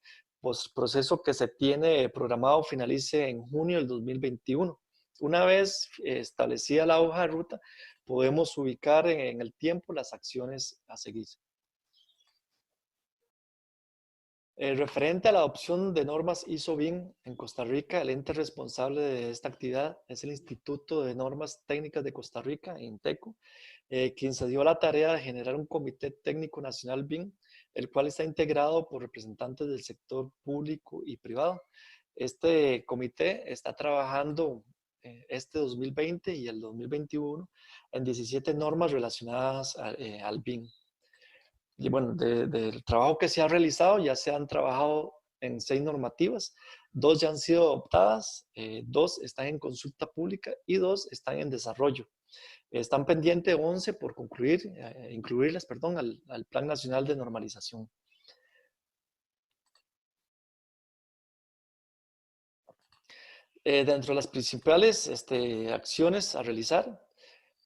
proceso que se tiene programado finalice en junio del 2021. Una vez establecida la hoja de ruta, podemos ubicar en el tiempo las acciones a seguir. Referente a la adopción de normas ISO BIM en Costa Rica, el ente responsable de esta actividad es el Instituto de Normas Técnicas de Costa Rica, INTECO, quien se dio la tarea de generar un Comité Técnico Nacional BIM, el cual está integrado por representantes del sector público y privado. Este comité está trabajando este 2020 y el 2021 en 17 normas relacionadas al BIM. Y bueno, del trabajo que se ha realizado, ya se han trabajado en 6 normativas, 2 ya han sido adoptadas, 2 están en consulta pública y 2 están en desarrollo. Están pendientes 11 por concluir, incluirlas, perdón, al Plan Nacional de Normalización. Dentro de las principales acciones a realizar,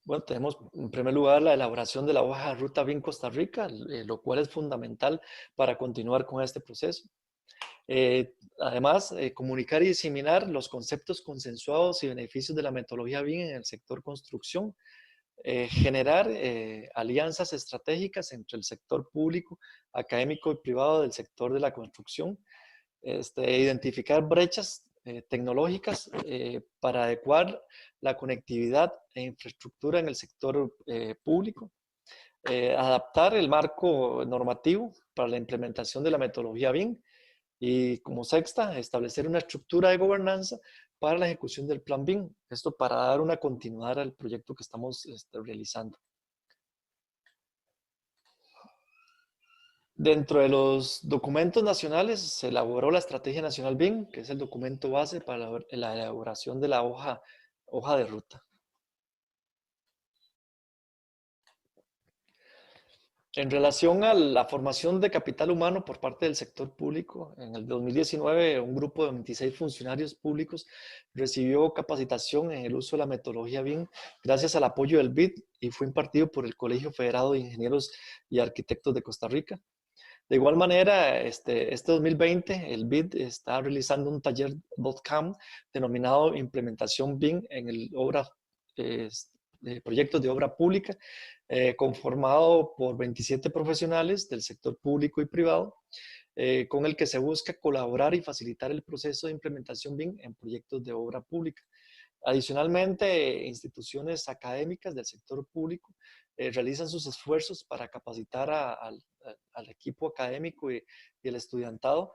bueno, tenemos en primer lugar la elaboración de la hoja de ruta BIM Costa Rica, lo cual es fundamental para continuar con este proceso. Además, comunicar y diseminar los conceptos consensuados y beneficios de la metodología BIM en el sector construcción. Generar alianzas estratégicas entre el sector público, académico y privado del sector de la construcción. Identificar brechas tecnológicas para adecuar la conectividad e infraestructura en el sector público. Adaptar el marco normativo para la implementación de la metodología BIM. Y como sexta, establecer una estructura de gobernanza para la ejecución del plan BIM. Esto para dar una continuidad al proyecto que estamos realizando. Dentro de los documentos nacionales se elaboró la Estrategia Nacional BIM, que es el documento base para la elaboración de la hoja de ruta. En relación a la formación de capital humano por parte del sector público, en el 2019 un grupo de 26 funcionarios públicos recibió capacitación en el uso de la metodología BIM gracias al apoyo del BID y fue impartido por el Colegio Federado de Ingenieros y Arquitectos de Costa Rica. De igual manera, este 2020 el BID está realizando un taller .cam denominado Implementación BIM en el proyectos de obra pública, conformado por 27 profesionales del sector público y privado, con el que se busca colaborar y facilitar el proceso de implementación BIM en proyectos de obra pública. Adicionalmente, instituciones académicas del sector público realizan sus esfuerzos para capacitar al equipo académico y el estudiantado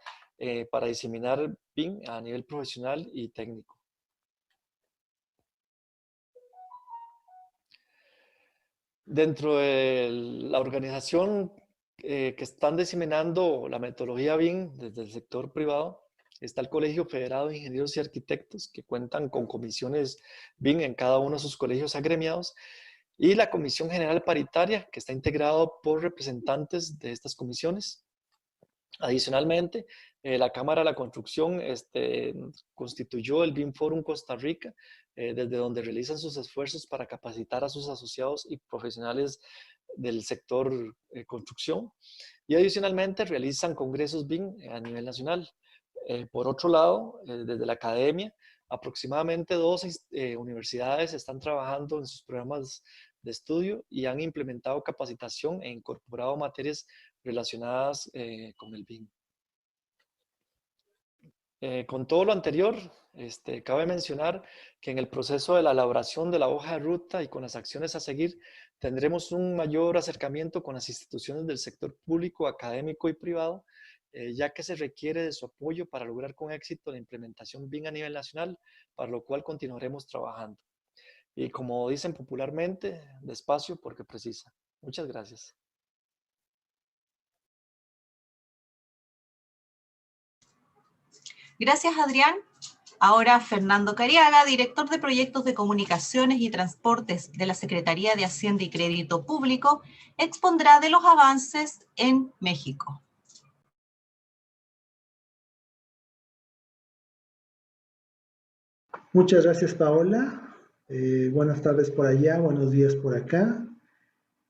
para diseminar BIM a nivel profesional y técnico. Dentro de la organización que están diseminando la metodología BIM desde el sector privado, está el Colegio Federado de Ingenieros y Arquitectos, que cuentan con comisiones BIM en cada uno de sus colegios agremiados, y la Comisión General Paritaria, que está integrado por representantes de estas comisiones. Adicionalmente, la Cámara de la Construcción constituyó el BIM Forum Costa Rica, desde donde realizan sus esfuerzos para capacitar a sus asociados y profesionales del sector construcción. Y adicionalmente realizan congresos BIM a nivel nacional. Por otro lado, desde la academia, aproximadamente 12 universidades están trabajando en sus programas de estudio y han implementado capacitación e incorporado materias relacionadas con el BIM. Con todo lo anterior, cabe mencionar que en el proceso de la elaboración de la hoja de ruta y con las acciones a seguir, tendremos un mayor acercamiento con las instituciones del sector público, académico y privado, ya que se requiere de su apoyo para lograr con éxito la implementación BIM a nivel nacional, para lo cual continuaremos trabajando. Y como dicen popularmente, despacio porque precisa. Muchas gracias. Gracias, Adrián. Ahora Fernando Cariaga, director de Proyectos de Comunicaciones y Transportes de la Secretaría de Hacienda y Crédito Público, expondrá de los avances en México. Muchas gracias, Paola. Buenas tardes por allá, buenos días por acá.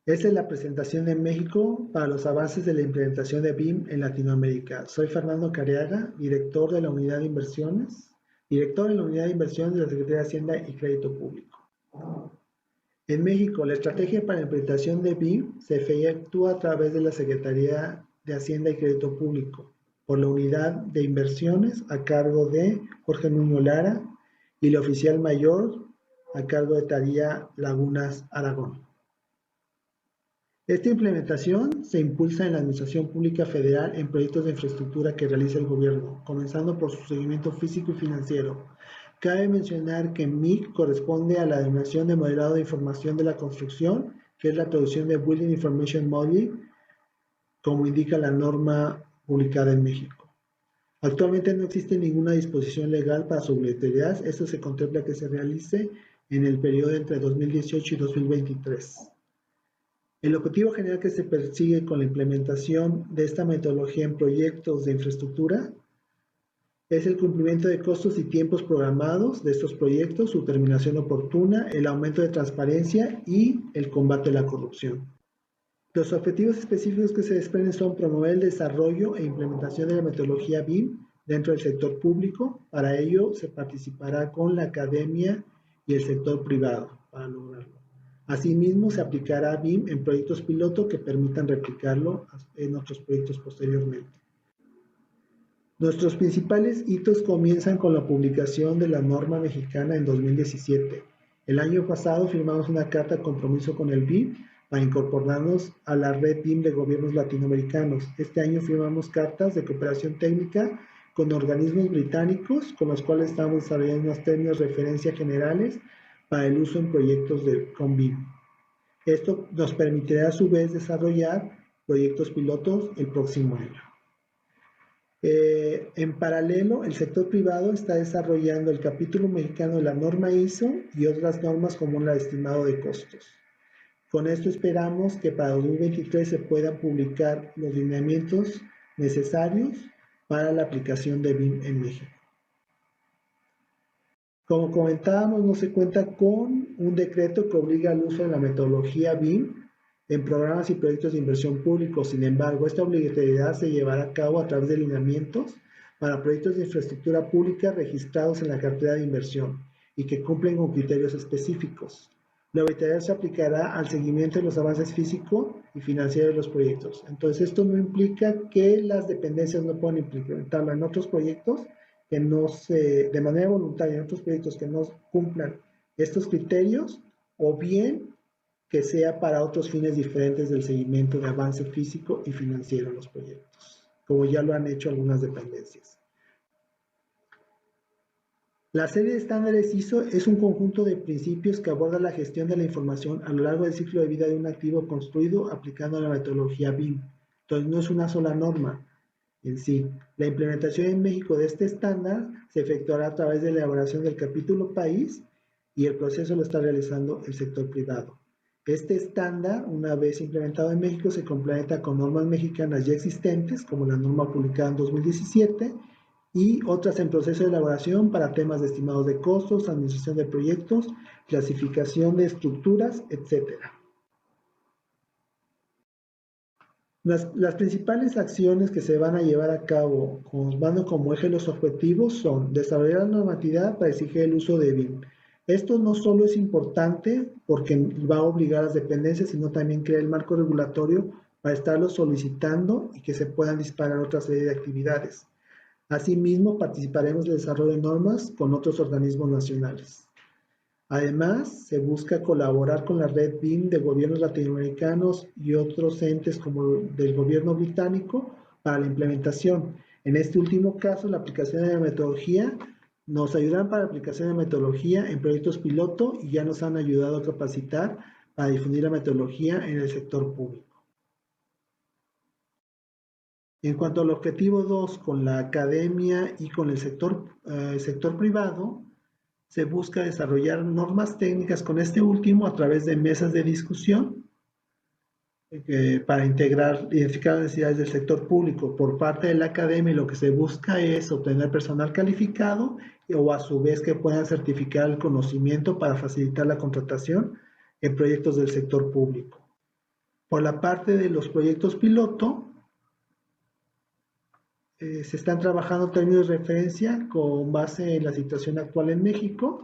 Esta es la presentación de México para los avances de la implementación de BIM en Latinoamérica. Soy Fernando Careaga, director de la Unidad de Inversiones, de la Secretaría de Hacienda y Crédito Público. En México, la estrategia para la implementación de BIM se efectúa a través de la Secretaría de Hacienda y Crédito Público, por la Unidad de Inversiones a cargo de Jorge Nuño Lara y la oficial mayor a cargo de Thalia Lagunas Aragón. Esta implementación se impulsa en la Administración Pública Federal en proyectos de infraestructura que realiza el gobierno, comenzando por su seguimiento físico y financiero. Cabe mencionar que MIC corresponde a la denominación de modelado de información de la construcción, que es la traducción de Building Information Modeling, como indica la norma publicada en México. Actualmente no existe ninguna disposición legal para su obligatoriedad. Esto se contempla que se realice en el periodo entre 2018 y 2023. El objetivo general que se persigue con la implementación de esta metodología en proyectos de infraestructura es el cumplimiento de costos y tiempos programados de estos proyectos, su terminación oportuna, el aumento de transparencia y el combate a la corrupción. Los objetivos específicos que se desprenden son promover el desarrollo e implementación de la metodología BIM dentro del sector público. Para ello se participará con la academia y el sector privado para lograrlo. Asimismo, se aplicará BIM en proyectos piloto que permitan replicarlo en otros proyectos posteriormente. Nuestros principales hitos comienzan con la publicación de la norma mexicana en 2017. El año pasado firmamos una carta de compromiso con el BIM para incorporarnos a la red BIM de gobiernos latinoamericanos. Este año firmamos cartas de cooperación técnica con organismos británicos, con los cuales estamos desarrollando unos términos de referencia generales para el uso en proyectos con BIM. Esto nos permitirá a su vez desarrollar proyectos pilotos el próximo año. En paralelo, el sector privado está desarrollando el capítulo mexicano de la norma ISO y otras normas como la de estimado de costos. Con esto esperamos que para 2023 se puedan publicar los lineamientos necesarios para la aplicación de BIM en México. Como comentábamos, no se cuenta con un decreto que obliga al uso de la metodología BIM en programas y proyectos de inversión públicos. Sin embargo, esta obligatoriedad se llevará a cabo a través de lineamientos para proyectos de infraestructura pública registrados en la cartera de inversión y que cumplen con criterios específicos. La obligatoriedad se aplicará al seguimiento de los avances físico y financiero de los proyectos. Entonces, esto no implica que las dependencias no puedan implementarlo en otros proyectos que no se, de manera voluntaria, en otros proyectos que no cumplan estos criterios, o bien que sea para otros fines diferentes del seguimiento de avance físico y financiero en los proyectos, como ya lo han hecho algunas dependencias. La serie de estándares ISO es un conjunto de principios que aborda la gestión de la información a lo largo del ciclo de vida de un activo construido aplicando la metodología BIM. Entonces, no es una sola norma en sí. La implementación en México de este estándar se efectuará a través de la elaboración del capítulo país y el proceso lo está realizando el sector privado. Este estándar, una vez implementado en México, se complementa con normas mexicanas ya existentes, como la norma publicada en 2017, y otras en proceso de elaboración para temas de estimados de costos, administración de proyectos, clasificación de estructuras, etc. Las principales acciones que se van a llevar a cabo tomando como eje los objetivos son desarrollar la normatividad para exigir el uso de BIM. Esto no solo es importante porque va a obligar a las dependencias, sino también crea el marco regulatorio para estarlo solicitando y que se puedan disparar otra serie de actividades. Asimismo, participaremos en el desarrollo de normas con otros organismos nacionales. Además, se busca colaborar con la red BIM de gobiernos latinoamericanos y otros entes como del gobierno británico para la implementación. En este último caso, la aplicación de la metodología nos ayudan para la aplicación de metodología en proyectos piloto y ya nos han ayudado a capacitar para difundir la metodología en el sector público. En cuanto al objetivo 2, con la academia y con el sector privado, se busca desarrollar normas técnicas con este último a través de mesas de discusión para identificar las necesidades del sector público. Por parte de la academia, lo que se busca es obtener personal calificado o a su vez que puedan certificar el conocimiento para facilitar la contratación en proyectos del sector público. Por la parte de los proyectos piloto, se están trabajando términos de referencia con base en la situación actual en México.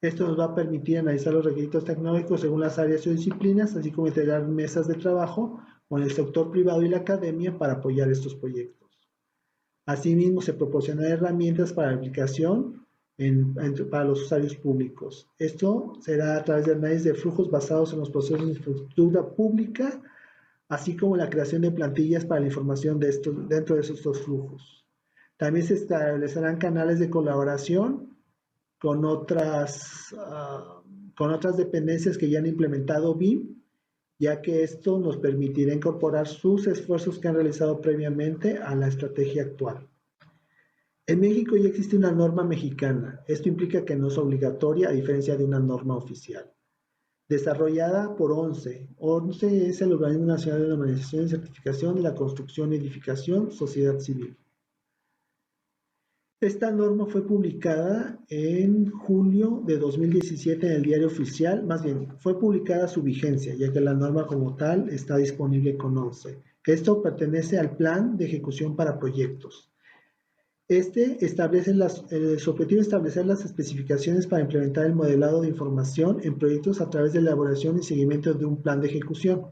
Esto nos va a permitir analizar los requisitos tecnológicos según las áreas o disciplinas, así como integrar mesas de trabajo con el sector privado y la academia para apoyar estos proyectos. Asimismo, se proporcionan herramientas para aplicación para los usuarios públicos. Esto será a través de análisis de flujos basados en los procesos de infraestructura pública, así como la creación de plantillas para la información dentro de estos flujos. También se establecerán canales de colaboración con otras dependencias que ya han implementado BIM, ya que esto nos permitirá incorporar sus esfuerzos que han realizado previamente a la estrategia actual. En México ya existe una norma mexicana. Esto implica que no es obligatoria, a diferencia de una norma oficial. Desarrollada por ONCE. ONCE es el Organismo Nacional de Normalización y Certificación de la Construcción y Edificación, Sociedad Civil. Esta norma fue publicada en julio de 2017 en el Diario Oficial, más bien, fue publicada su vigencia, ya que la norma como tal está disponible con ONCE. Esto pertenece al Plan de Ejecución para Proyectos. Su objetivo es establecer las especificaciones para implementar el modelado de información en proyectos a través de la elaboración y seguimiento de un plan de ejecución.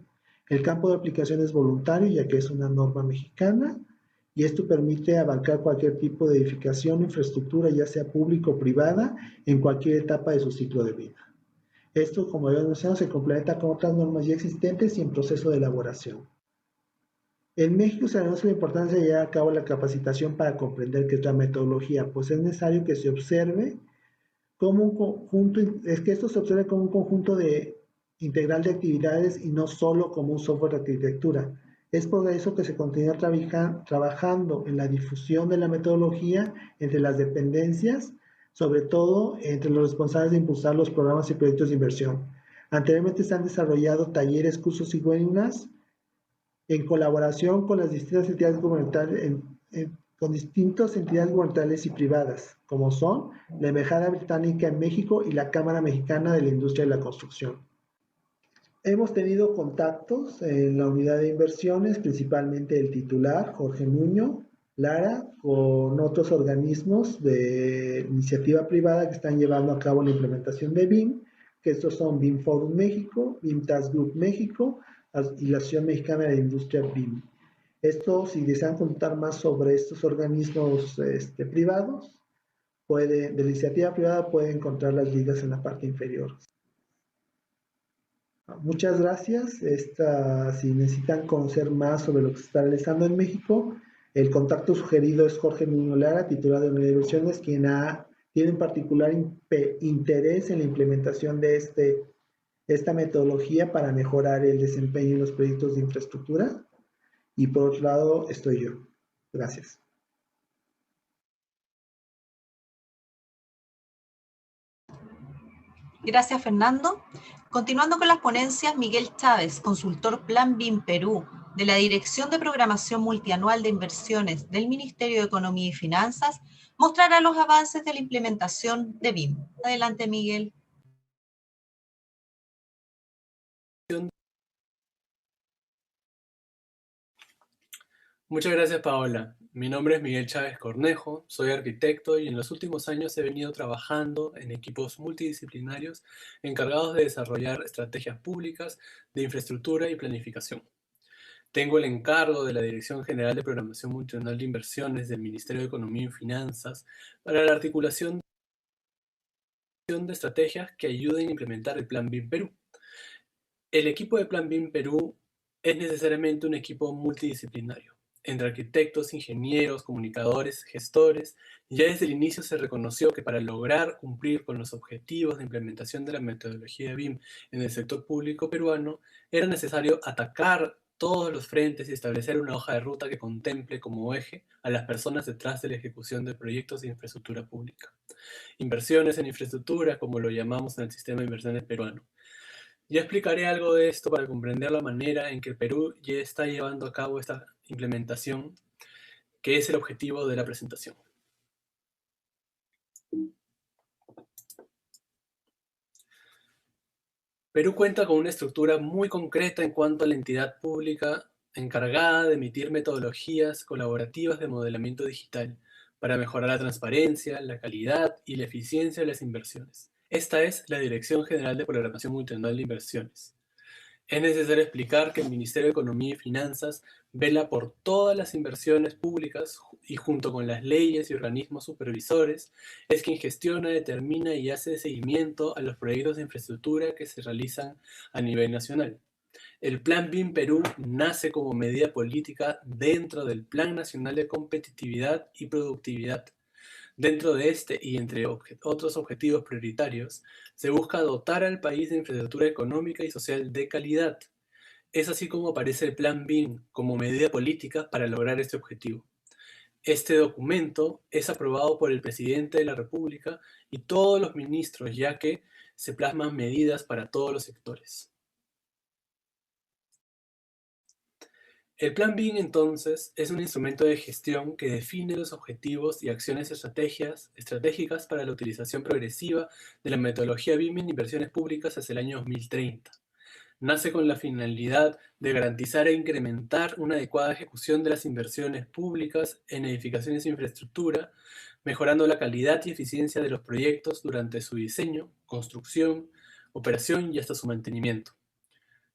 El campo de aplicación es voluntario, ya que es una norma mexicana, y esto permite abarcar cualquier tipo de edificación o infraestructura, ya sea pública o privada, en cualquier etapa de su ciclo de vida. Esto, como ya mencionado, se complementa con otras normas ya existentes y en proceso de elaboración. En México se reconoce la importancia de llevar a cabo la capacitación para comprender qué es la metodología, pues es necesario que se observe como un conjunto, esto se observe como un conjunto integral de actividades y no solo como un software de arquitectura. Es por eso que se continúa trabajando en la difusión de la metodología entre las dependencias, sobre todo entre los responsables de impulsar los programas y proyectos de inversión. Anteriormente se han desarrollado talleres, cursos y webinars en colaboración con las distintas entidades gubernamentales, con distintas entidades gubernamentales y privadas, como son la Embajada Británica en México y la Cámara Mexicana de la Industria de la Construcción. Hemos tenido contactos en la unidad de inversiones, principalmente el titular, Jorge Nuño Lara, con otros organismos de iniciativa privada que están llevando a cabo la implementación de BIM, que estos son BIM Forum México, BIM Task Group México y la Asociación Mexicana de la Industria BIM. Esto, si desean contar más sobre estos organismos privados, de la iniciativa privada, pueden encontrar las ligas en la parte inferior. Muchas gracias. Si necesitan conocer más sobre lo que se está realizando en México, el contacto sugerido es Jorge Nuño Lara, titular de Unidad de Inversiones, quien tiene en particular interés en la implementación de esta metodología para mejorar el desempeño en los proyectos de infraestructura. Y por otro lado, estoy yo. Gracias. Gracias, Fernando. Continuando con las ponencias, Miguel Chávez, consultor Plan BIM Perú, de la Dirección de Programación Multianual de Inversiones del Ministerio de Economía y Finanzas, mostrará los avances de la implementación de BIM. Adelante, Miguel. Muchas gracias, Paola. Mi nombre es Miguel Chávez Cornejo, soy arquitecto y en los últimos años he venido trabajando en equipos multidisciplinarios encargados de desarrollar estrategias públicas de infraestructura y planificación. Tengo el encargo de la Dirección General de Programación Multianual de Inversiones del Ministerio de Economía y Finanzas para la articulación de estrategias que ayuden a implementar el Plan BIM Perú. El equipo de Plan BIM Perú es necesariamente un equipo multidisciplinario, entre arquitectos, ingenieros, comunicadores, gestores. Ya desde el inicio se reconoció que para lograr cumplir con los objetivos de implementación de la metodología BIM en el sector público peruano, era necesario atacar todos los frentes y establecer una hoja de ruta que contemple como eje a las personas detrás de la ejecución de proyectos de infraestructura pública. Inversiones en infraestructura, como lo llamamos en el sistema de inversiones peruano. Ya explicaré algo de esto para comprender la manera en que el Perú ya está llevando a cabo esta implementación, que es el objetivo de la presentación. Perú cuenta con una estructura muy concreta en cuanto a la entidad pública encargada de emitir metodologías colaborativas de modelamiento digital para mejorar la transparencia, la calidad y la eficiencia de las inversiones. Esta es la Dirección General de Programación Multianual de Inversiones. Es necesario explicar que el Ministerio de Economía y Finanzas vela por todas las inversiones públicas y junto con las leyes y organismos supervisores es quien gestiona, determina y hace seguimiento a los proyectos de infraestructura que se realizan a nivel nacional. El Plan BIM Perú nace como medida política dentro del Plan Nacional de Competitividad y Productividad. Dentro de este y entre otros objetivos prioritarios, se busca dotar al país de infraestructura económica y social de calidad. Es así como aparece el Plan BIM como medida política para lograr este objetivo. Este documento es aprobado por el Presidente de la República y todos los ministros, ya que se plasman medidas para todos los sectores. El Plan BIM, entonces, es un instrumento de gestión que define los objetivos y acciones estratégicas para la utilización progresiva de la metodología BIM en inversiones públicas hacia el año 2030. Nace con la finalidad de garantizar e incrementar una adecuada ejecución de las inversiones públicas en edificaciones e infraestructura, mejorando la calidad y eficiencia de los proyectos durante su diseño, construcción, operación y hasta su mantenimiento.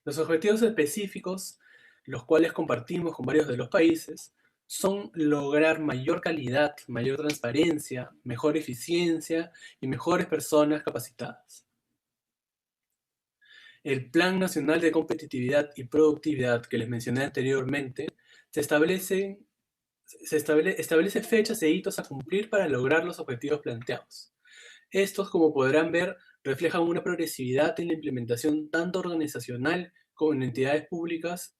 Los objetivos específicos, los cuales compartimos con varios de los países, son lograr mayor calidad, mayor transparencia, mejor eficiencia y mejores personas capacitadas. El Plan Nacional de Competitividad y Productividad que les mencioné anteriormente establece fechas e hitos a cumplir para lograr los objetivos planteados. Estos, como podrán ver, reflejan una progresividad en la implementación tanto organizacional como en entidades públicas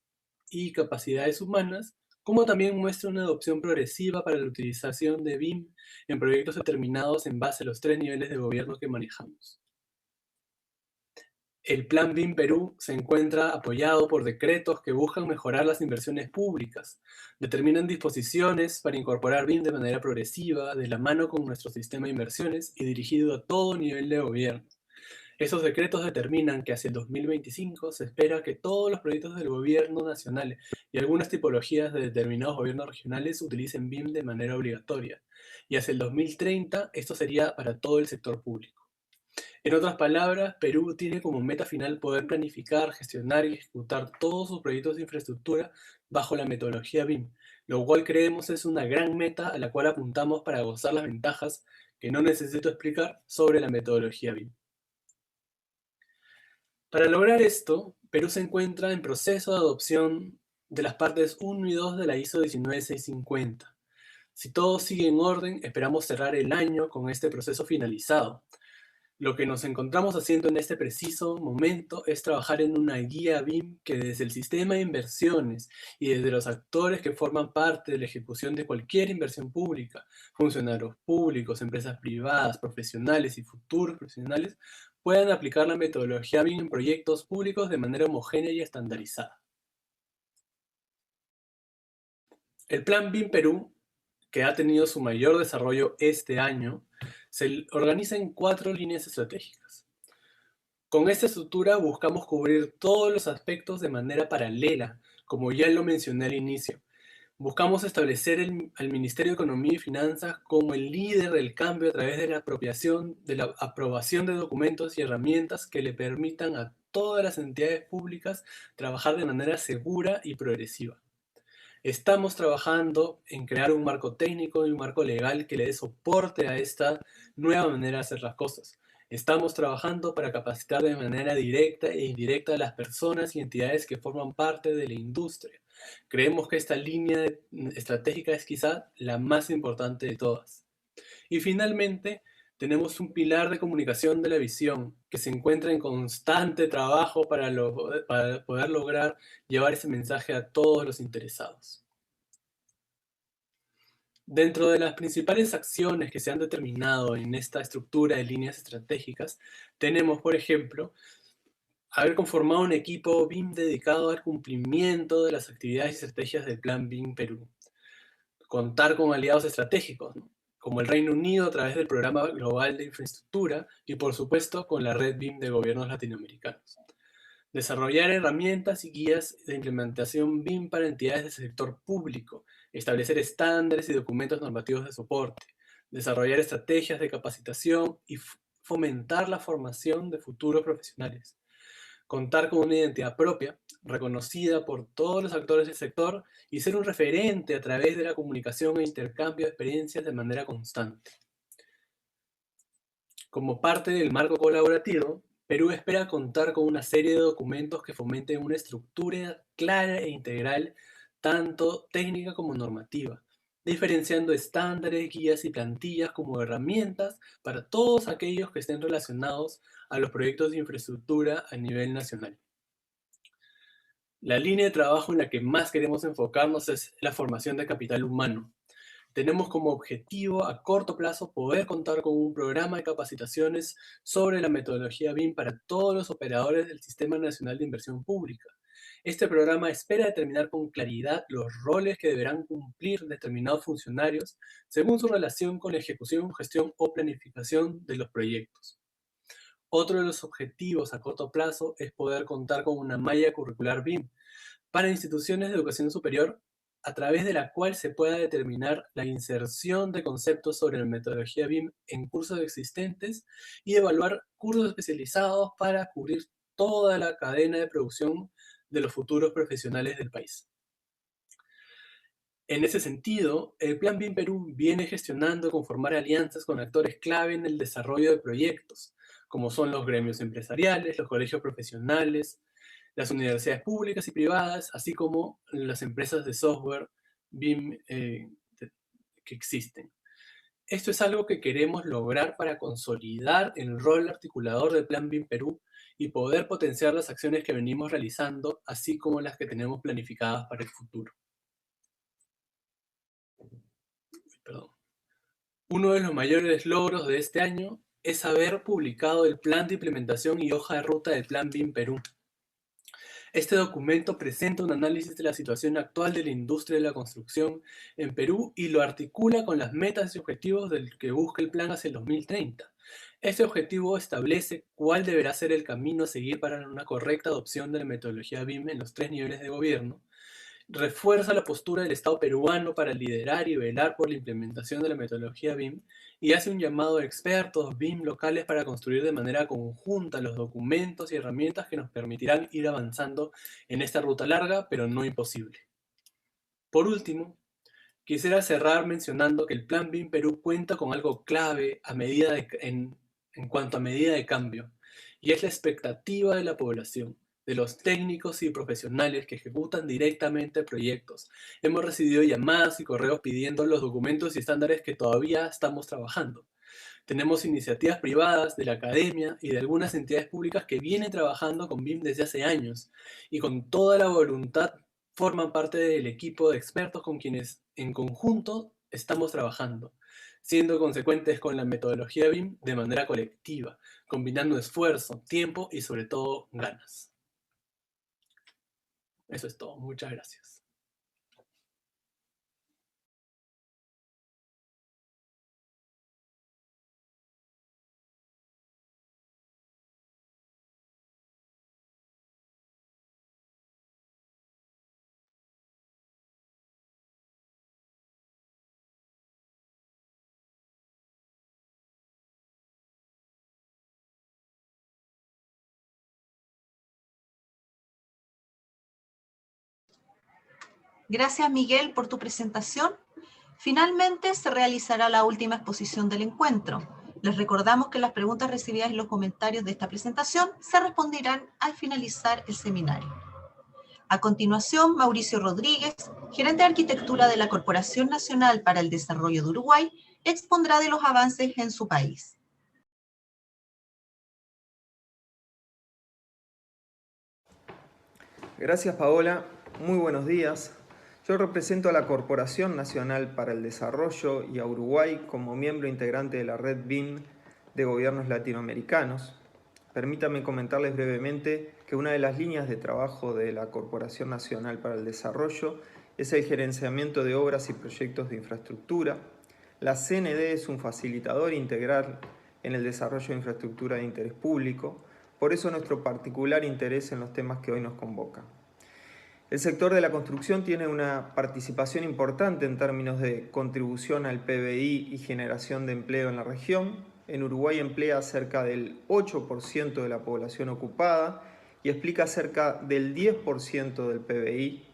y capacidades humanas, como también muestra una adopción progresiva para la utilización de BIM en proyectos determinados en base a los 3 niveles de gobierno que manejamos. El Plan BIM Perú se encuentra apoyado por decretos que buscan mejorar las inversiones públicas, determinan disposiciones para incorporar BIM de manera progresiva, de la mano con nuestro sistema de inversiones y dirigido a todo nivel de gobierno. Esos decretos determinan que hacia el 2025 se espera que todos los proyectos del gobierno nacional y algunas tipologías de determinados gobiernos regionales utilicen BIM de manera obligatoria, y hacia el 2030 esto sería para todo el sector público. En otras palabras, Perú tiene como meta final poder planificar, gestionar y ejecutar todos sus proyectos de infraestructura bajo la metodología BIM, lo cual creemos es una gran meta a la cual apuntamos para gozar las ventajas que no necesito explicar sobre la metodología BIM. Para lograr esto, Perú se encuentra en proceso de adopción de las partes 1 y 2 de la ISO 19650. Si todo sigue en orden, esperamos cerrar el año con este proceso finalizado. Lo que nos encontramos haciendo en este preciso momento es trabajar en una guía BIM que desde el sistema de inversiones y desde los actores que forman parte de la ejecución de cualquier inversión pública, funcionarios públicos, empresas privadas, profesionales y futuros profesionales, puedan aplicar la metodología BIM en proyectos públicos de manera homogénea y estandarizada. El Plan BIM Perú, que ha tenido su mayor desarrollo este año, se organiza en 4 líneas estratégicas. Con esta estructura buscamos cubrir todos los aspectos de manera paralela, como ya lo mencioné al inicio. Buscamos establecer al Ministerio de Economía y Finanzas como el líder del cambio a través de la aprobación de documentos y herramientas que le permitan a todas las entidades públicas trabajar de manera segura y progresiva. Estamos trabajando en crear un marco técnico y un marco legal que le dé soporte a esta nueva manera de hacer las cosas. Estamos trabajando para capacitar de manera directa e indirecta a las personas y entidades que forman parte de la industria. Creemos que esta línea estratégica es quizá la más importante de todas. Y finalmente, tenemos un pilar de comunicación de la visión que se encuentra en constante trabajo para poder lograr llevar ese mensaje a todos los interesados. Dentro de las principales acciones que se han determinado en esta estructura de líneas estratégicas, tenemos, por ejemplo, haber conformado un equipo BIM dedicado al cumplimiento de las actividades y estrategias del Plan BIM Perú. Contar con aliados estratégicos, ¿no?, como el Reino Unido a través del Programa Global de Infraestructura y, por supuesto, con la Red BIM de Gobiernos Latinoamericanos. Desarrollar herramientas y guías de implementación BIM para entidades del sector público. Establecer estándares y documentos normativos de soporte. Desarrollar estrategias de capacitación y fomentar la formación de futuros profesionales. Contar con una identidad propia, reconocida por todos los actores del sector y ser un referente a través de la comunicación e intercambio de experiencias de manera constante. Como parte del marco colaborativo, Perú espera contar con una serie de documentos que fomenten una estructura clara e integral, tanto técnica como normativa, diferenciando estándares, guías y plantillas como herramientas para todos aquellos que estén relacionados a los proyectos de infraestructura a nivel nacional. La línea de trabajo en la que más queremos enfocarnos es la formación de capital humano. Tenemos como objetivo a corto plazo poder contar con un programa de capacitaciones sobre la metodología BIM para todos los operadores del Sistema Nacional de Inversión Pública. Este programa espera determinar con claridad los roles que deberán cumplir determinados funcionarios según su relación con la ejecución, gestión o planificación de los proyectos. Otro de los objetivos a corto plazo es poder contar con una malla curricular BIM para instituciones de educación superior, a través de la cual se pueda determinar la inserción de conceptos sobre la metodología BIM en cursos existentes y evaluar cursos especializados para cubrir toda la cadena de producción de los futuros profesionales del país. En ese sentido, el Plan BIM Perú viene gestionando conformar alianzas con actores clave en el desarrollo de proyectos, como son los gremios empresariales, los colegios profesionales, las universidades públicas y privadas, así como las empresas de software BIM que existen. Esto es algo que queremos lograr para consolidar el rol articulador del Plan BIM Perú y poder potenciar las acciones que venimos realizando, así como las que tenemos planificadas para el futuro. Perdón. Uno de los mayores logros de este año es haber publicado el plan de implementación y hoja de ruta del Plan BIM Perú. Este documento presenta un análisis de la situación actual de la industria de la construcción en Perú y lo articula con las metas y objetivos del que busca el plan hacia el 2030. Este objetivo establece cuál deberá ser el camino a seguir para una correcta adopción de la metodología BIM en los 3 niveles de gobierno, refuerza la postura del Estado peruano para liderar y velar por la implementación de la metodología BIM y hace un llamado a expertos BIM locales para construir de manera conjunta los documentos y herramientas que nos permitirán ir avanzando en esta ruta larga, pero no imposible. Por último, quisiera cerrar mencionando que el Plan BIM Perú cuenta con algo clave en cuanto a medida de cambio, y es la expectativa de la población, de los técnicos y profesionales que ejecutan directamente proyectos. Hemos recibido llamadas y correos pidiendo los documentos y estándares que todavía estamos trabajando. Tenemos iniciativas privadas de la academia y de algunas entidades públicas que vienen trabajando con BIM desde hace años y con toda la voluntad forman parte del equipo de expertos con quienes en conjunto estamos trabajando, siendo consecuentes con la metodología BIM de manera colectiva, combinando esfuerzo, tiempo y sobre todo ganas. Eso es todo. Muchas gracias. Gracias, Miguel, por tu presentación. Finalmente, se realizará la última exposición del encuentro. Les recordamos que las preguntas recibidas en los comentarios de esta presentación se responderán al finalizar el seminario. A continuación, Mauricio Rodríguez, gerente de arquitectura de la Corporación Nacional para el Desarrollo de Uruguay, expondrá de los avances en su país. Gracias, Paola. Muy buenos días. Yo represento a la Corporación Nacional para el Desarrollo y a Uruguay como miembro integrante de la red BIM de gobiernos latinoamericanos. Permítanme comentarles brevemente que una de las líneas de trabajo de la Corporación Nacional para el Desarrollo es el gerenciamiento de obras y proyectos de infraestructura. La CND es un facilitador integral en el desarrollo de infraestructura de interés público, Por eso nuestro particular interés en los temas que hoy nos convocan. El sector de la construcción tiene una participación importante en términos de contribución al PBI y generación de empleo en la región. En Uruguay emplea cerca del 8% de la población ocupada y explica cerca del 10% del PBI,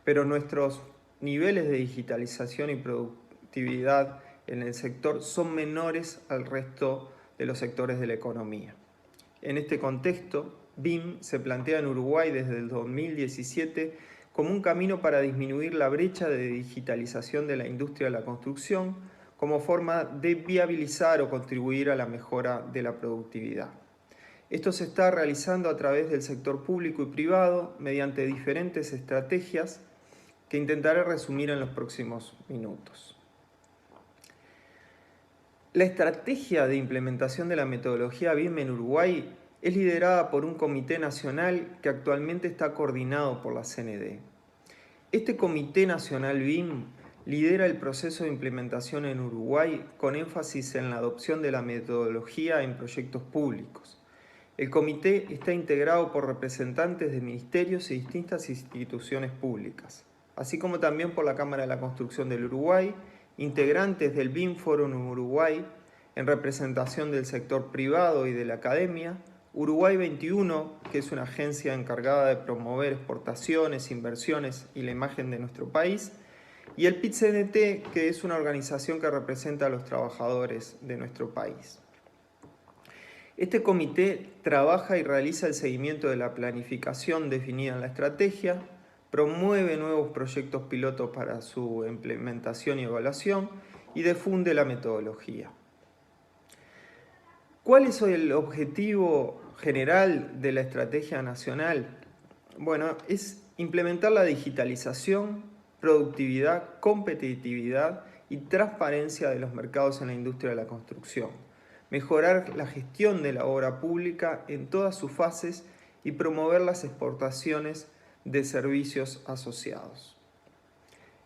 pero nuestros niveles de digitalización y productividad en el sector son menores al resto de los sectores de la economía. En este contexto, BIM se plantea en Uruguay desde el 2017 como un camino para disminuir la brecha de digitalización de la industria de la construcción como forma de viabilizar o contribuir a la mejora de la productividad. Esto se está realizando a través del sector público y privado mediante diferentes estrategias que intentaré resumir en los próximos minutos. La estrategia de implementación de la metodología BIM en Uruguay es liderada por un comité nacional que actualmente está coordinado por la CND. Este Comité Nacional BIM lidera el proceso de implementación en Uruguay con énfasis en la adopción de la metodología en proyectos públicos. El comité está integrado por representantes de ministerios y distintas instituciones públicas, así como también por la Cámara de la Construcción del Uruguay, integrantes del BIM Forum Uruguay, en representación del sector privado y de la academia, Uruguay 21, que es una agencia encargada de promover exportaciones, inversiones y la imagen de nuestro país, y el PIT-CNT, que es una organización que representa a los trabajadores de nuestro país. Este comité trabaja y realiza el seguimiento de la planificación definida en la estrategia, promueve nuevos proyectos pilotos para su implementación y evaluación y difunde la metodología. ¿Cuál es el objetivo general de la estrategia nacional? Bueno, es implementar la digitalización, productividad, competitividad y transparencia de los mercados en la industria de la construcción, mejorar la gestión de la obra pública en todas sus fases y promover las exportaciones de servicios asociados.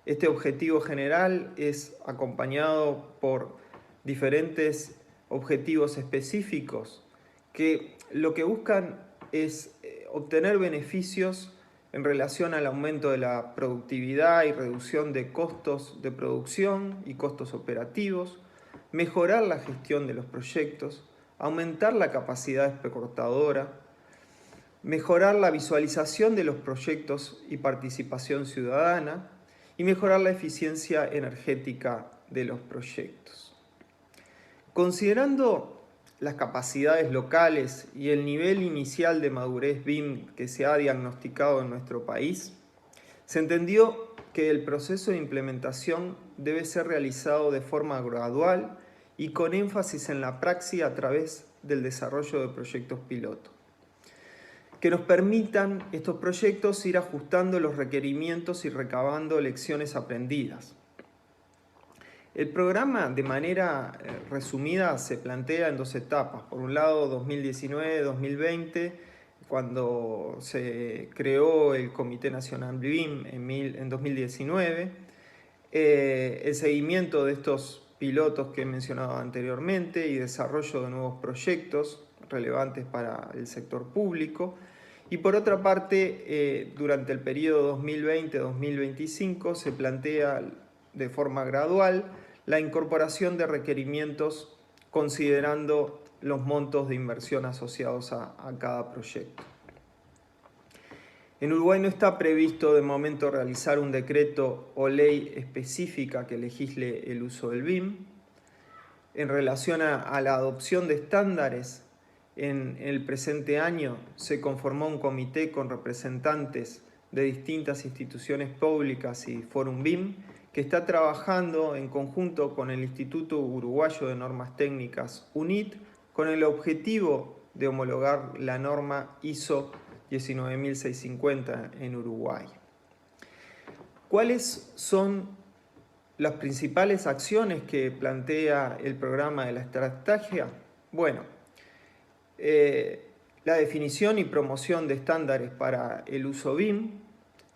Este objetivo general es acompañado por diferentes objetivos específicos que lo que buscan es obtener beneficios en relación al aumento de la productividad y reducción de costos de producción y costos operativos, mejorar la gestión de los proyectos, aumentar la capacidad exportadora, mejorar la visualización de los proyectos y participación ciudadana y mejorar la eficiencia energética de los proyectos. Considerando las capacidades locales y el nivel inicial de madurez BIM que se ha diagnosticado en nuestro país, se entendió que el proceso de implementación debe ser realizado de forma gradual y con énfasis en la praxis a través del desarrollo de proyectos piloto, que nos permitan estos proyectos ir ajustando los requerimientos y recabando lecciones aprendidas. El programa, de manera resumida, se plantea en dos etapas. Por un lado, 2019-2020, cuando se creó el Comité Nacional BIM en 2019, el seguimiento de estos pilotos que he mencionado anteriormente y desarrollo de nuevos proyectos relevantes para el sector público. Y por otra parte, durante el periodo 2020-2025 se plantea de forma gradual la incorporación de requerimientos considerando los montos de inversión asociados a cada proyecto. En Uruguay no está previsto de momento realizar un decreto o ley específica que legisle el uso del BIM. En relación a la adopción de estándares, en el presente año se conformó un comité con representantes de distintas instituciones públicas y Forum BIM, que está trabajando en conjunto con el Instituto Uruguayo de Normas Técnicas, UNIT, con el objetivo de homologar la norma ISO 19650 en Uruguay. ¿Cuáles son las principales acciones que plantea el programa de la estrategia? Bueno, la definición y promoción de estándares para el uso BIM.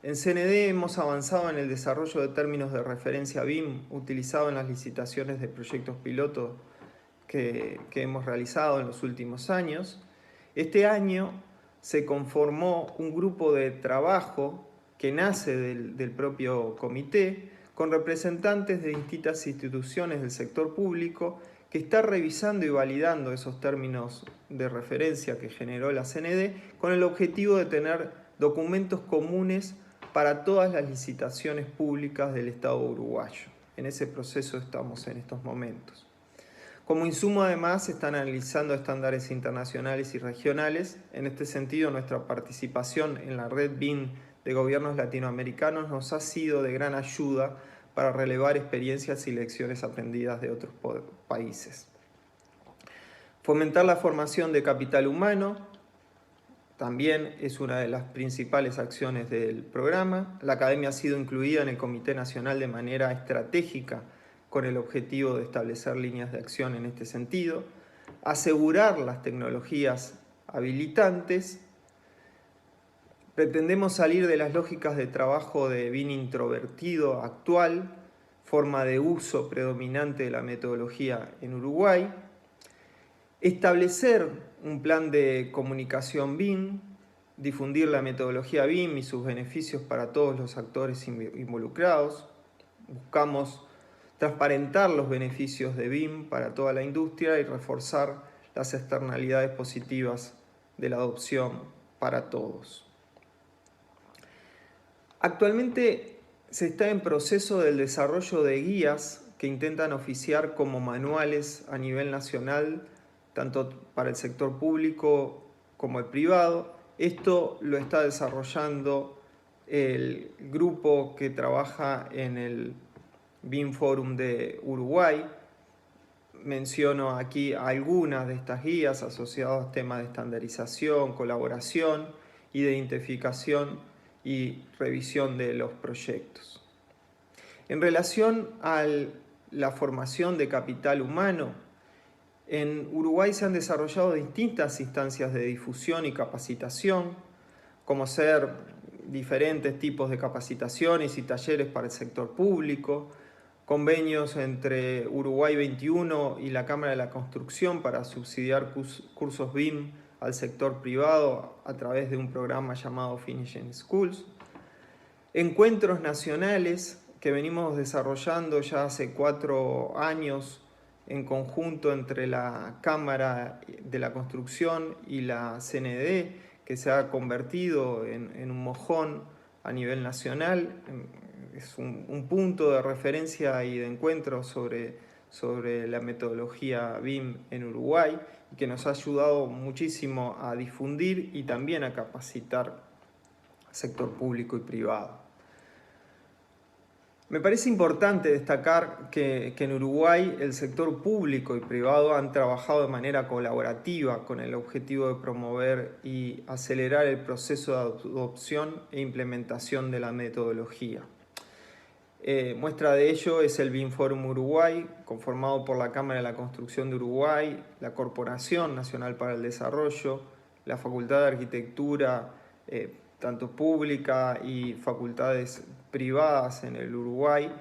En CND hemos avanzado en el desarrollo de términos de referencia BIM utilizado en las licitaciones de proyectos piloto que hemos realizado en los últimos años. Este año se conformó un grupo de trabajo que nace del propio comité, con representantes de distintas instituciones del sector público, que está revisando y validando esos términos de referencia que generó la CND, con el objetivo de tener documentos comunes para todas las licitaciones públicas del Estado uruguayo. En ese proceso estamos en estos momentos. Como insumo, además, se están analizando estándares internacionales y regionales. En este sentido, nuestra participación en la red BIM de gobiernos latinoamericanos nos ha sido de gran ayuda para relevar experiencias y lecciones aprendidas de otros países. Fomentar la formación de capital humano también es una de las principales acciones del programa. La Academia ha sido incluida en el Comité Nacional de manera estratégica con el objetivo de establecer líneas de acción en este sentido. Asegurar las tecnologías habilitantes. Pretendemos salir de las lógicas de trabajo de BIM introvertido actual, forma de uso predominante de la metodología en Uruguay. Establecer un plan de comunicación BIM, difundir la metodología BIM y sus beneficios para todos los actores involucrados. Buscamos transparentar los beneficios de BIM para toda la industria y reforzar las externalidades positivas de la adopción para todos. Actualmente se está en proceso del desarrollo de guías que intentan oficiar como manuales a nivel nacional, tanto para el sector público como el privado. Esto lo está desarrollando el grupo que trabaja en el BIM Forum de Uruguay. Menciono aquí algunas de estas guías asociadas a temas de estandarización, colaboración, identificación y revisión de los proyectos. En relación a la formación de capital humano, en Uruguay se han desarrollado distintas instancias de difusión y capacitación, como ser diferentes tipos de capacitaciones y talleres para el sector público, convenios entre Uruguay 21 y la Cámara de la Construcción para subsidiar cursos BIM al sector privado a través de un programa llamado Finishing Schools, encuentros nacionales que venimos desarrollando ya hace 4 años en conjunto entre la Cámara de la Construcción y la CND, que se ha convertido en un mojón a nivel nacional. Es un punto de referencia y de encuentro sobre la metodología BIM en Uruguay, que nos ha ayudado muchísimo a difundir y también a capacitar al sector público y privado. Me parece importante destacar que en Uruguay el sector público y privado han trabajado de manera colaborativa con el objetivo de promover y acelerar el proceso de adopción e implementación de la metodología. Muestra de ello es el BIM Forum Uruguay, conformado por la Cámara de la Construcción de Uruguay, la Corporación Nacional para el Desarrollo, la Facultad de Arquitectura, tanto pública y facultades privadas en el Uruguay,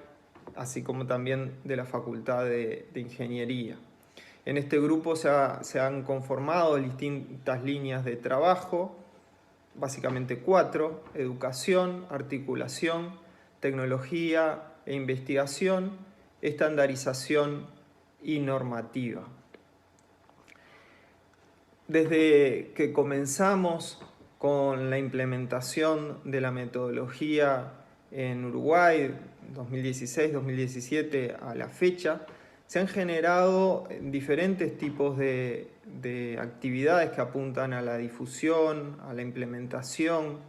así como también de la Facultad de Ingeniería. En este grupo se han conformado distintas líneas de trabajo, básicamente 4: educación, articulación, tecnología e investigación, estandarización y normativa. Desde que comenzamos con la implementación de la metodología en Uruguay, 2016-2017 a la fecha, se han generado diferentes tipos de actividades que apuntan a la difusión, a la implementación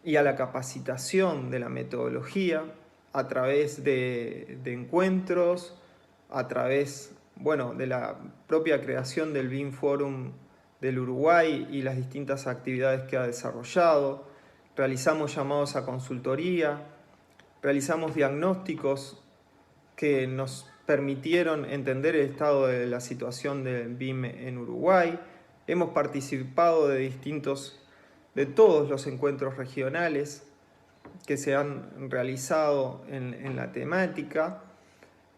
y a la capacitación de la metodología a través de encuentros, a través de la propia creación del BIM Forum del Uruguay y las distintas actividades que ha desarrollado. Realizamos llamados a consultoría, realizamos diagnósticos que nos permitieron entender el estado de la situación del BIM en Uruguay. Hemos participado de todos los encuentros regionales que se han realizado en la temática.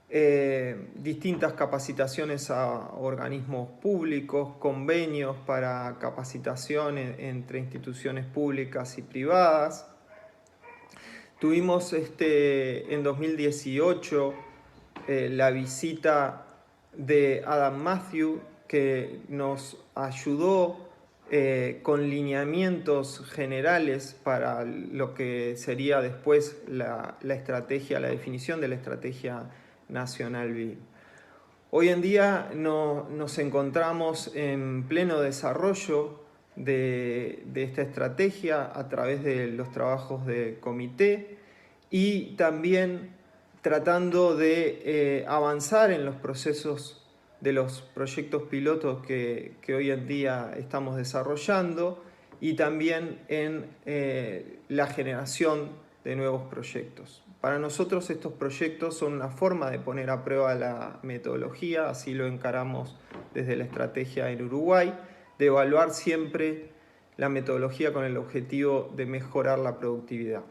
distintas capacitaciones a organismos públicos, convenios para capacitación entre instituciones públicas y privadas. Tuvimos en 2018 la visita de Adam Matthew, que nos ayudó con lineamientos generales para lo que sería después la estrategia, la definición de la estrategia nacional BIM. Hoy en día nos encontramos en pleno desarrollo de esta estrategia a través de los trabajos de comité y también tratando de avanzar en los procesos de los proyectos pilotos que hoy en día estamos desarrollando y también en la generación de nuevos proyectos. Para nosotros estos proyectos son una forma de poner a prueba la metodología, así lo encaramos desde la estrategia en Uruguay, de evaluar siempre la metodología con el objetivo de mejorar la productividad.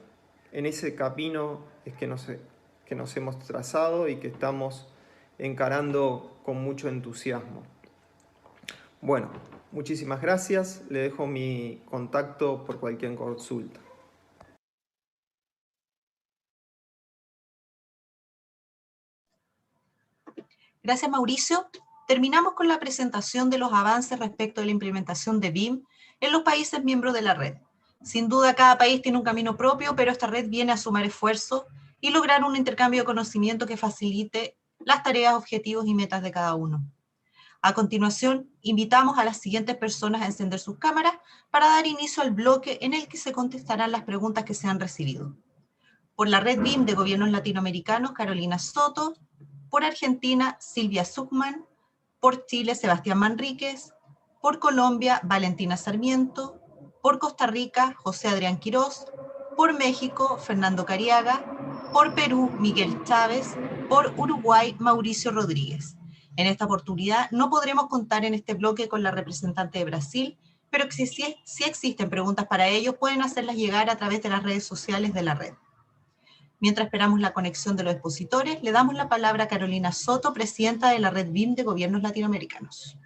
En ese camino es que nos hemos trazado y que estamos encarando con mucho entusiasmo. Bueno, muchísimas gracias. Le dejo mi contacto por cualquier consulta. Gracias, Mauricio. Terminamos con la presentación de los avances respecto de la implementación de BIM en los países miembros de la red. Sin duda, cada país tiene un camino propio, pero esta red viene a sumar esfuerzos y lograr un intercambio de conocimiento que facilite las tareas, objetivos y metas de cada uno. A continuación, invitamos a las siguientes personas a encender sus cámaras para dar inicio al bloque en el que se contestarán las preguntas que se han recibido. Por la red BIM de Gobiernos Latinoamericanos, Carolina Soto. Por Argentina, Silvia Zuckman. Por Chile, Sebastián Manríquez. Por Colombia, Valentina Sarmiento. Por Costa Rica, José Adrián Quirós. Por México, Fernando Cariaga. Por Perú, Miguel Chávez. Por Uruguay, Mauricio Rodríguez. En esta oportunidad no podremos contar en este bloque con la representante de Brasil, pero si existen preguntas para ellos, pueden hacerlas llegar a través de las redes sociales de la red. Mientras esperamos la conexión de los expositores, le damos la palabra a Carolina Soto, presidenta de la Red BIM de Gobiernos Latinoamericanos.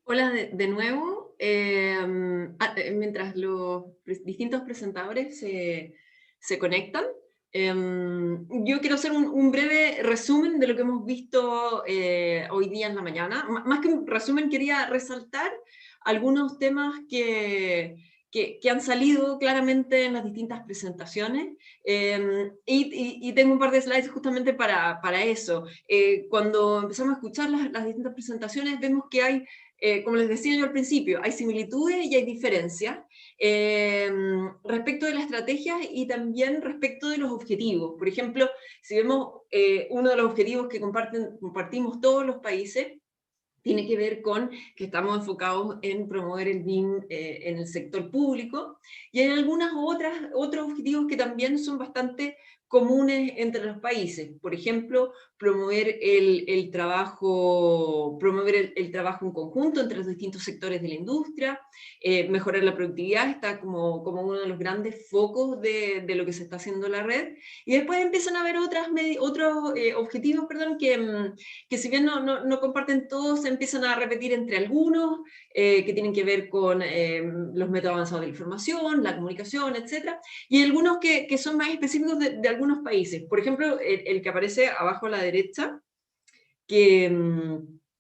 Hola de nuevo. Mientras los distintos presentadores se conectan, yo quiero hacer un breve resumen de lo que hemos visto hoy día en la mañana. Más que un resumen, quería resaltar algunos temas que han salido claramente en las distintas presentaciones, y tengo un par de slides justamente para eso. Cuando empezamos a escuchar las distintas presentaciones, vemos que hay, como les decía yo al principio, hay similitudes y hay diferencias respecto de la estrategia y también respecto de los objetivos. Por ejemplo, si vemos uno de los objetivos que compartimos todos los países, tiene que ver con que estamos enfocados en promover el BIM en el sector público, y hay otros objetivos que también son bastante comunes entre los países. Por ejemplo, promover el trabajo en conjunto entre los distintos sectores de la industria, mejorar la productividad, está como uno de los grandes focos de lo que se está haciendo en la red. Y después empiezan a haber otros objetivos, que si bien no comparten todos, se empiezan a repetir entre algunos, que tienen que ver con los métodos avanzados de la información, la comunicación, etc. Y algunos que son más específicos de algunos países. Por ejemplo, el que aparece abajo a la derecha, que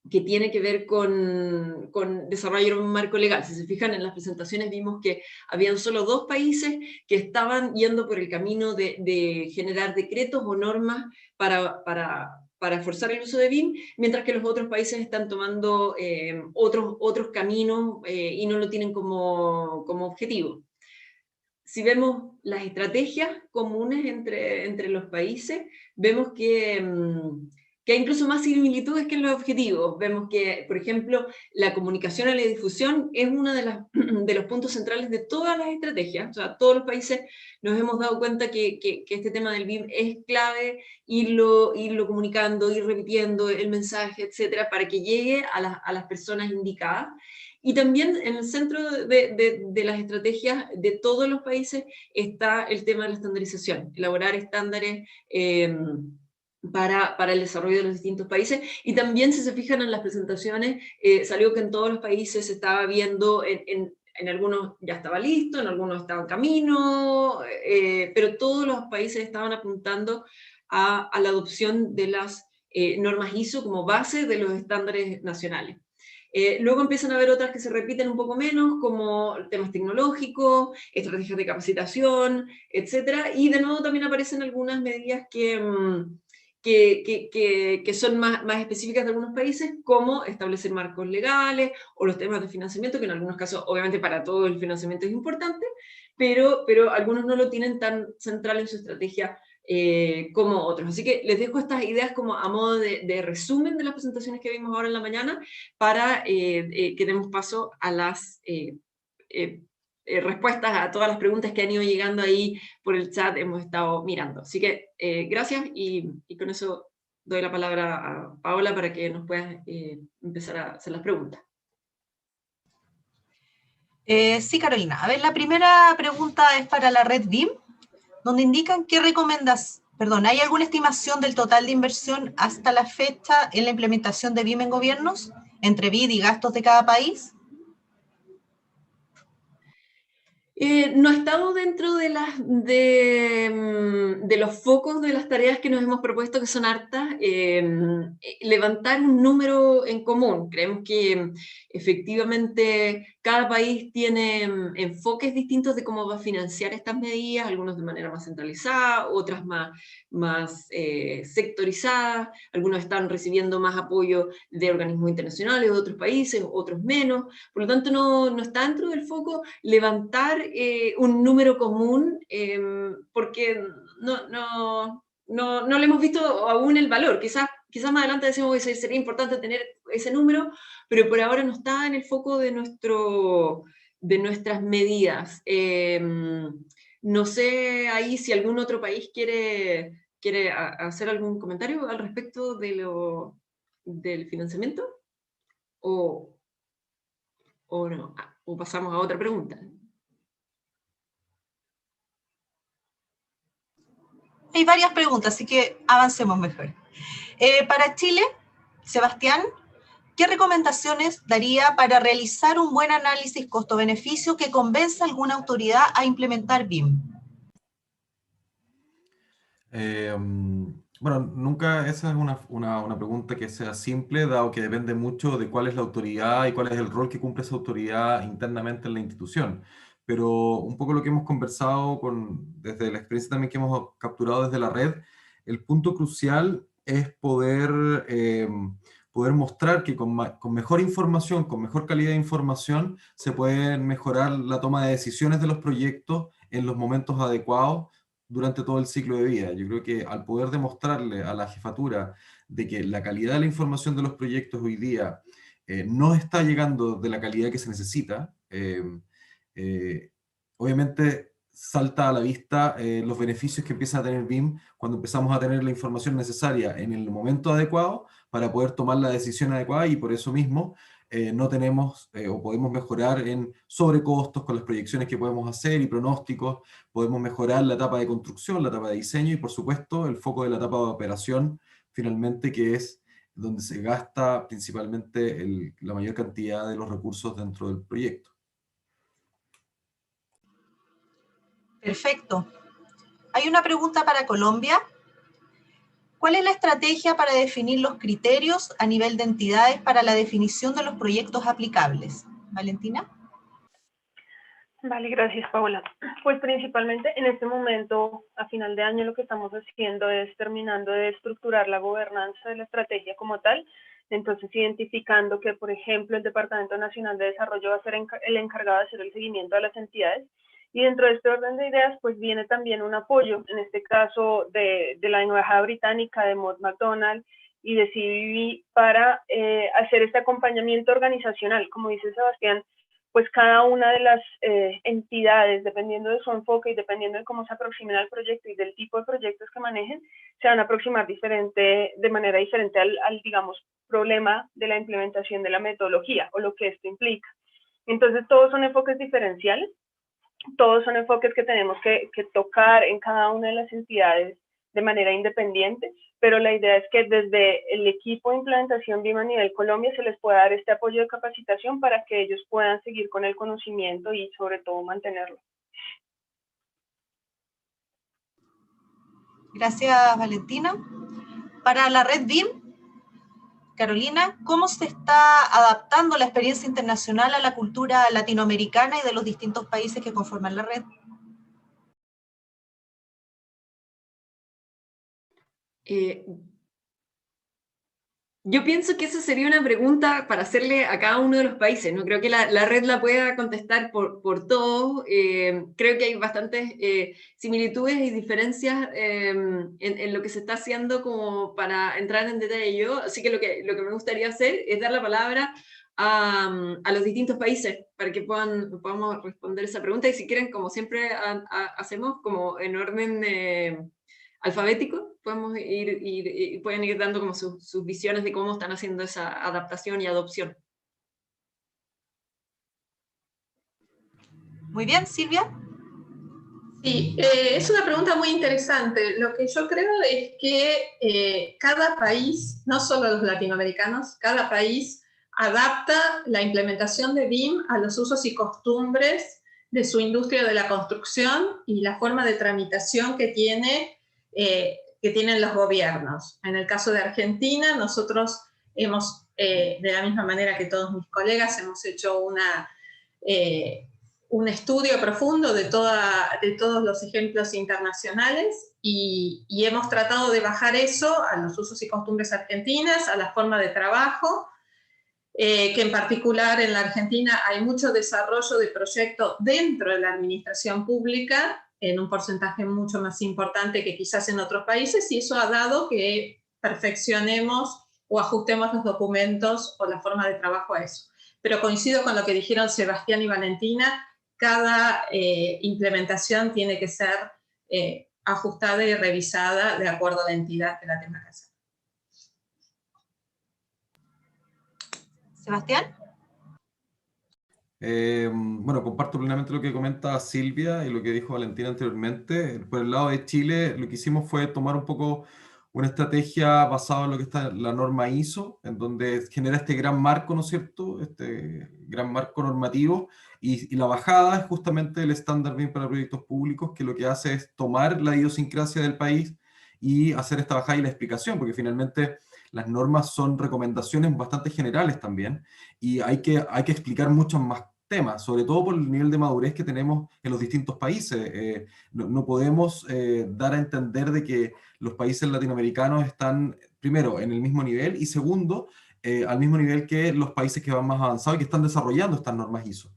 tiene que ver con desarrollar un marco legal. Si se fijan en las presentaciones, vimos que habían solo 2 países que estaban yendo por el camino de generar decretos o normas para forzar el uso de BIM, mientras que los otros países están tomando otros caminos y no lo tienen como objetivo. Si vemos las estrategias comunes entre los países, vemos que hay incluso más similitudes que en los objetivos. Vemos que, por ejemplo, la comunicación a la difusión es uno de los puntos centrales de todas las estrategias. O sea, todos los países nos hemos dado cuenta que este tema del BIM es clave, irlo comunicando, ir repitiendo el mensaje, etcétera, para que llegue a las personas indicadas. Y también en el centro de las estrategias de todos los países está el tema de la estandarización, elaborar estándares para el desarrollo de los distintos países. Y también, si se fijan en las presentaciones, salió que en todos los países se estaba viendo, en algunos ya estaba listo, en algunos estaba en camino, pero todos los países estaban apuntando a la adopción de las normas ISO como base de los estándares nacionales. Luego empiezan a haber otras que se repiten un poco menos, como temas tecnológicos, estrategias de capacitación, etc. Y de nuevo también aparecen algunas medidas que son más específicas de algunos países, como establecer marcos legales, o los temas de financiamiento, que en algunos casos, obviamente para todo el financiamiento es importante, pero algunos no lo tienen tan central en su estrategia como otros. Así que les dejo estas ideas como a modo de resumen de las presentaciones que vimos ahora en la mañana, para que demos paso a las respuestas a todas las preguntas que han ido llegando ahí por el chat, hemos estado mirando. Así que gracias, y con eso doy la palabra a Paola para que nos pueda empezar a hacer las preguntas. Sí, Carolina. A ver, la primera pregunta es para la red BIM, donde indican qué ¿hay alguna estimación del total de inversión hasta la fecha en la implementación de BIM en gobiernos, entre BID y gastos de cada país? No ha estado dentro de los focos de las tareas que nos hemos propuesto, que son hartas, levantar un número en común. Creemos que efectivamente cada país tiene enfoques distintos de cómo va a financiar estas medidas, algunos de manera más centralizada, otras más sectorizadas, algunos están recibiendo más apoyo de organismos internacionales, de otros países, otros menos. Por lo tanto, no está dentro del foco levantar un número común, porque no le hemos visto aún el valor. Quizás más adelante decimos que sería importante tener ese número, pero por ahora no está en el foco de nuestras medidas. No sé ahí si algún otro país quiere hacer algún comentario al respecto del financiamiento, o no, o pasamos a otra pregunta. Hay varias preguntas, así que avancemos mejor. Para Chile, Sebastián, ¿qué recomendaciones daría para realizar un buen análisis costo-beneficio que convenza a alguna autoridad a implementar BIM? Bueno, nunca esa es una pregunta que sea simple, dado que depende mucho de cuál es la autoridad y cuál es el rol que cumple esa autoridad internamente en la institución. Pero un poco lo que hemos conversado desde la experiencia también que hemos capturado desde la red, el punto crucial es poder mostrar que con mejor información, con mejor calidad de información, se puede mejorar la toma de decisiones de los proyectos en los momentos adecuados durante todo el ciclo de vida. Yo creo que al poder demostrarle a la jefatura de que la calidad de la información de los proyectos hoy día no está llegando de la calidad que se necesita, obviamente salta a la vista los beneficios que empieza a tener BIM cuando empezamos a tener la información necesaria en el momento adecuado para poder tomar la decisión adecuada, y por eso mismo no tenemos o podemos mejorar en sobrecostos con las proyecciones que podemos hacer y pronósticos, podemos mejorar la etapa de construcción, la etapa de diseño y por supuesto el foco de la etapa de operación finalmente, que es donde se gasta principalmente la mayor cantidad de los recursos dentro del proyecto. Perfecto. Hay una pregunta para Colombia. ¿Cuál es la estrategia para definir los criterios a nivel de entidades para la definición de los proyectos aplicables? Valentina. Vale, gracias, Paola. Pues principalmente en este momento, a final de año, lo que estamos haciendo es terminando de estructurar la gobernanza de la estrategia como tal. Entonces, identificando que, por ejemplo, el Departamento Nacional de Desarrollo va a ser el encargado de hacer el seguimiento a las entidades. Y dentro de este orden de ideas, pues viene también un apoyo, en este caso de la Embajada Británica, de Mott MacDonald y de CBB, para hacer este acompañamiento organizacional. Como dice Sebastián, pues cada una de las entidades, dependiendo de su enfoque y dependiendo de cómo se aproximen al proyecto y del tipo de proyectos que manejen, se van a aproximar de manera diferente al, digamos, problema de la implementación de la metodología o lo que esto implica. Entonces todos son enfoques diferenciales, todos son enfoques que tenemos que tocar en cada una de las entidades de manera independiente, pero la idea es que desde el equipo de implementación BIM a nivel Colombia se les pueda dar este apoyo de capacitación para que ellos puedan seguir con el conocimiento y sobre todo mantenerlo. Gracias, Valentina. Para la red BIM, Carolina, ¿cómo se está adaptando la experiencia internacional a la cultura latinoamericana y de los distintos países que conforman la red? Yo pienso que esa sería una pregunta para hacerle a cada uno de los países. No creo que la red la pueda contestar por todos. Creo que hay bastantes similitudes y diferencias en lo que se está haciendo como para entrar en detalle yo. Así que lo que me gustaría hacer es dar la palabra a los distintos países para que podamos responder esa pregunta. Y si quieren, como siempre hacemos, como en orden alfabético, podemos pueden ir dando como sus visiones de cómo están haciendo esa adaptación y adopción. Muy bien, Silvia. Sí, es una pregunta muy interesante. Lo que yo creo es que cada país, no solo los latinoamericanos, cada país adapta la implementación de BIM a los usos y costumbres de su industria de la construcción y la forma de tramitación que tienen los gobiernos. En el caso de Argentina, nosotros hemos, de la misma manera que todos mis colegas, hemos hecho un estudio profundo de todos los ejemplos internacionales y hemos tratado de bajar eso a los usos y costumbres argentinas, a la forma de trabajo, que en particular en la Argentina hay mucho desarrollo de proyectos dentro de la administración pública, en un porcentaje mucho más importante que quizás en otros países, y eso ha dado que perfeccionemos o ajustemos los documentos o la forma de trabajo a eso. Pero coincido con lo que dijeron Sebastián y Valentina, cada implementación tiene que ser ajustada y revisada de acuerdo a la entidad que la tenga que hacer. Sebastián. Bueno, comparto plenamente lo que comenta Silvia y lo que dijo Valentina anteriormente. Por el lado de Chile, lo que hicimos fue tomar un poco una estrategia basada en lo que está en la norma ISO, en donde genera este gran marco, ¿no es cierto? Este gran marco normativo, y la bajada es justamente el estándar BIM para proyectos públicos, que lo que hace es tomar la idiosincrasia del país y hacer esta bajada y la explicación, porque finalmente las normas son recomendaciones bastante generales también, y hay que explicar muchos más temas, sobre todo por el nivel de madurez que tenemos en los distintos países. No podemos dar a entender de que los países latinoamericanos están, primero, en el mismo nivel, y segundo, al mismo nivel que los países que van más avanzados y que están desarrollando estas normas ISO.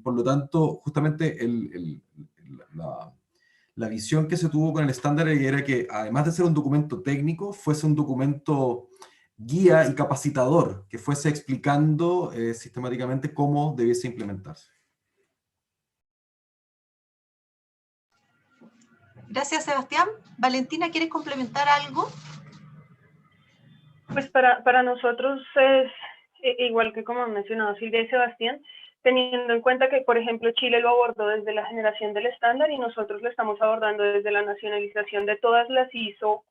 Por lo tanto, justamente la visión que se tuvo con el estándar era que, además de ser un documento técnico, fuese un documento guía y capacitador, que fuese explicando sistemáticamente cómo debiese implementarse. Gracias, Sebastián. Valentina, ¿quieres complementar algo? Pues para nosotros es igual que como han mencionado Silvia y Sebastián, teniendo en cuenta que, por ejemplo, Chile lo abordó desde la generación del estándar y nosotros lo estamos abordando desde la nacionalización de todas las ISO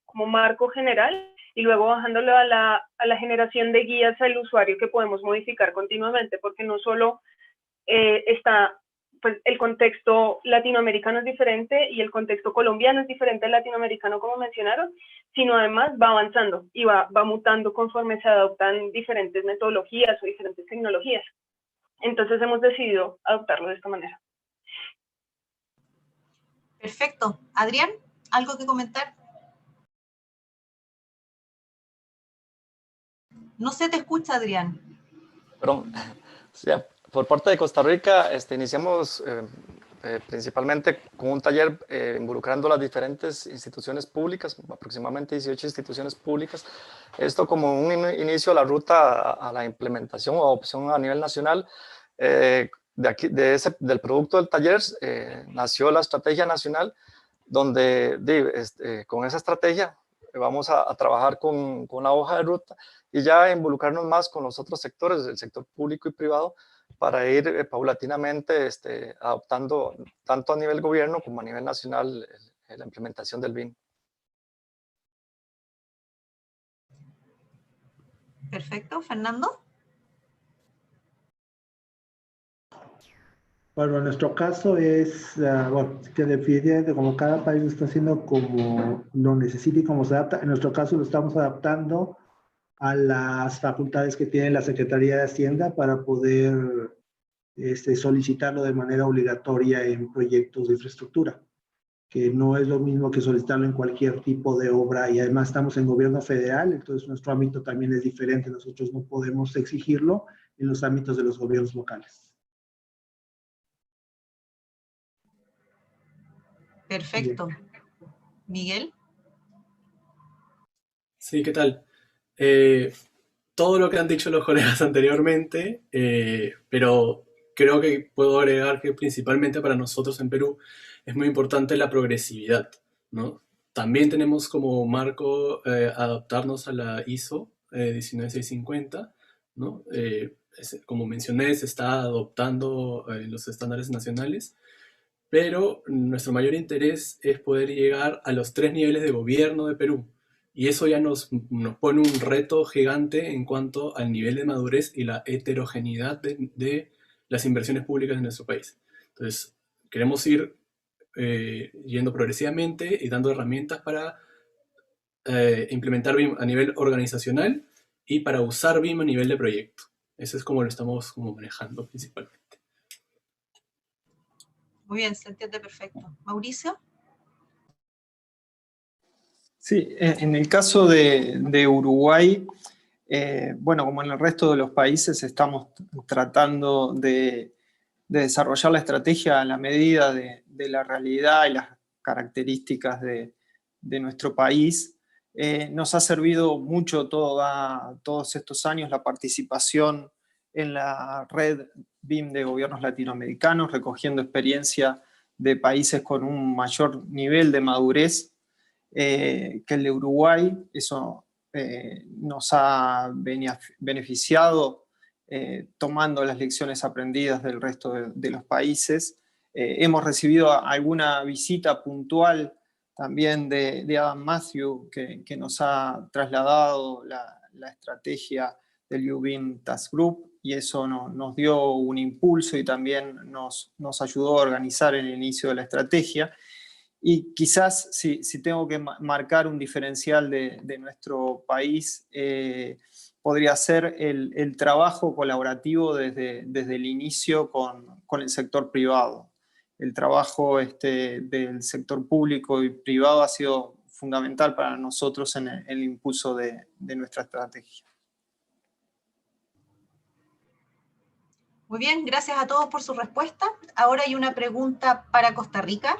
como marco general y luego bajándolo a la generación de guías al usuario que podemos modificar continuamente, porque no solo está, pues el contexto latinoamericano es diferente y el contexto colombiano es diferente al latinoamericano, como mencionaron, sino además va avanzando y va mutando conforme se adoptan diferentes metodologías o diferentes tecnologías. Entonces hemos decidido adoptarlo de esta manera. Perfecto. Adrián, ¿algo que comentar? No se te escucha, Adrián. Perdón. Sí, por parte de Costa Rica, iniciamos principalmente con un taller involucrando las diferentes instituciones públicas, aproximadamente 18 instituciones públicas. Esto como un inicio a la ruta a la implementación o adopción a nivel nacional. Del producto del taller nació la estrategia nacional, donde con esa estrategia vamos a trabajar con la hoja de ruta y ya involucrarnos más con los otros sectores, el sector público y privado, para ir paulatinamente adoptando tanto a nivel gobierno como a nivel nacional la implementación del BIM. Perfecto, Fernando. Bueno, en nuestro caso es, bueno, que definitivamente como cada país lo está haciendo como lo necesita y como se adapta. En nuestro caso lo estamos adaptando a las facultades que tiene la Secretaría de Hacienda para poder solicitarlo de manera obligatoria en proyectos de infraestructura, que no es lo mismo que solicitarlo en cualquier tipo de obra, y además estamos en gobierno federal, entonces nuestro ámbito también es diferente. Nosotros no podemos exigirlo en los ámbitos de los gobiernos locales. Perfecto. Miguel. Sí, ¿qué tal? Todo lo que han dicho los colegas anteriormente, pero creo que puedo agregar que principalmente para nosotros en Perú es muy importante la progresividad, ¿no? También tenemos como marco adaptarnos a la ISO 19650, ¿no? Como mencioné, se está adoptando los estándares nacionales, pero nuestro mayor interés es poder llegar a los 3 niveles de gobierno de Perú. Y eso ya nos pone un reto gigante en cuanto al nivel de madurez y la heterogeneidad de las inversiones públicas en nuestro país. Entonces, queremos ir yendo progresivamente y dando herramientas para implementar BIM a nivel organizacional y para usar BIM a nivel de proyecto. Eso es como lo estamos manejando principalmente. Muy bien, se entiende perfecto. Mauricio. Sí, en el caso de Uruguay, bueno, como en el resto de los países, estamos tratando de desarrollar la estrategia a la medida de la realidad y las características de nuestro país. Nos ha servido mucho todos estos años la participación en la red BIM de gobiernos latinoamericanos, recogiendo experiencia de países con un mayor nivel de madurez que el de Uruguay. Eso nos ha beneficiado tomando las lecciones aprendidas del resto de los países. Hemos recibido alguna visita puntual también de Adam Matthew, que nos ha trasladado la estrategia del UBIM Task Group, y eso nos dio un impulso y también nos ayudó a organizar el inicio de la estrategia. Y quizás si tengo que marcar un diferencial de nuestro país, podría ser el trabajo colaborativo desde el inicio con el sector privado. El trabajo del sector público y privado ha sido fundamental para nosotros en el impulso de nuestra estrategia. Muy bien, gracias a todos por su respuesta. Ahora hay una pregunta para Costa Rica.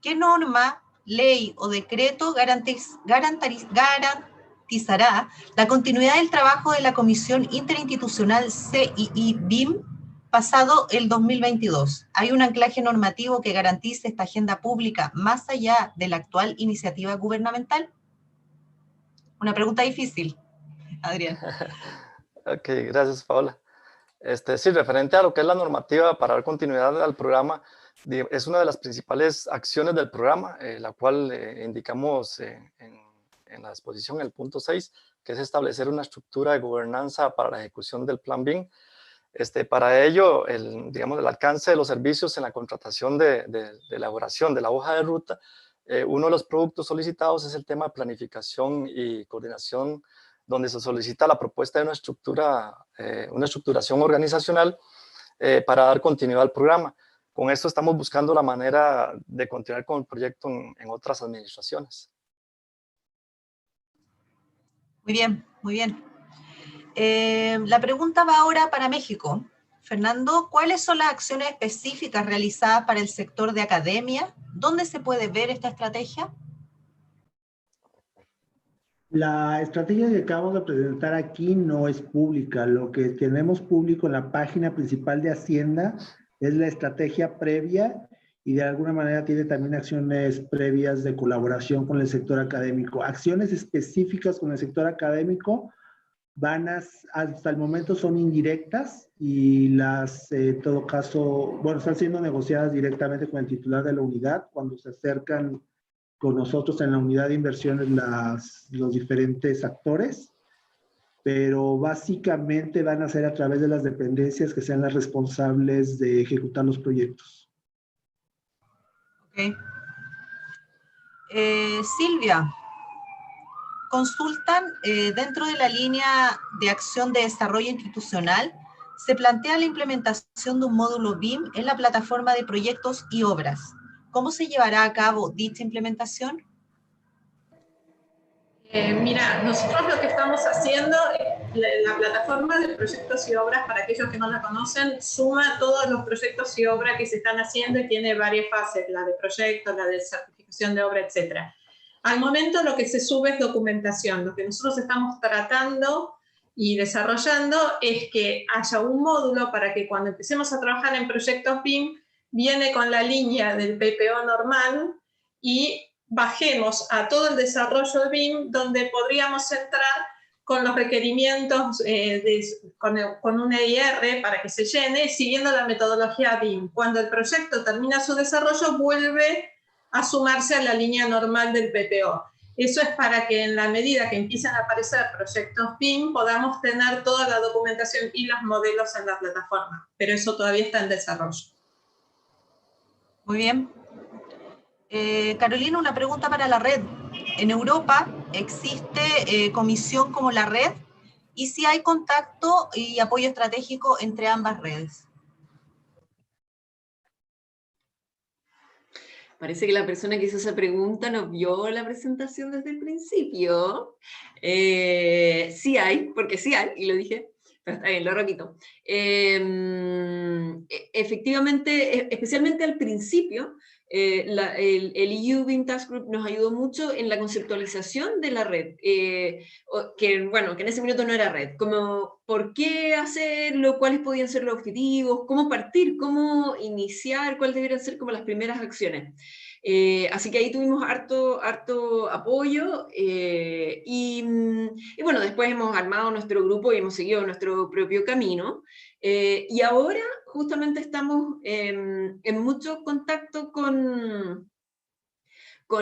¿Qué norma, ley o decreto garantizará la continuidad del trabajo de la Comisión Interinstitucional CII-BIM pasado el 2022? ¿Hay un anclaje normativo que garantice esta agenda pública más allá de la actual iniciativa gubernamental? Una pregunta difícil, Adrián. Ok, gracias, Paola. Sí, referente a lo que es la normativa para dar continuidad al programa, es una de las principales acciones del programa, la cual indicamos en la exposición, el punto 6, que es establecer una estructura de gobernanza para la ejecución del Plan BIM. Para ello, digamos, el alcance de los servicios en la contratación de elaboración de la hoja de ruta, uno de los productos solicitados es el tema de planificación y coordinación, donde se solicita la propuesta de una estructuración organizacional para dar continuidad al programa. Con esto estamos buscando la manera de continuar con el proyecto en otras administraciones. Muy bien, muy bien. La pregunta va ahora para México. Fernando, ¿cuáles son las acciones específicas realizadas para el sector de academia? ¿Dónde se puede ver esta estrategia? La estrategia que acabamos de presentar aquí no es pública. Lo que tenemos público en la página principal de Hacienda es la estrategia previa, y de alguna manera tiene también acciones previas de colaboración con el sector académico. Acciones específicas con el sector académico, hasta el momento son indirectas y en todo caso, bueno, están siendo negociadas directamente con el titular de la unidad cuando se acercan con nosotros en la unidad de inversiones los diferentes actores, pero básicamente van a ser a través de las dependencias que sean las responsables de ejecutar los proyectos. Ok. Silvia, consultan dentro de la línea de acción de desarrollo institucional, se plantea la implementación de un módulo BIM en la plataforma de proyectos y obras. ¿Cómo se llevará a cabo dicha implementación? Mira, nosotros lo que estamos haciendo, la plataforma de proyectos y obras, para aquellos que no la conocen, suma todos los proyectos y obras que se están haciendo y tiene varias fases, la de proyectos, la de certificación de obra, etc. Al momento lo que se sube es documentación. Lo que nosotros estamos tratando y desarrollando es que haya un módulo para que cuando empecemos a trabajar en proyectos BIM, viene con la línea del PPO normal y bajemos a todo el desarrollo de BIM, donde podríamos entrar con los requerimientos con un EIR para que se llene, siguiendo la metodología BIM. Cuando el proyecto termina su desarrollo, vuelve a sumarse a la línea normal del PPO. Eso es para que en la medida que empiecen a aparecer proyectos BIM, podamos tener toda la documentación y los modelos en la plataforma. Pero eso todavía está en desarrollo. Muy bien. Carolina, una pregunta para la red. En Europa existe comisión como la red, y si hay contacto y apoyo estratégico entre ambas redes. Parece que la persona que hizo esa pregunta no vio la presentación desde el principio. Sí hay, porque sí hay, y lo dije, pero está bien, lo repito. Efectivamente, especialmente al principio, el EU BIM Task Group nos ayudó mucho en la conceptualización de la red, que en ese minuto no era red, como por qué hacerlo, cuáles podían ser los objetivos, cómo partir, cómo iniciar, cuáles deberían ser como las primeras acciones. Así que ahí tuvimos harto apoyo y bueno, después hemos armado nuestro grupo y hemos seguido nuestro propio camino. Y ahora justamente estamos en mucho contacto con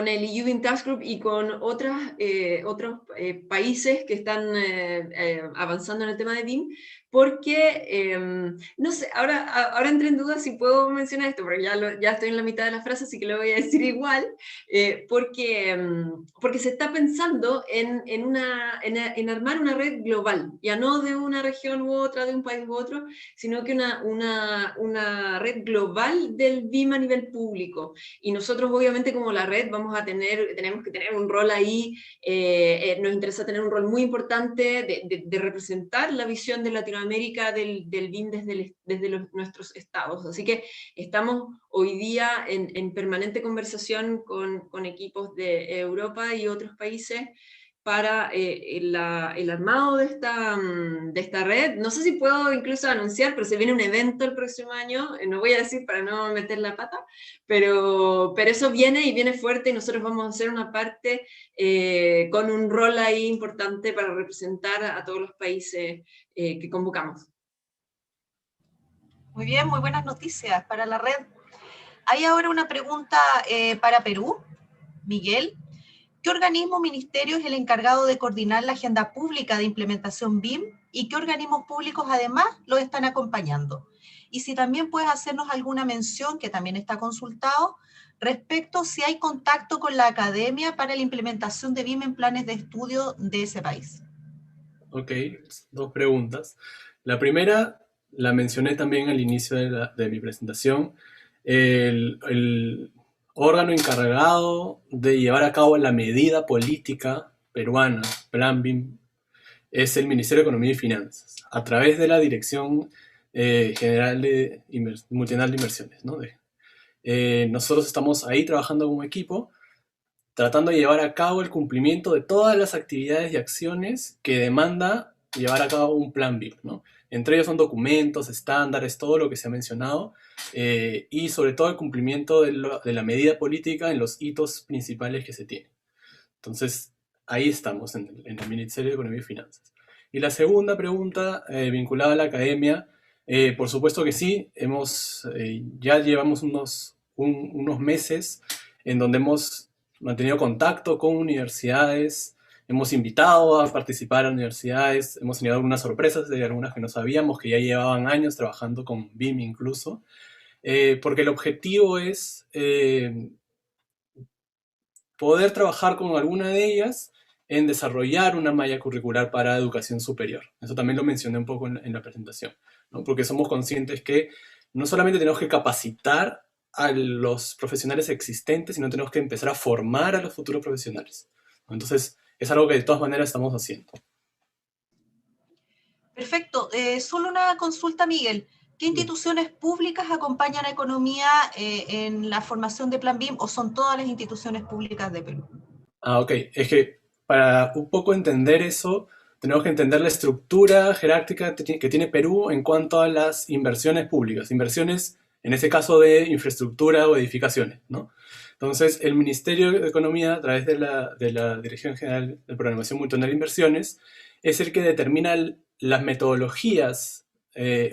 el EU BIM Task Group y con otros países que están avanzando en el tema de BIM, porque, no sé, ahora entré en duda si puedo mencionar esto, porque ya estoy en la mitad de la frase, así que lo voy a decir igual, porque se está pensando en armar una red global, ya no de una región u otra, de un país u otro, sino que una red global del BIM a nivel público. Y nosotros, obviamente, como la red, tenemos que tener un rol ahí, nos interesa tener un rol muy importante de representar la visión de Latinoamérica del BIM desde nuestros estados. Así que estamos hoy día en permanente conversación con equipos de Europa y otros países para el armado de esta red. No sé si puedo incluso anunciar, pero se viene un evento el próximo año, no voy a decir para no meter la pata, pero eso viene y viene fuerte, y nosotros vamos a hacer una parte con un rol ahí importante para representar a todos los países que convocamos. Muy bien, muy buenas noticias para la red. Hay ahora una pregunta para Perú, Miguel. ¿Qué organismo o ministerio es el encargado de coordinar la agenda pública de implementación BIM y qué organismos públicos además lo están acompañando? Y si también puedes hacernos alguna mención, que también está consultado, respecto si hay contacto con la academia para la implementación de BIM en planes de estudio de ese país. Ok, dos preguntas. La primera la mencioné también al inicio de mi presentación. El órgano encargado de llevar a cabo la medida política peruana, Plan BIM, es el Ministerio de Economía y Finanzas, a través de la Dirección General Multinacional de Inversiones, ¿no? Nosotros estamos ahí trabajando como equipo, tratando de llevar a cabo el cumplimiento de todas las actividades y acciones que demanda llevar a cabo un plan BIM, ¿no? Entre ellos son documentos, estándares, todo lo que se ha mencionado, y sobre todo el cumplimiento de la medida política en los hitos principales que se tienen. Entonces, ahí estamos en el Ministerio de Economía y Finanzas. Y la segunda pregunta, vinculada a la academia, por supuesto que sí, ya llevamos unos meses en donde hemos mantenido contacto con universidades, hemos invitado a participar a universidades, hemos tenido algunas sorpresas de algunas que no sabíamos, que ya llevaban años trabajando con BIM incluso, porque el objetivo es poder trabajar con alguna de ellas en desarrollar una malla curricular para educación superior. Eso también lo mencioné un poco en la presentación, ¿no? Porque somos conscientes que no solamente tenemos que capacitar a los profesionales existentes, sino tenemos que empezar a formar a los futuros profesionales, ¿no? Entonces, es algo que de todas maneras estamos haciendo. Perfecto. Solo una consulta, Miguel. ¿Qué instituciones públicas acompañan a Economía en la formación de Plan BIM o son todas las instituciones públicas de Perú? Ok. Es que para un poco entender eso, tenemos que entender la estructura jerárquica que tiene Perú en cuanto a las inversiones públicas. Inversiones, en ese caso, de infraestructura o edificaciones, ¿no? Entonces, el Ministerio de Economía, a través de la Dirección General de Programación Multinacional de Inversiones, es el que determina las metodologías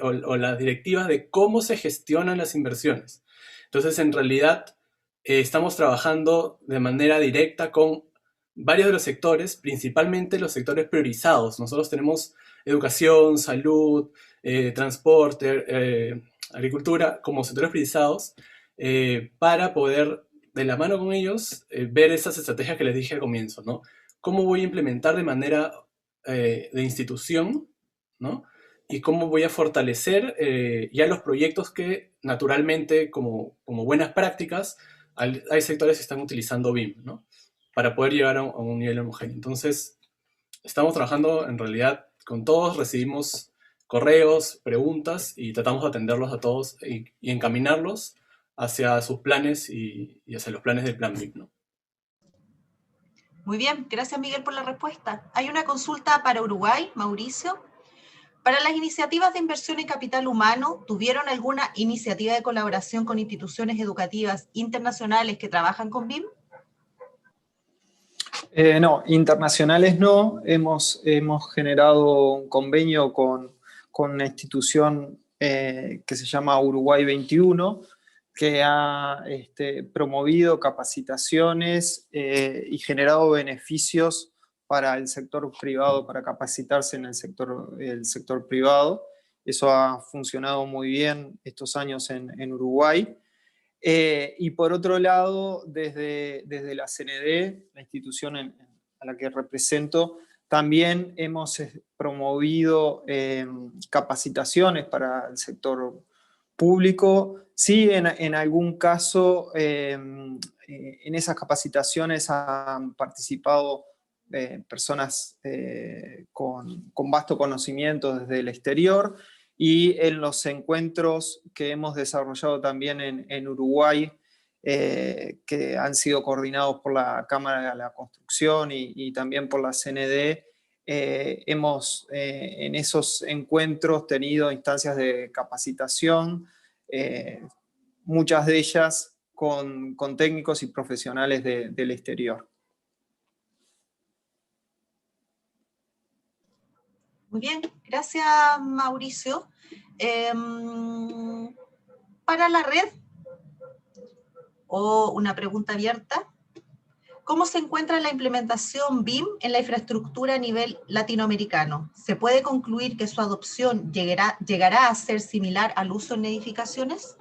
o las directivas de cómo se gestionan las inversiones. Entonces, en realidad, estamos trabajando de manera directa con varios de los sectores, principalmente los sectores priorizados. Nosotros tenemos educación, salud, transporte, agricultura como sectores priorizados para poder, de la mano con ellos, ver esas estrategias que les dije al comienzo, ¿no? ¿Cómo voy a implementar de manera de institución, ¿no? Y cómo voy a fortalecer ya los proyectos que naturalmente, como buenas prácticas, hay sectores que están utilizando BIM, ¿no? Para poder llegar a un nivel homogéneo. Entonces, estamos trabajando en realidad con todos, recibimos correos, preguntas y tratamos de atenderlos a todos y encaminarlos hacia sus planes y hacia los planes del Plan BIM, ¿no? Muy bien, gracias Miguel por la respuesta. Hay una consulta para Uruguay, Mauricio. Para las iniciativas de inversión en capital humano, ¿tuvieron alguna iniciativa de colaboración con instituciones educativas internacionales que trabajan con BIM? No, internacionales no. Hemos generado un convenio con una institución que se llama Uruguay 21, que ha promovido capacitaciones y generado beneficios para el sector privado, para capacitarse en el sector privado. Eso ha funcionado muy bien estos años en Uruguay. Y por otro lado, desde la CND, la institución a la que represento, también hemos promovido capacitaciones para el sector público. Sí, en algún caso, en esas capacitaciones han participado personas con vasto conocimiento desde el exterior, y en los encuentros que hemos desarrollado también en Uruguay, que han sido coordinados por la Cámara de la Construcción y también por la CND, hemos en esos encuentros tenido instancias de capacitación, muchas de ellas con técnicos y profesionales del exterior. Muy bien, gracias Mauricio. Para la red, o una pregunta abierta, ¿cómo se encuentra la implementación BIM en la infraestructura a nivel latinoamericano? ¿Se puede concluir que su adopción llegará a ser similar al uso en edificaciones?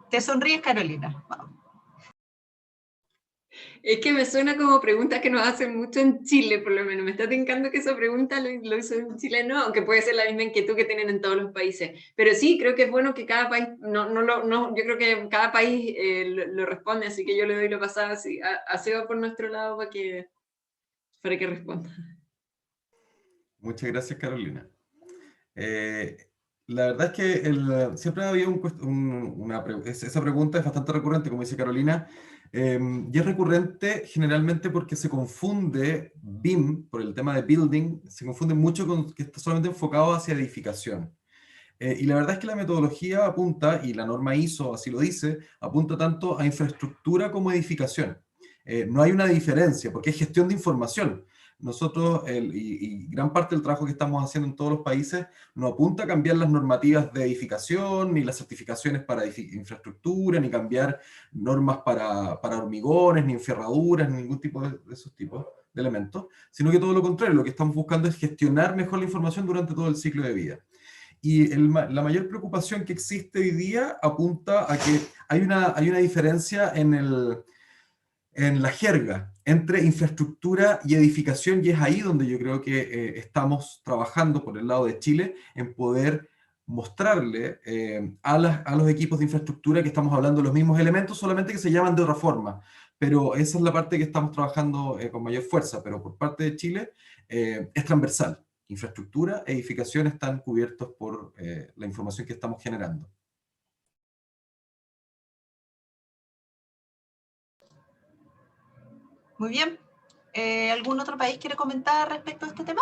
Te sonríes, Carolina. Es que me suena como preguntas que nos hacen mucho en Chile, por lo menos. Me está tincando que esa pregunta lo hizo en Chile, no, aunque puede ser la misma inquietud que tienen en todos los países. Pero sí, creo que es bueno que cada país, yo creo que cada país lo responde, así que yo le doy lo pasado así, a Seba por nuestro lado para que responda. Muchas gracias, Carolina. La verdad es que siempre ha habido esa pregunta es bastante recurrente, como dice Carolina, y es recurrente generalmente porque se confunde BIM, por el tema de building, se confunde mucho con que está solamente enfocado hacia edificación. Y la verdad es que la metodología apunta, y la norma ISO así lo dice, apunta tanto a infraestructura como a edificación. no hay una diferencia, porque es gestión de información. Nosotros, y gran parte del trabajo que estamos haciendo en todos los países, no apunta a cambiar las normativas de edificación, ni las certificaciones para infraestructura, ni cambiar normas para hormigones, ni enferraduras, ni ningún tipo de esos tipos de elementos, sino que todo lo contrario, lo que estamos buscando es gestionar mejor la información durante todo el ciclo de vida. Y la mayor preocupación que existe hoy día apunta a que hay una diferencia en la jerga entre infraestructura y edificación, y es ahí donde yo creo que estamos trabajando por el lado de Chile en poder mostrarle a los equipos de infraestructura que estamos hablando de los mismos elementos, solamente que se llaman de otra forma. Pero esa es la parte que estamos trabajando con mayor fuerza, pero por parte de Chile es transversal. Infraestructura, edificación están cubiertos por la información que estamos generando. Muy bien. ¿Algún otro país quiere comentar respecto a este tema?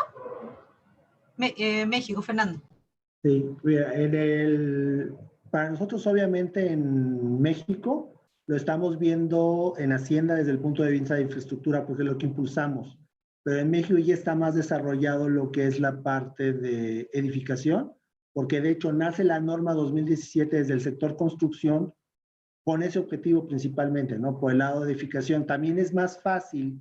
México, Fernando. Sí, mira, para nosotros obviamente en México lo estamos viendo en Hacienda desde el punto de vista de infraestructura, porque es lo que impulsamos. Pero en México ya está más desarrollado lo que es la parte de edificación, porque de hecho nace la norma 2017 desde el sector construcción con ese objetivo principalmente, ¿no? Por el lado de edificación. También es más fácil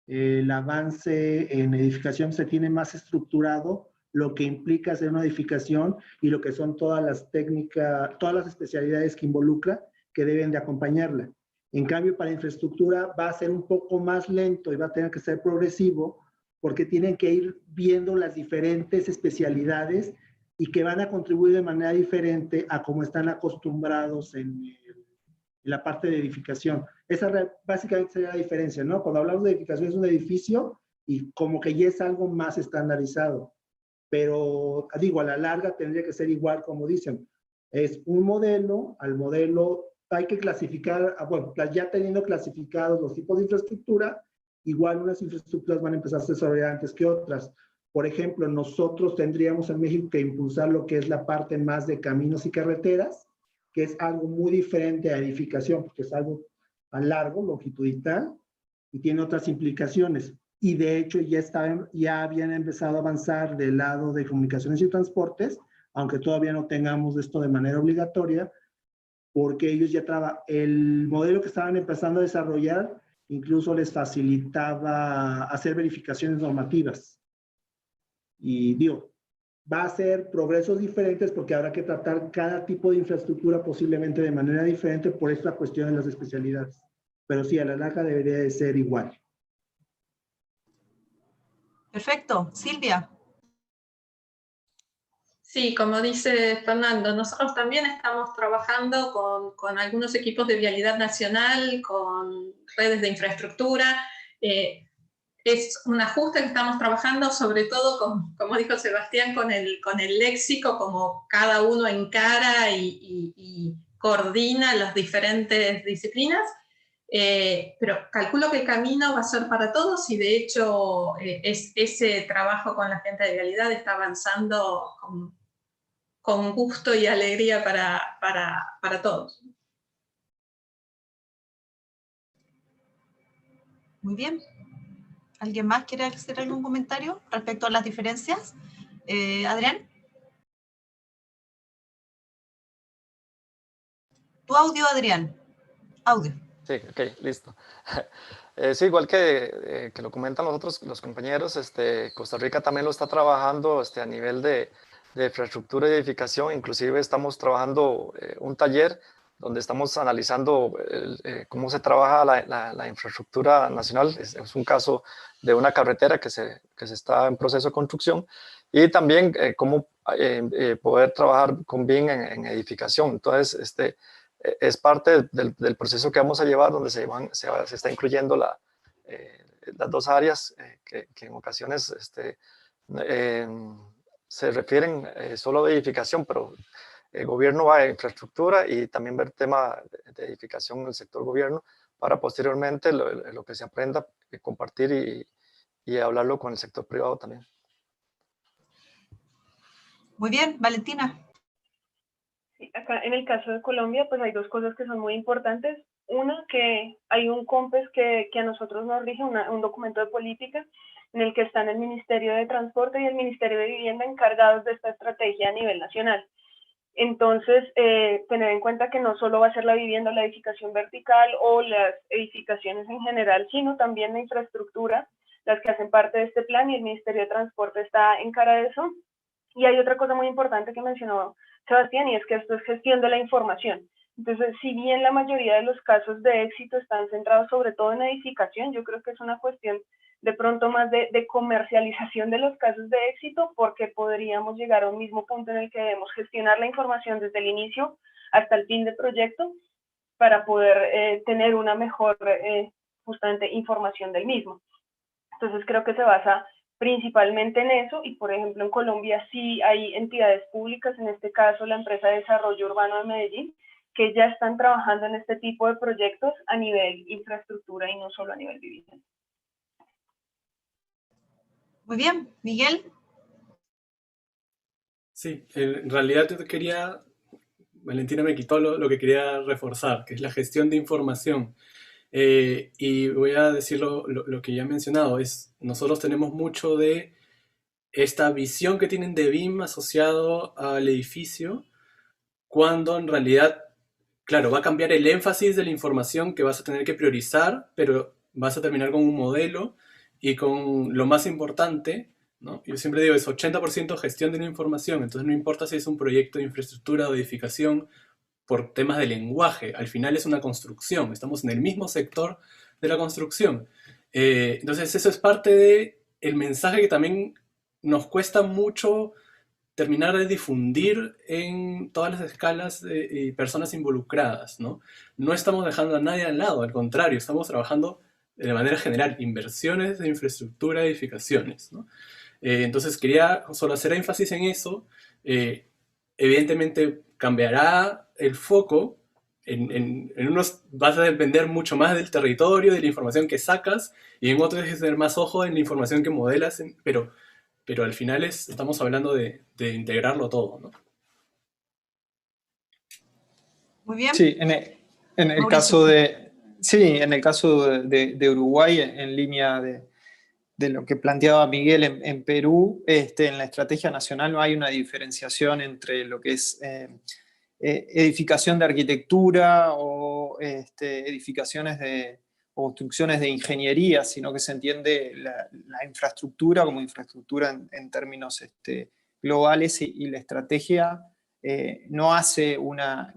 el avance en edificación, se tiene más estructurado lo que implica hacer una edificación y lo que son todas las técnicas, todas las especialidades que involucra que deben de acompañarla. En cambio, para infraestructura va a ser un poco más lento y va a tener que ser progresivo porque tienen que ir viendo las diferentes especialidades y que van a contribuir de manera diferente a cómo están acostumbrados en la parte de edificación. Esa básicamente sería la diferencia, ¿no? Cuando hablamos de edificación es un edificio y como que ya es algo más estandarizado. Pero, digo, a la larga tendría que ser igual, como dicen. Es un modelo, al modelo hay que clasificar, bueno, ya teniendo clasificados los tipos de infraestructura, igual unas infraestructuras van a empezar a desarrollar antes que otras. Por ejemplo, nosotros tendríamos en México que impulsar lo que es la parte más de caminos y carreteras, que es algo muy diferente a edificación, porque es algo a largo, longitudinal, y tiene otras implicaciones. Y de hecho ya habían empezado a avanzar del lado de comunicaciones y transportes, aunque todavía no tengamos esto de manera obligatoria, porque ellos ya el modelo que estaban empezando a desarrollar incluso les facilitaba hacer verificaciones normativas. Y digo, va a ser progresos diferentes porque habrá que tratar cada tipo de infraestructura posiblemente de manera diferente por esta cuestión de las especialidades. Pero sí, a la larga debería de ser igual. Perfecto. Silvia. Sí, como dice Fernando, nosotros también estamos trabajando con algunos equipos de vialidad nacional, con redes de infraestructura. Es un ajuste que estamos trabajando, sobre todo, como dijo Sebastián, con el léxico, como cada uno encara y coordina las diferentes disciplinas. Pero calculo que el camino va a ser para todos y de hecho ese trabajo con la gente de vialidad está avanzando con gusto y alegría para todos. Muy bien. ¿Alguien más quiere hacer algún comentario respecto a las diferencias? Adrián. Tu audio, Adrián. Audio. Sí, ok, listo. Sí, igual que lo comentan los compañeros, Costa Rica también lo está trabajando a nivel de infraestructura y edificación. Inclusive estamos trabajando un taller donde estamos analizando cómo se trabaja la infraestructura nacional. Es un caso de una carretera que se está en proceso de construcción y también cómo poder trabajar con BIM en edificación. Entonces, es parte del proceso que vamos a llevar, donde se está incluyendo las dos áreas que en ocasiones se refieren solo a edificación, pero el gobierno va a infraestructura y también ver tema de edificación en el sector gobierno para posteriormente lo que se aprenda, compartir y hablarlo con el sector privado también. Muy bien, Valentina. Sí, acá en el caso de Colombia, pues hay dos cosas que son muy importantes. Una, que hay un COMPES que a nosotros nos rige, un documento de política, en el que están el Ministerio de Transporte y el Ministerio de Vivienda encargados de esta estrategia a nivel nacional. Entonces, tener en cuenta que no solo va a ser la vivienda, la edificación vertical o las edificaciones en general, sino también la infraestructura, las que hacen parte de este plan, y el Ministerio de Transporte está en cara de eso. Y hay otra cosa muy importante que mencionó Sebastián, y es que esto es gestión de la información. Entonces, si bien la mayoría de los casos de éxito están centrados sobre todo en edificación, yo creo que es una cuestión de pronto más de comercialización de los casos de éxito, porque podríamos llegar a un mismo punto en el que debemos gestionar la información desde el inicio hasta el fin del proyecto para poder tener una mejor justamente información del mismo. Entonces creo que se basa principalmente en eso, y por ejemplo en Colombia sí hay entidades públicas, en este caso la empresa de desarrollo urbano de Medellín, que ya están trabajando en este tipo de proyectos a nivel infraestructura y no solo a nivel vivienda. Muy bien, Miguel. Sí, en realidad yo quería, Valentina me quitó lo que quería reforzar, que es la gestión de información. Y voy a decir lo que ya he mencionado, nosotros tenemos mucho de esta visión que tienen de BIM asociado al edificio, cuando en realidad, claro, va a cambiar el énfasis de la información que vas a tener que priorizar, pero vas a terminar con un modelo y con lo más importante, ¿no? Yo siempre digo, es 80% gestión de la información, entonces no importa si es un proyecto de infraestructura o de edificación, por temas de lenguaje, al final es una construcción, estamos en el mismo sector de la construcción. Entonces eso es parte del mensaje que también nos cuesta mucho terminar de difundir en todas las escalas de personas involucradas, ¿no? No estamos dejando a nadie al lado, al contrario, estamos trabajando de manera general, inversiones de infraestructura, edificaciones, ¿no? Entonces quería solo hacer énfasis en eso. Evidentemente cambiará el foco, en unos vas a depender mucho más del territorio, de la información que sacas, y en otros es tener más ojo en la información que modelas, pero al final estamos hablando de integrarlo todo, ¿no? Muy bien. Sí, en el caso de Uruguay, en línea de lo que planteaba Miguel en Perú, en la estrategia nacional no hay una diferenciación entre lo que es edificación de arquitectura o edificaciones o construcciones de ingeniería, sino que se entiende la infraestructura como infraestructura en términos globales, y la estrategia no hace una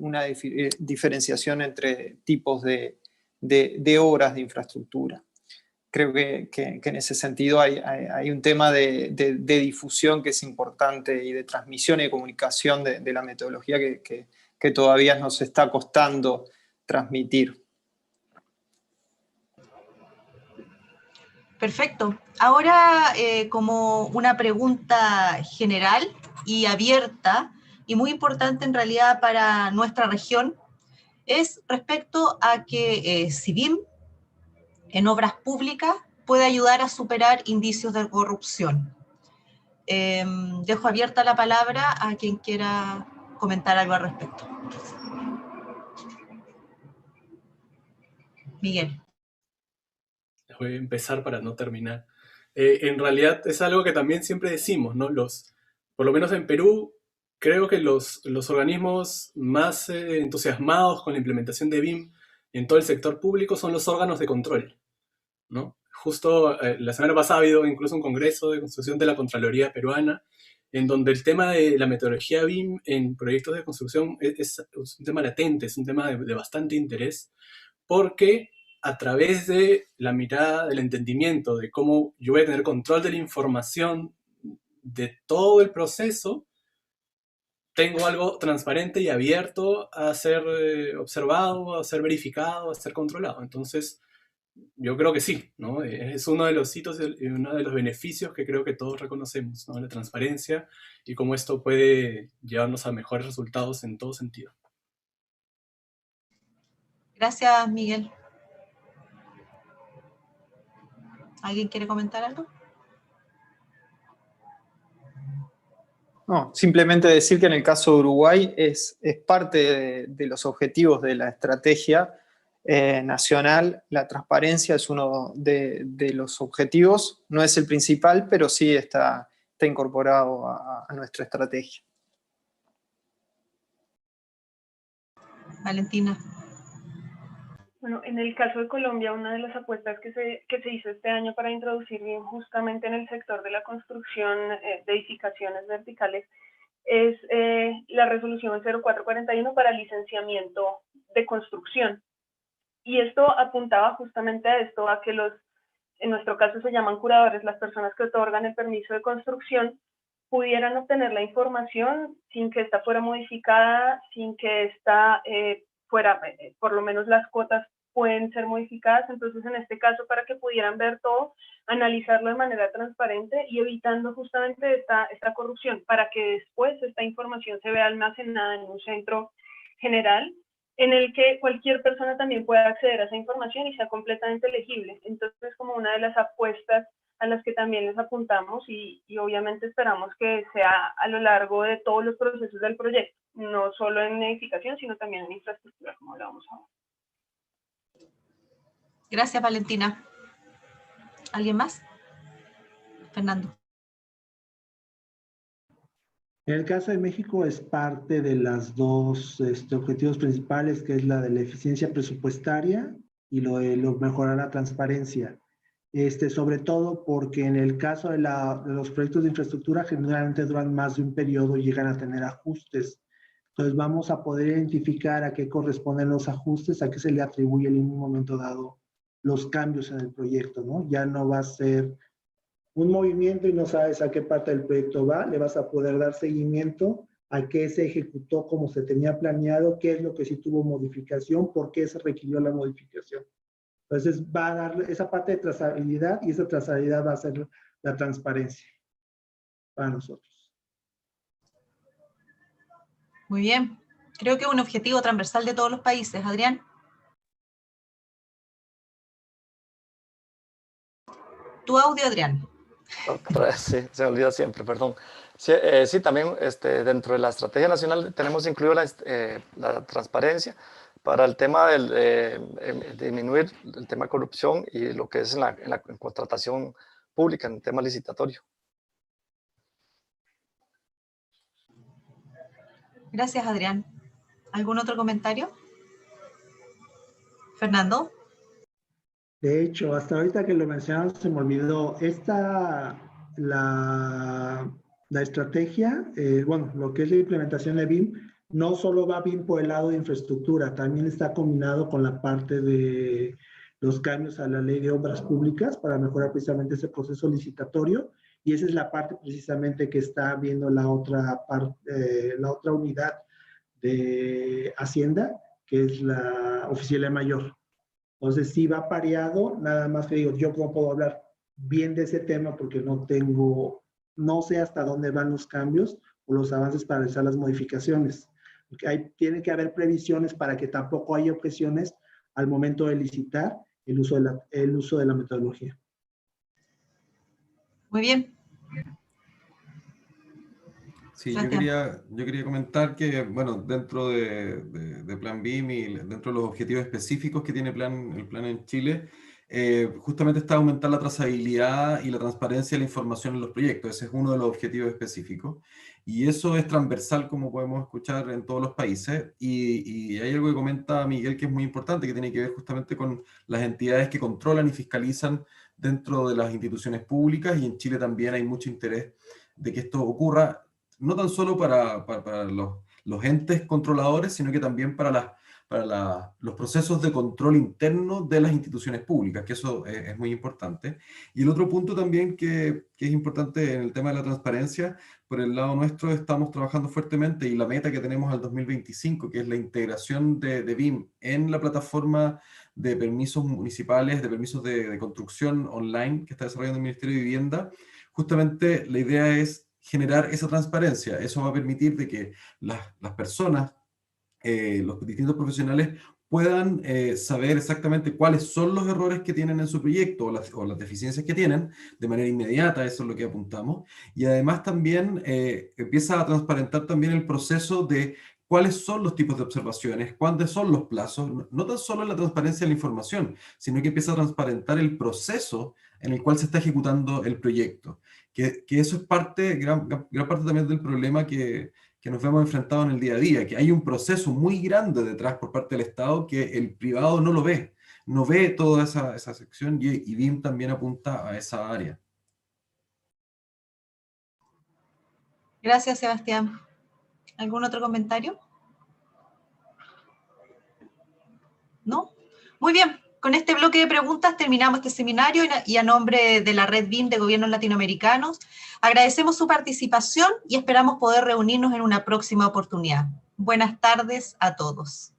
diferenciación entre tipos de obras de infraestructura. Creo que en ese sentido hay un tema de difusión que es importante, y de transmisión y de comunicación de la metodología que todavía nos está costando transmitir. Perfecto. Ahora, como una pregunta general y abierta, y muy importante en realidad para nuestra región, es respecto a que BIM en obras públicas puede ayudar a superar indicios de corrupción. Dejo abierta la palabra a quien quiera comentar algo al respecto. Miguel. Voy a empezar para no terminar. En realidad es algo que también siempre decimos, ¿no? Por lo menos en Perú, creo que los organismos más entusiasmados con la implementación de BIM en todo el sector público son los órganos de control, ¿no? Justo la semana pasada ha habido incluso un congreso de construcción de la Contraloría peruana, en donde el tema de la metodología BIM en proyectos de construcción es un tema latente, es un tema de bastante interés, porque a través de la mirada, del entendimiento de cómo yo voy a tener control de la información de todo el proceso, tengo algo transparente y abierto a ser observado, a ser verificado, a ser controlado. Entonces, yo creo que sí, ¿no? Es uno de los hitos y uno de los beneficios que creo que todos reconocemos, ¿no? La transparencia y cómo esto puede llevarnos a mejores resultados en todo sentido. Gracias, Miguel. ¿Alguien quiere comentar algo? No, simplemente decir que en el caso de Uruguay es parte de los objetivos de la estrategia nacional. La transparencia es uno de los objetivos, no es el principal, pero sí está incorporado a nuestra estrategia. Valentina. Bueno, en el caso de Colombia, una de las apuestas que se hizo este año para introducir BIM justamente en el sector de la construcción de edificaciones verticales es la resolución 0441 para licenciamiento de construcción. Y esto apuntaba justamente a esto, a que en nuestro caso se llaman curadores, las personas que otorgan el permiso de construcción, pudieran obtener la información sin que esta fuera modificada, sin que esta fuera, por lo menos las cuotas pueden ser modificadas. Entonces, en este caso, para que pudieran ver todo, analizarlo de manera transparente y evitando justamente esta corrupción, para que después esta información se vea almacenada en un centro general en el que cualquier persona también pueda acceder a esa información y sea completamente legible. Entonces, es como una de las apuestas a las que también les apuntamos y obviamente esperamos que sea a lo largo de todos los procesos del proyecto, no solo en edificación, sino también en infraestructura, como hablábamos ahora. Gracias, Valentina. ¿Alguien más? Fernando. En el caso de México es parte de las dos objetivos principales, que es la de la eficiencia presupuestaria y lo de mejorar la transparencia. Sobre todo porque en el caso de los proyectos de infraestructura generalmente duran más de un periodo y llegan a tener ajustes. Entonces vamos a poder identificar a qué corresponden los ajustes, a qué se le atribuye en un momento dado los cambios en el proyecto, ¿no? Ya no va a ser un movimiento y no sabes a qué parte del proyecto va, le vas a poder dar seguimiento a qué se ejecutó como se tenía planeado, qué es lo que sí tuvo modificación, por qué se requirió la modificación. Entonces va a dar esa parte de trazabilidad y esa trazabilidad va a ser la transparencia para nosotros. Muy bien. Creo que es un objetivo transversal de todos los países. Adrián. Tu audio, Adrián. Sí, se me olvida siempre, perdón. Sí, también dentro de la estrategia nacional tenemos incluido la transparencia para el tema de disminuir el tema de corrupción y lo que es en la contratación pública, en el tema licitatorio. Gracias, Adrián. ¿Algún otro comentario? Fernando. De hecho, hasta ahorita que lo mencionamos se me olvidó, la estrategia, bueno, lo que es la implementación de BIM, no solo va BIM por el lado de infraestructura, también está combinado con la parte de los cambios a la ley de obras públicas para mejorar precisamente ese proceso licitatorio, y esa es la parte precisamente que está viendo la otra unidad de Hacienda, que es la Oficialía Mayor. Entonces sí va pareado, nada más que digo, yo no puedo hablar bien de ese tema porque no sé hasta dónde van los cambios o los avances para realizar las modificaciones. Porque tiene que haber previsiones para que tampoco haya objeciones al momento de licitar el uso de la metodología. Muy bien. Sí, yo quería comentar que, bueno, dentro de Plan BIM y dentro de los objetivos específicos que tiene el plan en Chile, justamente está aumentar la trazabilidad y la transparencia de la información en los proyectos. Ese es uno de los objetivos específicos. Y eso es transversal, como podemos escuchar, en todos los países. Y hay algo que comenta Miguel que es muy importante, que tiene que ver justamente con las entidades que controlan y fiscalizan dentro de las instituciones públicas. Y en Chile también hay mucho interés de que esto ocurra, no tan solo para los entes controladores, sino que también para los procesos de control interno de las instituciones públicas, que eso es muy importante. Y el otro punto también que es importante en el tema de la transparencia, por el lado nuestro estamos trabajando fuertemente y la meta que tenemos al 2025, que es la integración de BIM en la plataforma de permisos municipales, de permisos de construcción online que está desarrollando el Ministerio de Vivienda. Justamente la idea es generar esa transparencia. Eso va a permitir de que las personas, los distintos profesionales puedan saber exactamente cuáles son los errores que tienen en su proyecto o las deficiencias que tienen de manera inmediata. Eso es lo que apuntamos. Y además también empieza a transparentar también el proceso de cuáles son los tipos de observaciones, cuáles son los plazos, no tan solo en la transparencia de la información, sino que empieza a transparentar el proceso en el cual se está ejecutando el proyecto. Que eso es parte, gran parte también del problema que nos vemos enfrentados en el día a día, que hay un proceso muy grande detrás por parte del Estado que el privado no lo ve, no ve toda esa sección y BIM también apunta a esa área. Gracias, Sebastián. ¿Algún otro comentario? ¿No? Muy bien. Con este bloque de preguntas terminamos este seminario y a nombre de la Red BIM de Gobiernos Latinoamericanos, agradecemos su participación y esperamos poder reunirnos en una próxima oportunidad. Buenas tardes a todos.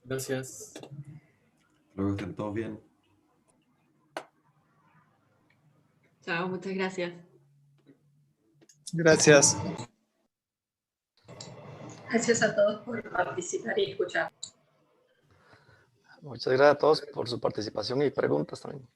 Gracias. Luego estén todos bien. Chao, muchas gracias. Gracias. Gracias a todos por participar y escuchar. Muchas gracias a todos por su participación y preguntas también.